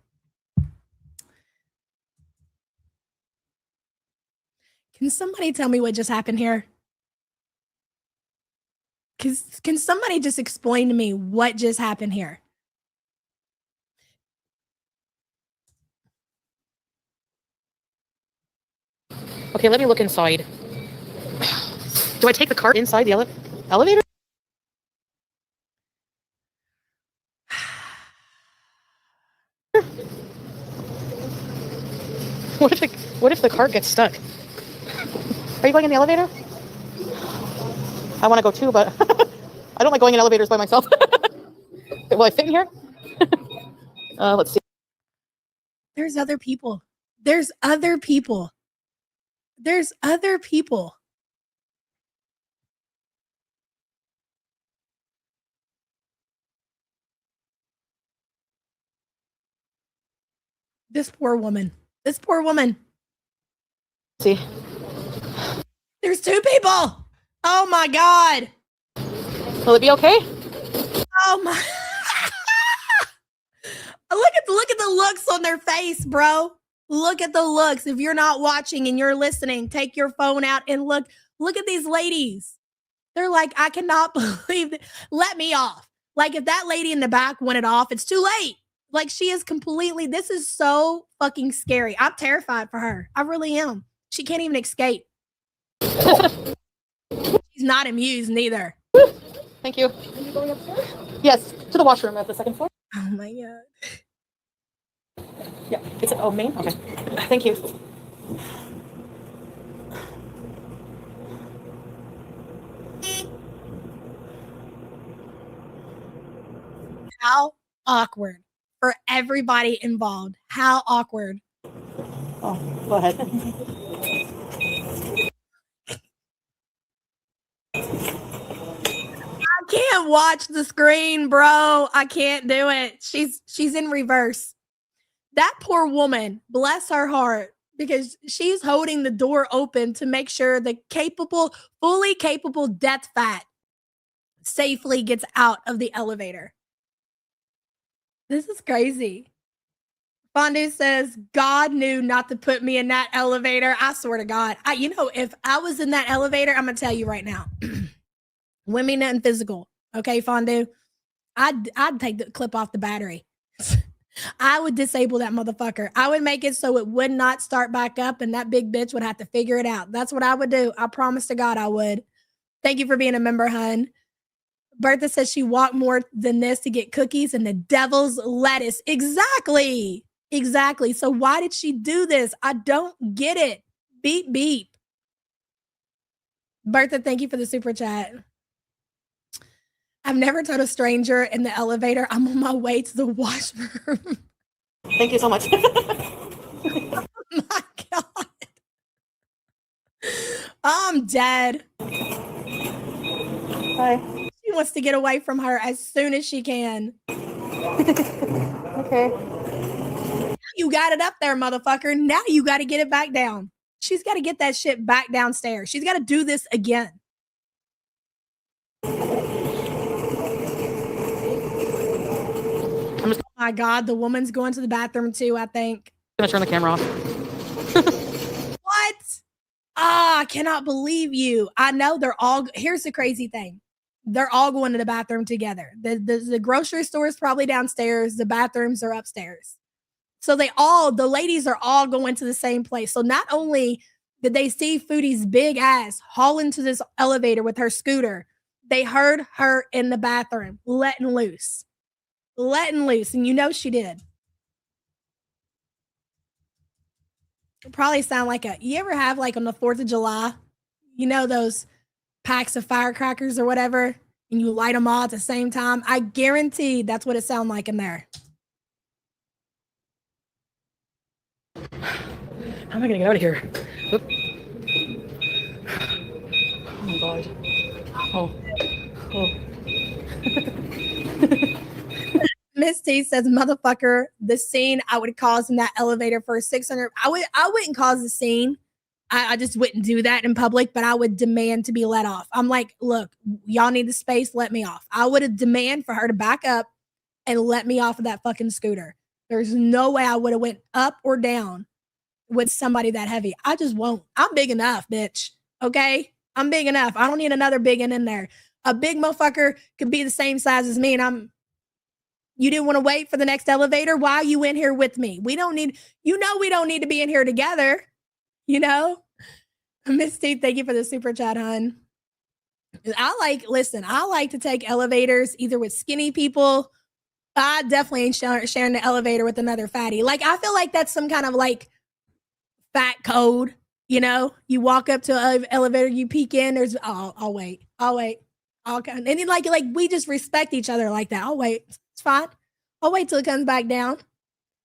S5: Can somebody tell me what just happened here? Can somebody just explain to me what just happened here?
S2: Okay, let me look inside. Do I take the cart inside the elevator? What if the cart gets stuck? Are you going in the elevator? I want to go too, but I don't like going in elevators by myself. Will I fit in here? Let's see.
S5: There's other people. There's other people. There's other people. This poor woman. This poor woman.
S2: See.
S5: There's two people. Oh my God.
S2: Will it be okay?
S5: Oh my. Look at the looks on their face, bro. Look at the looks. If you're not watching and you're listening, take your phone out and look at these ladies. They're like, I cannot believe that. Let me off. Like if that lady in the back wanted off, it's too late. Like she is completely, this is so fucking scary. I'm terrified for her. I really am. She can't even escape. She's not amused neither.
S2: Thank you. Are you going upstairs? Yes, to the washroom at the second floor.
S5: Oh my God.
S2: Yeah, it's main? Okay. Thank you.
S5: How awkward for everybody involved. How awkward.
S2: Oh, go ahead.
S5: can't watch the screen, bro. I can't do it. She's in reverse. That poor woman, bless her heart, because she's holding the door open to make sure the fully capable death fat safely gets out of the elevator. This is crazy. Fondue says, God knew not to put me in that elevator. I swear to God. If I was in that elevator, I'm going to tell you right now. Women, nothing physical. Okay, Fondue? I'd take the clip off the battery. I would disable that motherfucker. I would make it so it would not start back up and that big bitch would have to figure it out. That's what I would do. I promise to God I would. Thank you for being a member, hun. Bertha says she walked more than this to get cookies and the devil's lettuce. Exactly. So why did she do this? I don't get it. Beep, beep. Bertha, thank you for the super chat. I've never told a stranger in the elevator I'm on my way to the washroom.
S2: Thank you so much.
S5: Oh my God. I'm dead.
S2: Hi.
S5: She wants to get away from her as soon as she can.
S2: Okay.
S5: You got it up there, motherfucker. Now you got to get it back down. She's got to get that shit back downstairs. She's got to do this again. Oh my God, the woman's going to the bathroom too, I think.
S2: I'm gonna turn the camera off.
S5: What? I cannot believe you. I know here's the crazy thing. They're all going to the bathroom together. The grocery store is probably downstairs. The bathrooms are upstairs. So the ladies are all going to the same place. So not only did they see Foodie's big ass haul into this elevator with her scooter, they heard her in the bathroom, letting loose. And she did. It probably sound like you ever have like on the 4th of July, those packs of firecrackers or whatever, and you light them all at the same time? I guarantee that's what it sound like in there.
S2: How am I gonna get out of here? Oop. Oh my God. Oh.
S5: Miss T says, motherfucker, the scene I would cause in that elevator for 600. I wouldn't cause a scene. I just wouldn't do that in public, but I would demand to be let off. I'm like, look, y'all need the space, let me off. I would have demand for her to back up and let me off of that fucking scooter. There's no way I would have went up or down with somebody that heavy. I just won't. I'm big enough, bitch. Okay? I'm big enough. I don't need another big one in there. A big motherfucker could be the same size as me, and you didn't want to wait for the next elevator? Why are you in here with me? We don't need to be in here together. Miss Steve, thank you for the super chat, hun. I like to take elevators either with skinny people. I definitely ain't sharing the elevator with another fatty. Like, I feel like that's some kind of like fat code. You walk up to an elevator, you peek in, I'll wait. And then like we just respect each other like that. I'll wait. It's fine. I'll wait till it comes back down.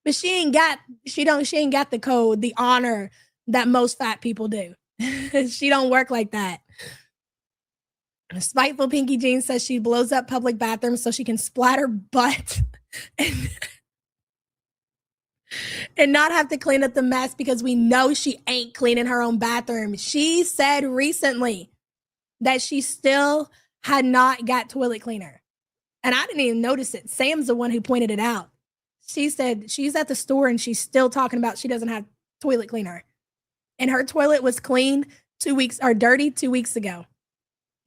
S5: But she ain't got the code, the honor that most fat people do. She don't work like that. Spiteful Pinky Jean says she blows up public bathrooms so she can splatter butt and not have to clean up the mess because we know she ain't cleaning her own bathroom. She said recently that she still had not got toilet cleaner. And I didn't even notice it. Sam's the one who pointed it out. She said she's at the store and she's still talking about she doesn't have toilet cleaner. And her toilet was clean 2 weeks or dirty 2 weeks ago.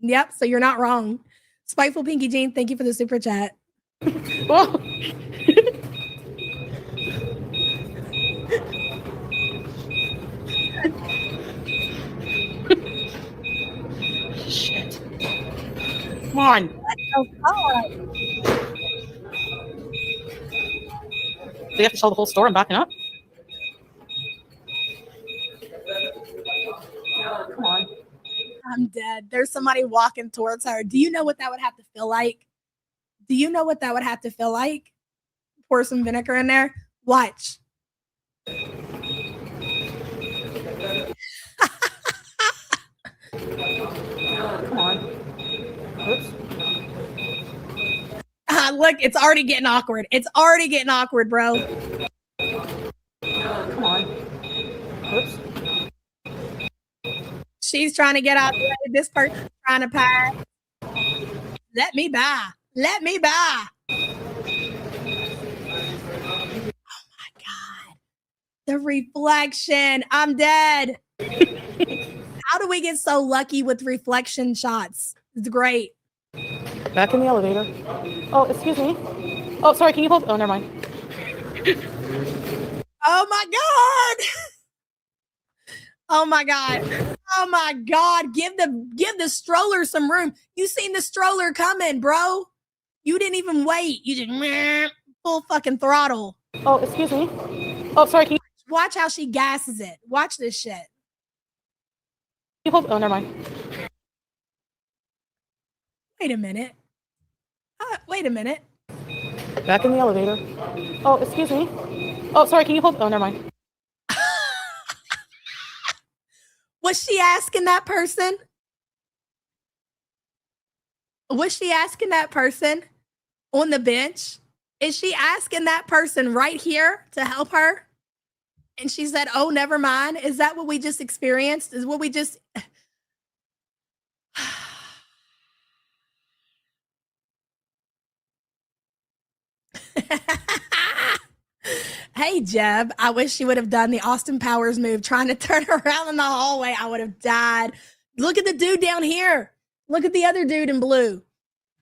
S5: Yep, so you're not wrong. Spiteful Pinky Jean, thank you for the super chat.
S2: Oh. Shit. Come on.
S5: Oh, God.
S2: Do you have to sell the whole store and backing up? Come on.
S5: I'm dead. There's somebody walking towards her. Do you know what that would have to feel like? Pour some vinegar in there. Watch.
S2: Come on. Oops.
S5: Look, it's already getting awkward. It's already getting awkward, bro.
S2: Come on. Oops.
S5: She's trying to get out the way. This person's trying to pass. Let me by. Let me by. Oh my God. The reflection. I'm dead. How do we get so lucky with reflection shots? It's great.
S2: Back in the elevator. Oh, excuse me. Oh, sorry. Can you hold? Oh, never mind.
S5: Oh my God. Oh my God. Oh my God. Give the stroller some room. You seen the stroller coming, bro. You didn't even wait. You just full fucking throttle.
S2: Oh, excuse me. Oh, sorry. Can you
S5: Watch how she gasses it. Watch this shit.
S2: hold? Oh, never mind.
S5: Wait a minute. Wait a minute.
S2: Back in the elevator. Oh, excuse me. Oh, sorry. Can you hold? Oh, never mind.
S5: Was she asking that person? Was she asking that person on the bench? Is she asking that person right here to help her? And she said, oh, never mind. Is that what we just experienced? Is what we just... Hey, Jeb, I wish you would have done the Austin Powers move trying to turn around in the hallway. I would have died. Look at the dude down here. Look at the other dude in blue.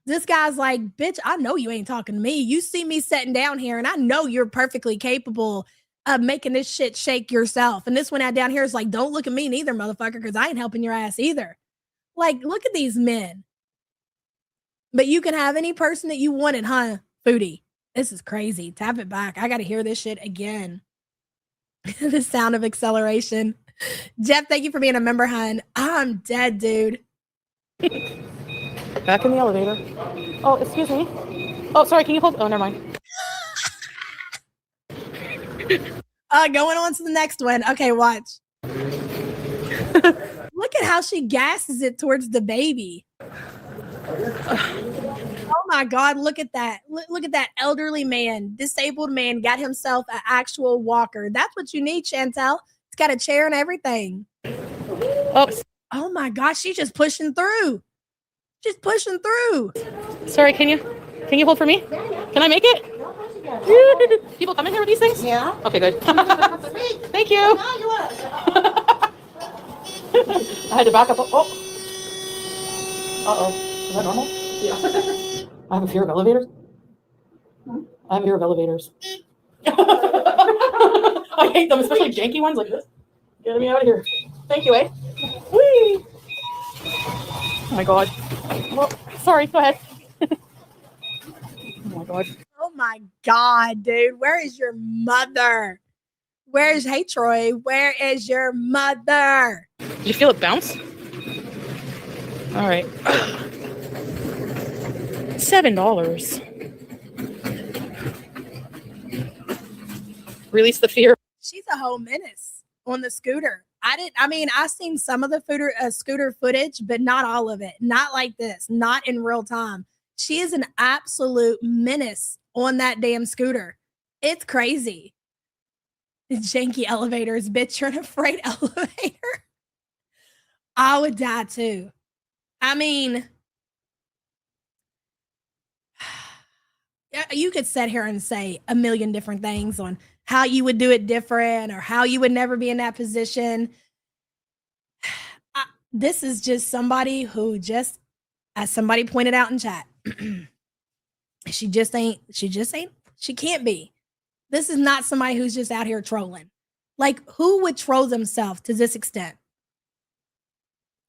S5: This guy's like, bitch, I know you ain't talking to me. You see me sitting down here, and I know you're perfectly capable of making this shit shake yourself. And this one out down here is like, don't look at me neither, motherfucker, because I ain't helping your ass either. Like, look at these men. But you can have any person that you wanted, huh, Foodie? This is crazy. Tap it back. I got to hear this shit again. The sound of acceleration. Jeff, thank you for being a member, hun. I'm dead, dude.
S2: Back in the elevator. Oh, excuse me. Oh, sorry. Can you hold? Oh, never mind.
S5: Going on to the next one. Okay, watch. Look at how she gasses it towards the baby. Oh my God, look at that. Look at that elderly man, disabled man, got himself an actual walker. That's what you need, Chantel. It's got a chair and everything. Oh my gosh, she's just pushing through. Just pushing through.
S2: Sorry, can you hold for me? Can I make it? People come in here with these things?
S1: Yeah.
S2: Okay, good. Thank you. I had to back up. Oh. Uh-oh. Is that normal? Yeah. I have a fear of elevators. I have a fear of elevators. I hate them, especially janky ones like this. Get me out of here. Thank you, eh? Whee! Oh my God. Well, sorry, go ahead. Oh my God.
S5: Oh my God, dude. Where is your mother? Hey, Troy, where is your mother?
S2: Did you feel it bounce? All right. $7. Release the fear.
S5: She's a whole menace on the scooter. I seen some of the scooter footage, but not all of it. Not like this, not in real time. She is an absolute menace on that damn scooter. It's crazy. The janky elevators, bitch, you're in a freight elevator. I would die too. I mean, you could sit here and say a million different things on how you would do it different or how you would never be in that position. This is just somebody who just, as somebody pointed out in chat, she can't be. This is not somebody who's just out here trolling. Like, who would troll themselves to this extent?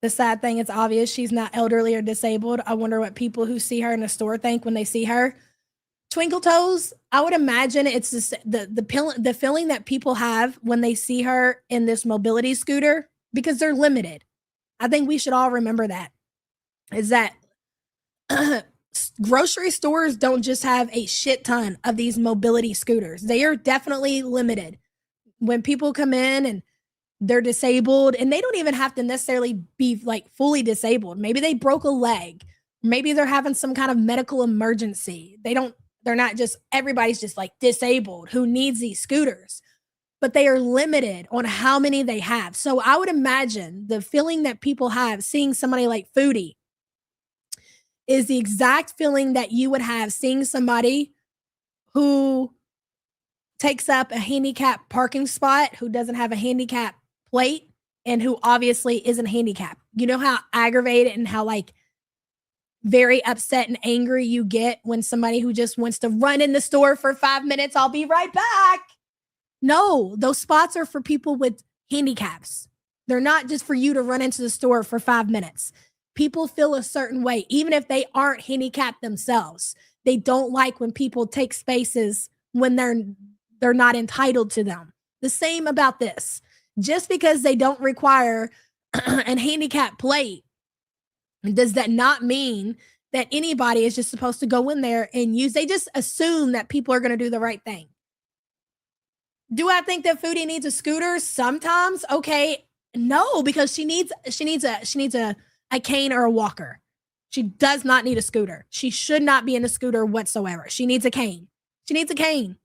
S5: The sad thing, it's obvious she's not elderly or disabled. I wonder what people who see her in the store think when they see her. Twinkle toes, I would imagine it's just the feeling that people have when they see her in this mobility scooter, because they're limited. I think we should all remember that. Is that grocery stores don't just have a shit ton of these mobility scooters. They are definitely limited. When people come in and they're disabled, and they don't even have to necessarily be like fully disabled. Maybe they broke a leg. Maybe they're having some kind of medical emergency. They don't They're not just, everybody's just like disabled who needs these scooters, but they are limited on how many they have. So I would imagine the feeling that people have seeing somebody like Foodie is the exact feeling that you would have seeing somebody who takes up a handicap parking spot, who doesn't have a handicap plate, and who obviously isn't handicapped. You know how aggravated and how like very upset and angry you get when somebody who just wants to run in the store for 5 minutes, I'll be right back. No, those spots are for people with handicaps. They're not just for you to run into the store for 5 minutes. People feel a certain way, even if they aren't handicapped themselves. They don't like when people take spaces when they're not entitled to them. The same about this. Just because they don't require a handicap plate, does that not mean that anybody is just supposed to go in there and use? They just assume that people are going to do the right thing. Do I think that Foodie needs a scooter sometimes? Okay, no, because she needs a cane or a walker. She does not need a scooter. She should not be in a scooter whatsoever. She needs a cane. She needs a cane.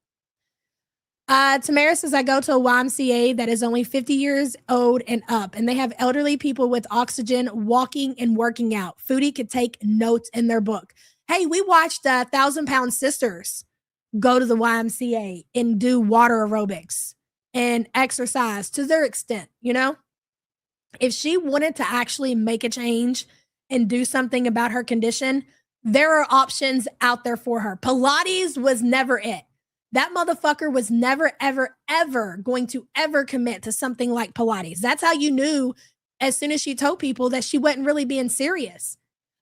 S5: Tamara says, I go to a YMCA that is only 50 years old and up, and they have elderly people with oxygen walking and working out. Foodie could take notes in their book. Hey, we watched 1,000-Pound Sisters go to the YMCA and do water aerobics and exercise to their extent, you know? If she wanted to actually make a change and do something about her condition, there are options out there for her. Pilates was never it. That motherfucker was never, ever, ever going to ever commit to something like Pilates. That's how you knew as soon as she told people that she wasn't really being serious.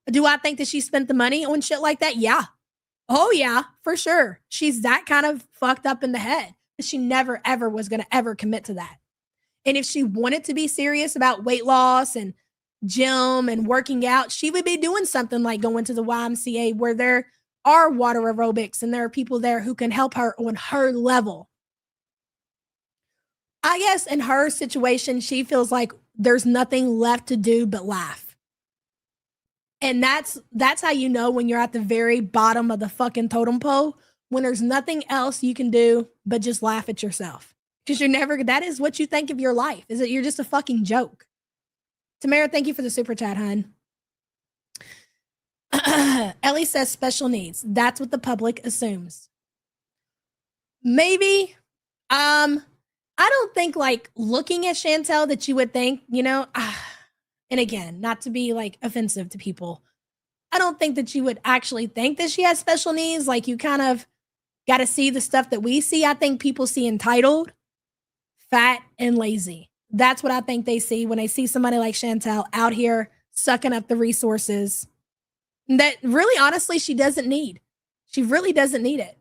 S5: Do I think that she spent the money on shit like that? Yeah. Oh, yeah, for sure. She's that kind of fucked up in the head. She never, ever was going to ever commit to that. And if she wanted to be serious about weight loss and gym and working out, she would be doing something like going to the YMCA where there are water aerobics and there are people there who can help her on her level. I guess in her situation, she feels like there's nothing left to do but laugh. And that's how you know when you're at the very bottom of the fucking totem pole, when there's nothing else you can do but just laugh at yourself. Because that is what you think of your life, is that you're just a fucking joke. Tamara, thank you for the super chat, hun. Ellie says special needs. That's what the public assumes. Maybe. I don't think like looking at Chantel that you would think, you know, and again, not to be like offensive to people, I don't think that you would actually think that she has special needs. Like you kind of got to see the stuff that we see. I think people see entitled, fat, and lazy. That's what I think they see when they see somebody like Chantel out here sucking up the resources that really, honestly, she doesn't need. She really doesn't need it.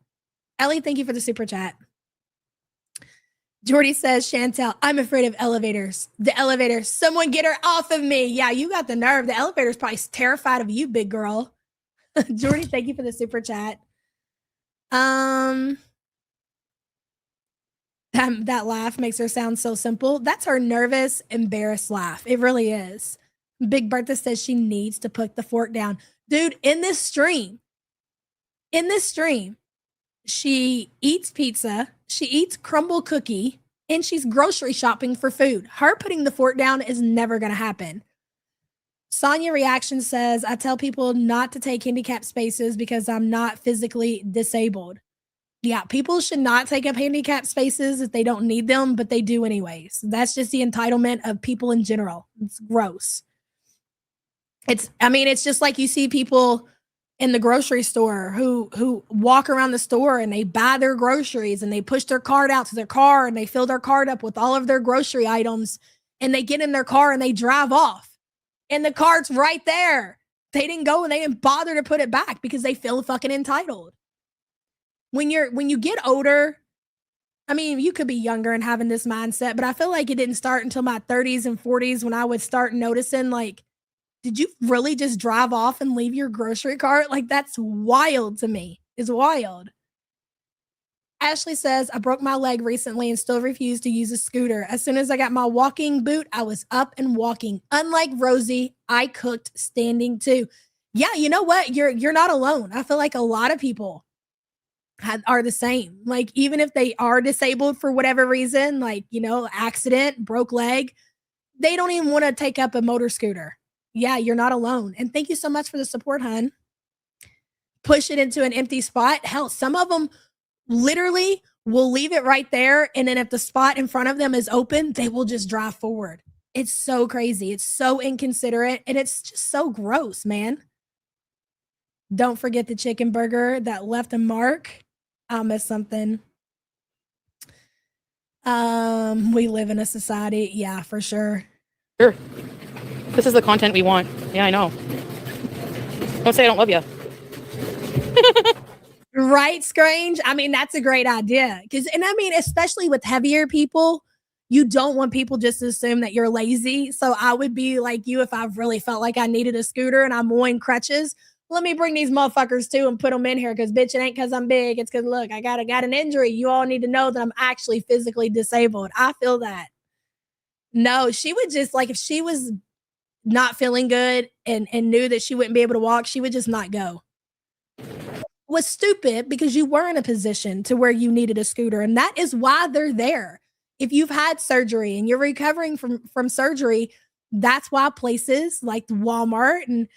S5: Ellie, thank you for the super chat. Jordy says, Chantel, I'm afraid of elevators. The elevator, someone get her off of me. Yeah, you got the nerve. The elevator's probably terrified of you, big girl. Jordy, thank you for the super chat. That laugh makes her sound so simple. That's her nervous, embarrassed laugh. It really is. Big Bertha says she needs to put the fork down. Dude, in this stream, she eats pizza, she eats crumble cookie, and she's grocery shopping for food. Her putting the fork down is never going to happen. Sonia Reaction says, I tell people not to take handicap spaces because I'm not physically disabled. Yeah, people should not take up handicap spaces if they don't need them, but they do anyways. That's just the entitlement of people in general. It's gross. It's just like you see people in the grocery store who walk around the store and they buy their groceries and they push their cart out to their car and they fill their cart up with all of their grocery items and they get in their car and they drive off and the cart's right there. They didn't go and they didn't bother to put it back because they feel fucking entitled. When you get older, I mean, you could be younger and having this mindset, but I feel like it didn't start until my 30s and 40s when I would start noticing, like, did you really just drive off and leave your grocery cart? Like, that's wild to me. It's wild. Ashley says, I broke my leg recently and still refuse to use a scooter. As soon as I got my walking boot, I was up and walking. Unlike Rosie, I cooked standing too. Yeah, you know what? You're not alone. I feel like a lot of people are the same. Like, even if they are disabled for whatever reason, like, accident, broke leg, they don't even want to take up a motor scooter. Yeah, you're not alone. And thank you so much for the support, hun. Push it into an empty spot. Hell, some of them literally will leave it right there. And then if the spot in front of them is open, they will just drive forward. It's so crazy. It's so inconsiderate. And it's just so gross, man. Don't forget the chicken burger that left a mark. I'll miss something. We live in a society. Yeah, for sure.
S2: Sure. This is the content we want. Yeah, I know. Don't say I don't love you.
S5: Right, Scrange? I mean, that's a great idea. Especially with heavier people, you don't want people just to assume that you're lazy. So I would be like you if I really felt like I needed a scooter and I'm on crutches. Let me bring these motherfuckers too and put them in here because bitch, it ain't because I'm big. It's because look, I got an injury. You all need to know that I'm actually physically disabled. I feel that. No, she would just like if she was not feeling good and knew that she wouldn't be able to walk, she would just not go. Was stupid because you were in a position to where you needed a scooter, and that is why they're there. If you've had surgery and you're recovering from surgery, that's why places like Walmart and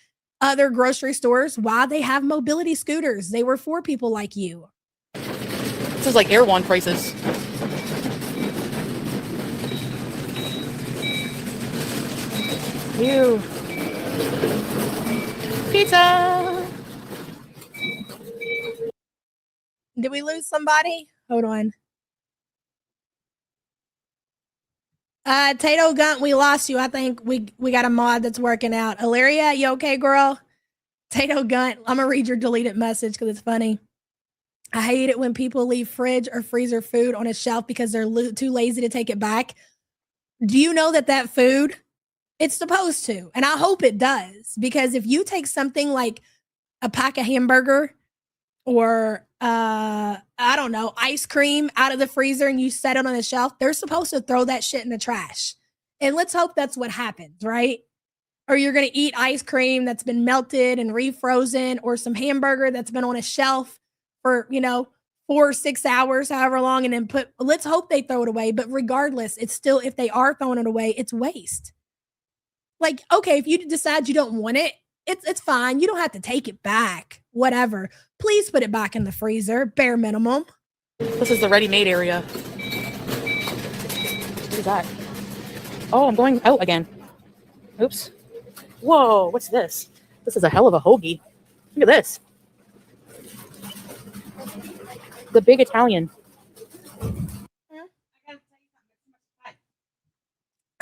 S5: other grocery stores, why they have mobility scooters. They were for people like you.
S2: This is like Air One prices. Ew. Pizza.
S5: Did we lose somebody? Hold on. Tato Gunt, we lost you. I think we got a mod that's working out. Ilaria, you okay, girl? Tato Gunt, I'm gonna read your deleted message because it's funny. I hate it when people leave fridge or freezer food on a shelf because they're too lazy to take it back. Do you know that food, it's supposed to, and I hope it does, because if you take something like a pack of hamburger or I don't know, ice cream out of the freezer and you set it on the shelf, they're supposed to throw that shit in the trash. And let's hope that's what happens, right? Or you're going to eat ice cream that's been melted and refrozen, or some hamburger that's been on a shelf for, 4 or 6 hours, however long, and then let's hope they throw it away. But regardless, it's still, if they are throwing it away, it's waste. Like, okay, if you decide you don't want it, it's fine. You don't have to take it back, whatever. Please put it back in the freezer, bare minimum.
S2: This is the ready-made area. What is that? Oh, I'm going out again. Oops. Whoa, what's this? This is a hell of a hoagie. Look at this. The big Italian.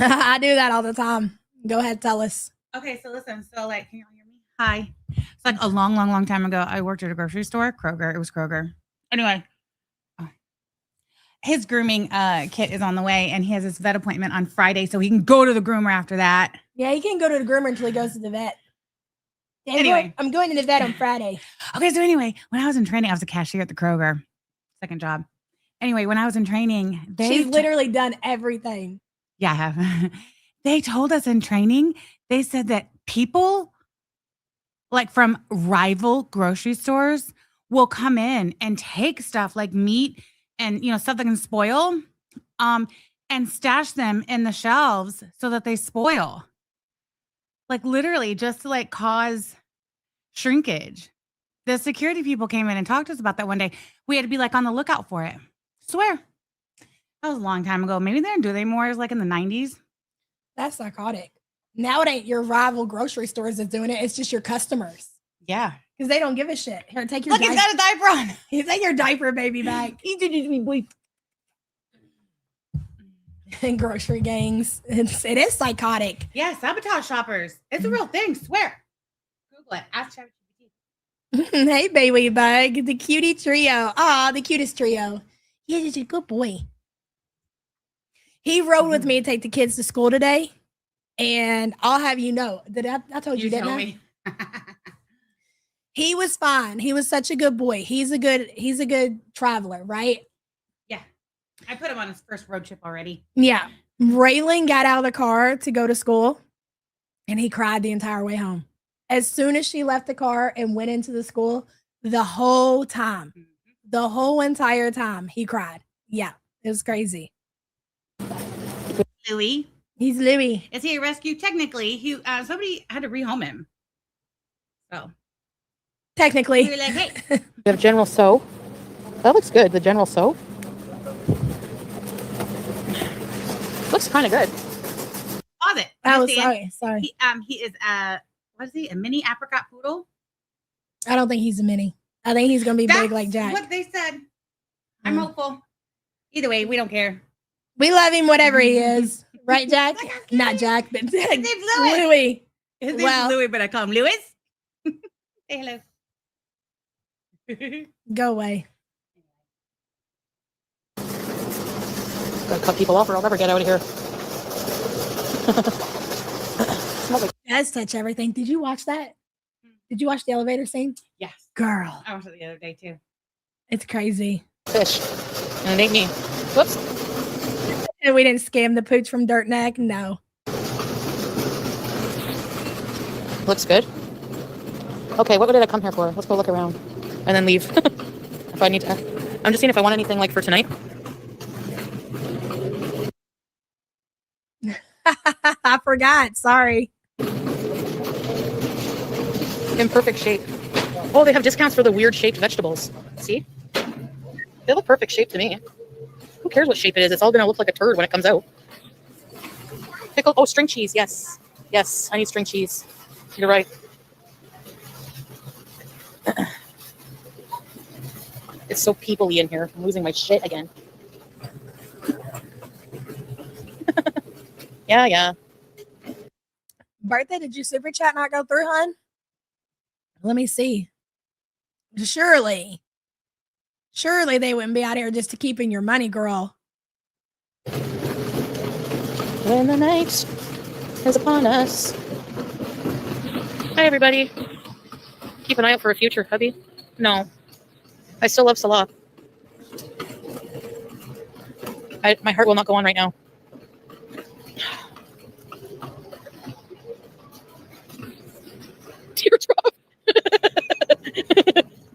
S5: I do that all the time. Go ahead, tell us.
S8: Okay, so listen. So, like, can you all hear me? Hi. It's like a long time ago. I worked at a grocery store, Kroger. It was Kroger. Anyway, his grooming kit is on the way, and he has his vet appointment on Friday, so he can go to the groomer after that.
S5: Yeah, he can't go to the groomer until he goes to the vet.
S8: Anyway,
S5: I'm going to the vet on Friday.
S8: Okay, so anyway, when I was in training, I was a cashier at the Kroger. Second job. Anyway, when I was in training,
S5: she's literally done everything.
S8: Yeah, I have. They told us in training, they said that people like from rival grocery stores will come in and take stuff like meat and, stuff that can spoil, and stash them in the shelves so that they spoil. Like literally just to like cause shrinkage. The security people came in and talked to us about that one day. We had to be like on the lookout for it. Swear. That was a long time ago. Maybe they don't do it anymore. It was like in the 90s.
S5: That's psychotic. Now it ain't your rival grocery stores that's doing it. It's just your customers.
S8: Yeah.
S5: Because they don't give a shit. Here, take your
S8: diaper. Look, he's got a diaper on.
S5: You take your diaper, baby, back. And grocery gangs. It is psychotic.
S8: Yeah, sabotage shoppers. It's a real thing. Swear. Google it. Ask ChatGPT.
S5: Hey, baby bug. The cutie trio. Aw, the cutest trio. Yeah, he's a good boy. He rode with me to take the kids to school today. And I'll have you know that I told you, didn't I? He was fine. He was such a good boy. He's a good traveler, right?
S8: Yeah. I put him on his first road trip already.
S5: Yeah. Raylan got out of the car to go to school and he cried the entire way home. As soon as she left the car and went into the school, the whole time, The whole entire time he cried. Yeah, it was crazy.
S8: Louis.
S5: He's Louis.
S8: Is he a rescue? Technically, somebody had to rehome him. So
S5: technically,
S8: we were like, hey.
S2: We have General Soap. That looks good. The General Soap looks kind of good.
S8: Pause it.
S5: Oh, sorry.
S8: He is what is he? A mini apricot poodle?
S5: I don't think he's a mini. I think he's gonna be big like Jack.
S8: What they said. I'm hopeful. Either way, we don't care.
S5: We love him, whatever he is, right, Jack? Not Jack, but
S8: His name's Louis.
S5: Louis.
S8: His name's Louis, but I call him Louis. Say hello.
S5: Go away.
S2: Gotta cut people off or I'll never get out of here.
S5: It does touch everything. Did you watch that? Did you watch the elevator scene?
S8: Yes.
S5: Girl.
S8: I watched it the other day too.
S5: It's crazy.
S2: Fish. And it ain't me. Whoops.
S5: And we didn't scam the pooch from Dirt Neck. No.
S2: Looks good. Okay, what did I come here for? Let's go look around and then leave. If I need to. I'm just seeing if I want anything like for tonight.
S5: I forgot. Sorry.
S2: In perfect shape. Oh, they have discounts for the weird shaped vegetables. See? They look perfect shape to me. Who cares what shape it is? It's all going to look like a turd when it comes out. Pickle. Oh, string cheese. Yes. Yes, I need string cheese. You're right. It's so people-y in here. I'm losing my shit again. Yeah.
S5: Bertha, did you super chat not go through, hon? Let me see. Surely they wouldn't be out here just to keep in your money, girl.
S2: When the night is upon us. Hi, everybody. Keep an eye out for a future hubby. No. I still love Salah. My heart will not go on right now. Teardrop.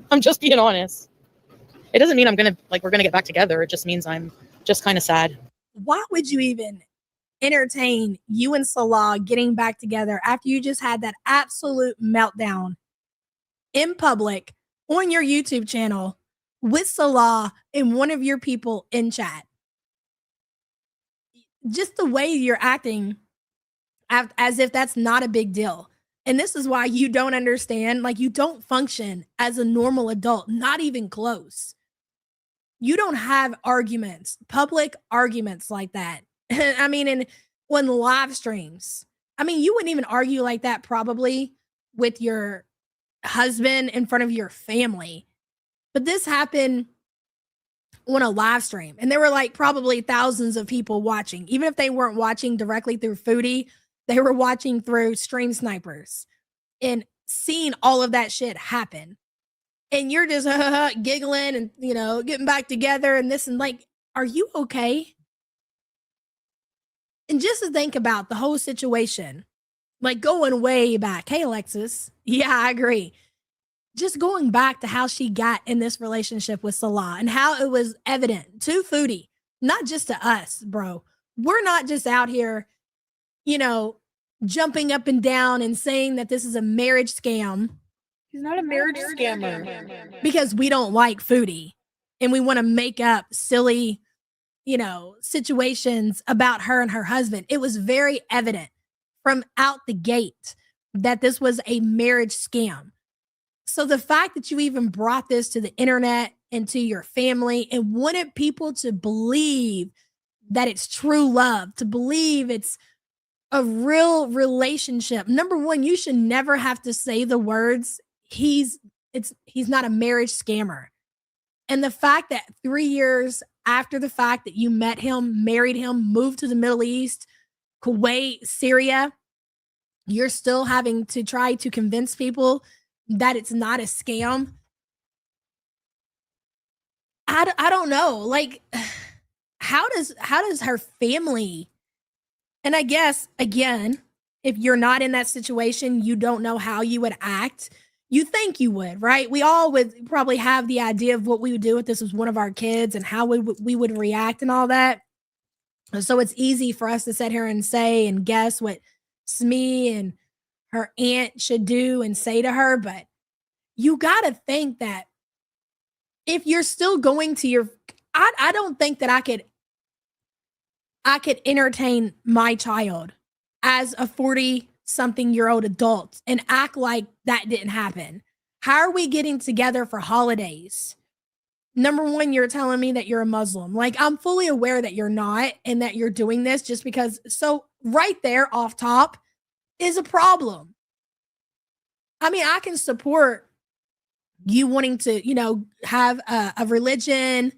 S2: I'm just being honest. It doesn't mean we're gonna get back together. It just means I'm just kind of sad.
S5: Why would you even entertain you and Salah getting back together after you just had that absolute meltdown in public on your YouTube channel with Salah and one of your people in chat? Just the way you're acting as if that's not a big deal. And this is why you don't understand, like you don't function as a normal adult, not even close. You don't have arguments, public arguments like that. I mean, and on live streams, I mean, you wouldn't even argue like that probably with your husband in front of your family. But this happened on a live stream, and there were like probably thousands of people watching. Even if they weren't watching directly through Foodie, they were watching through stream snipers and seeing all of that shit happen. And you're just giggling and, getting back together and this and like, are you okay? And just to think about the whole situation, like going way back. Hey, Alexis. Yeah, I agree. Just going back to how she got in this relationship with Salah and how it was evident to Foodie, not just to us, bro. We're not just out here, jumping up and down and saying that this is a marriage scam.
S2: He's not a marriage scammer.
S5: Because we don't like Foodie and we want to make up silly, situations about her and her husband. It was very evident from out the gate that this was a marriage scam. So the fact that you even brought this to the internet and to your family and wanted people to believe that it's true love, to believe it's a real relationship. Number one, you should never have to say the words, he's not a marriage scammer. And the fact that 3 years after the fact that you met him, married him, moved to the Middle East, Kuwait, Syria, you're still having to try to convince people that it's not a scam. I don't know. Like, how does her family, and I guess, again, if you're not in that situation, you don't know how you would act. You think you would, right? We all would probably have the idea of what we would do if this was one of our kids and how we would react and all that. So it's easy for us to sit here and say and guess what Smee and her aunt should do and say to her. But you got to think that if you're still going to your, I don't think that I could entertain my child as a 40-something-year-old adult and act like that didn't happen. How are we getting together for holidays? Number one, you're telling me that you're a Muslim. Like, I'm fully aware that you're not and that you're doing this just because. So right there off top is a problem. I mean, I can support you wanting to, have a religion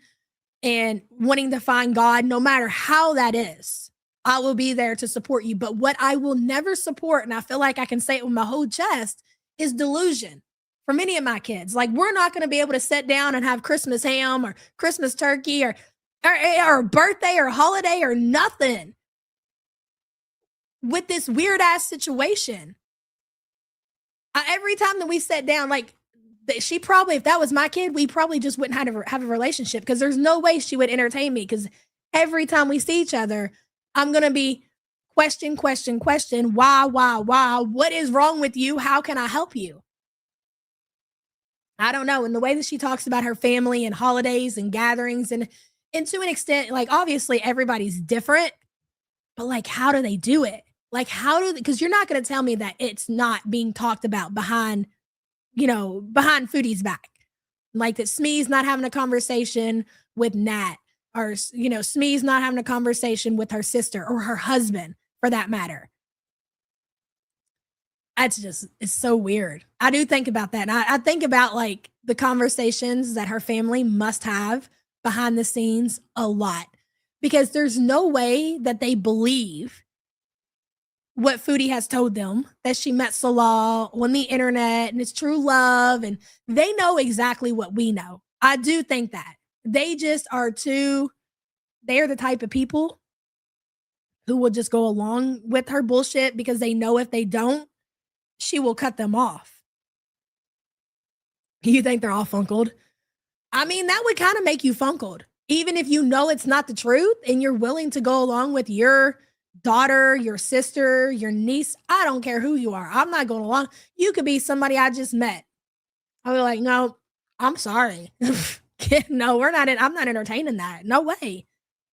S5: and wanting to find God, no matter how that is. I will be there to support you. But what I will never support, and I feel like I can say it with my whole chest, is delusion for many of my kids. Like, we're not going to be able to sit down and have Christmas ham or Christmas turkey or birthday or holiday or nothing with this weird ass situation. Every time that we sat down, like, she probably, if that was my kid, we probably just wouldn't have a relationship, because there's no way she would entertain me, because every time we see each other, I'm going to be question, why, what is wrong with you? How can I help you? I don't know. And the way that she talks about her family and holidays and gatherings, and to an extent, like, obviously everybody's different, but like, how do they do it? Like, because you're not going to tell me that it's not being talked about behind Foodie's back. Like, that Smee's not having a conversation with Nat, or, Smee's not having a conversation with her sister or her husband, for that matter. It's so weird. I do think about that. And I think about, like, the conversations that her family must have behind the scenes a lot, because there's no way that they believe what Foodie has told them, that she met Salah on the internet and it's true love, and they know exactly what we know. I do think that they just are they're the type of people who will just go along with her bullshit, because they know if they don't, she will cut them off. You think they're all funkled? I mean, that would kind of make you funkled, even if you know it's not the truth and you're willing to go along with your daughter, your sister, your niece. I don't care who you are. I'm not going along. You could be somebody I just met. I'll be like, no, I'm sorry. No, I'm not entertaining that. No way.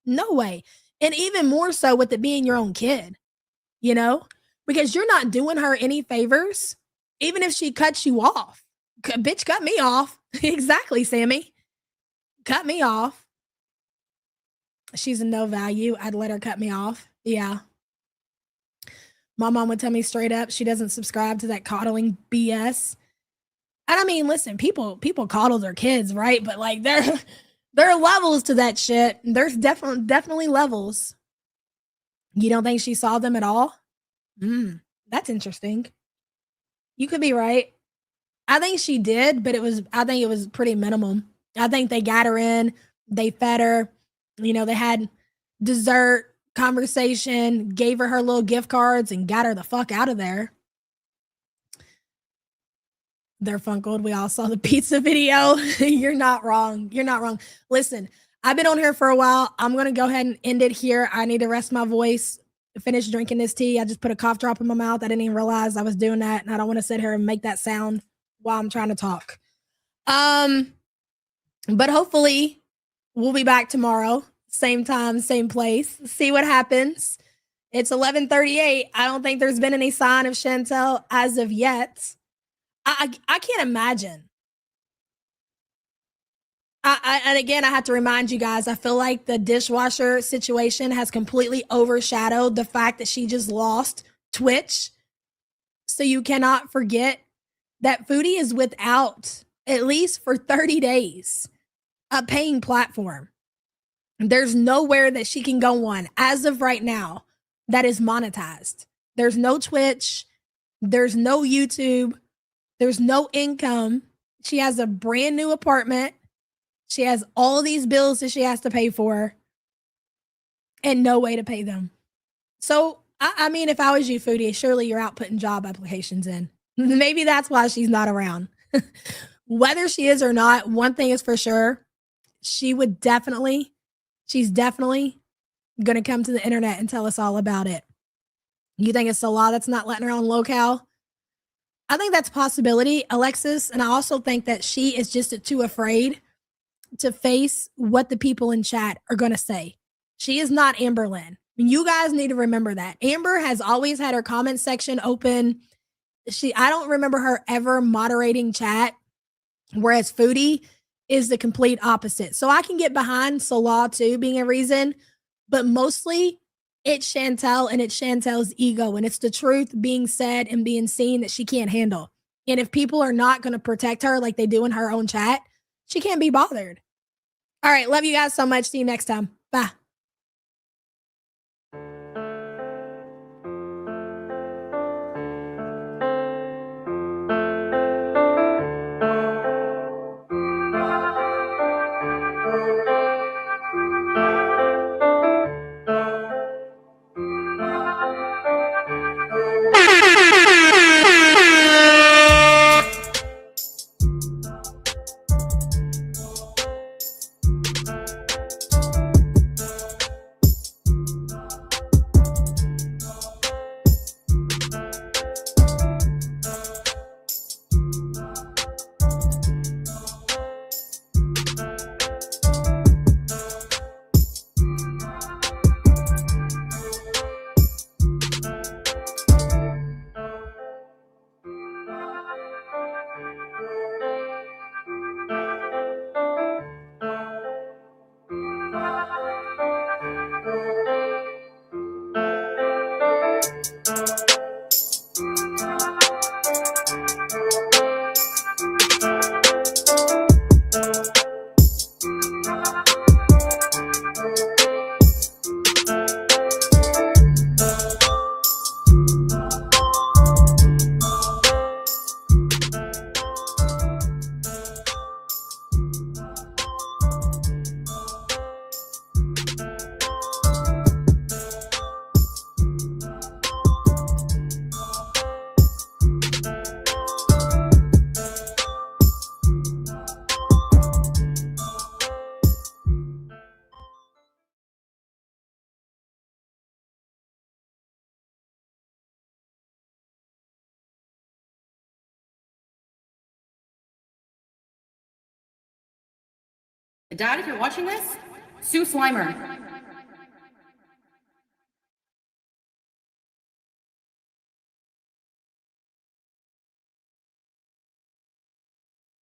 S5: No way. And even more so with it being your own kid, because you're not doing her any favors, even if she cuts you off. Bitch, cut me off. Exactly, Sammy. Cut me off. She's of no value. I'd let her cut me off. Yeah. My mom would tell me straight up she doesn't subscribe to that coddling BS. And I mean, listen, people coddle their kids, right? But like, there are levels to that shit. There's definitely levels. You don't think she saw them at all? That's interesting. You could be right. I think she did, but I think it was pretty minimum. I think they got her in, they fed her, they had dessert, conversation, gave her little gift cards, and got her the fuck out of there. They're funkled. We all saw the pizza video. You're not wrong. Listen, I've been on here for a while. I'm going to go ahead and end it here. I need to rest my voice, finish drinking this tea. I just put a cough drop in my mouth. I didn't even realize I was doing that, and I don't want to sit here and make that sound while I'm trying to talk. But hopefully we'll be back tomorrow. Same time, same place. See what happens. It's 11:38. I don't think there's been any sign of Chantel as of yet. I can't imagine. And again, I have to remind you guys, I feel like the dishwasher situation has completely overshadowed the fact that she just lost Twitch. So you cannot forget that Foodie is without, at least for 30 days, a paying platform. There's nowhere that she can go on as of right now that is monetized. There's no Twitch. There's no YouTube. There's no income. She has a brand new apartment. She has all these bills that she has to pay for and no way to pay them. So, I mean, if I was you, Foodie, surely you're out putting job applications in. Maybe that's why she's not around. Whether she is or not, one thing is for sure, she's definitely going to come to the internet and tell us all about it. You think it's the law that's not letting her on locale? I think that's a possibility, Alexis. And I also think that she is just too afraid to face what the people in chat are going to say. She is not Amber Lynn. You guys need to remember that. Amber has always had her comment section open. I don't remember her ever moderating chat, whereas Foodie is the complete opposite. So I can get behind Salah too being a reason, but mostly it's Chantel and it's Chantel's ego, and it's the truth being said and being seen that she can't handle. And if people are not going to protect her like they do in her own chat, she can't be bothered. All right, love you guys so much. See you next time. Bye.
S11: Dad, if you're watching this, sue Slimer.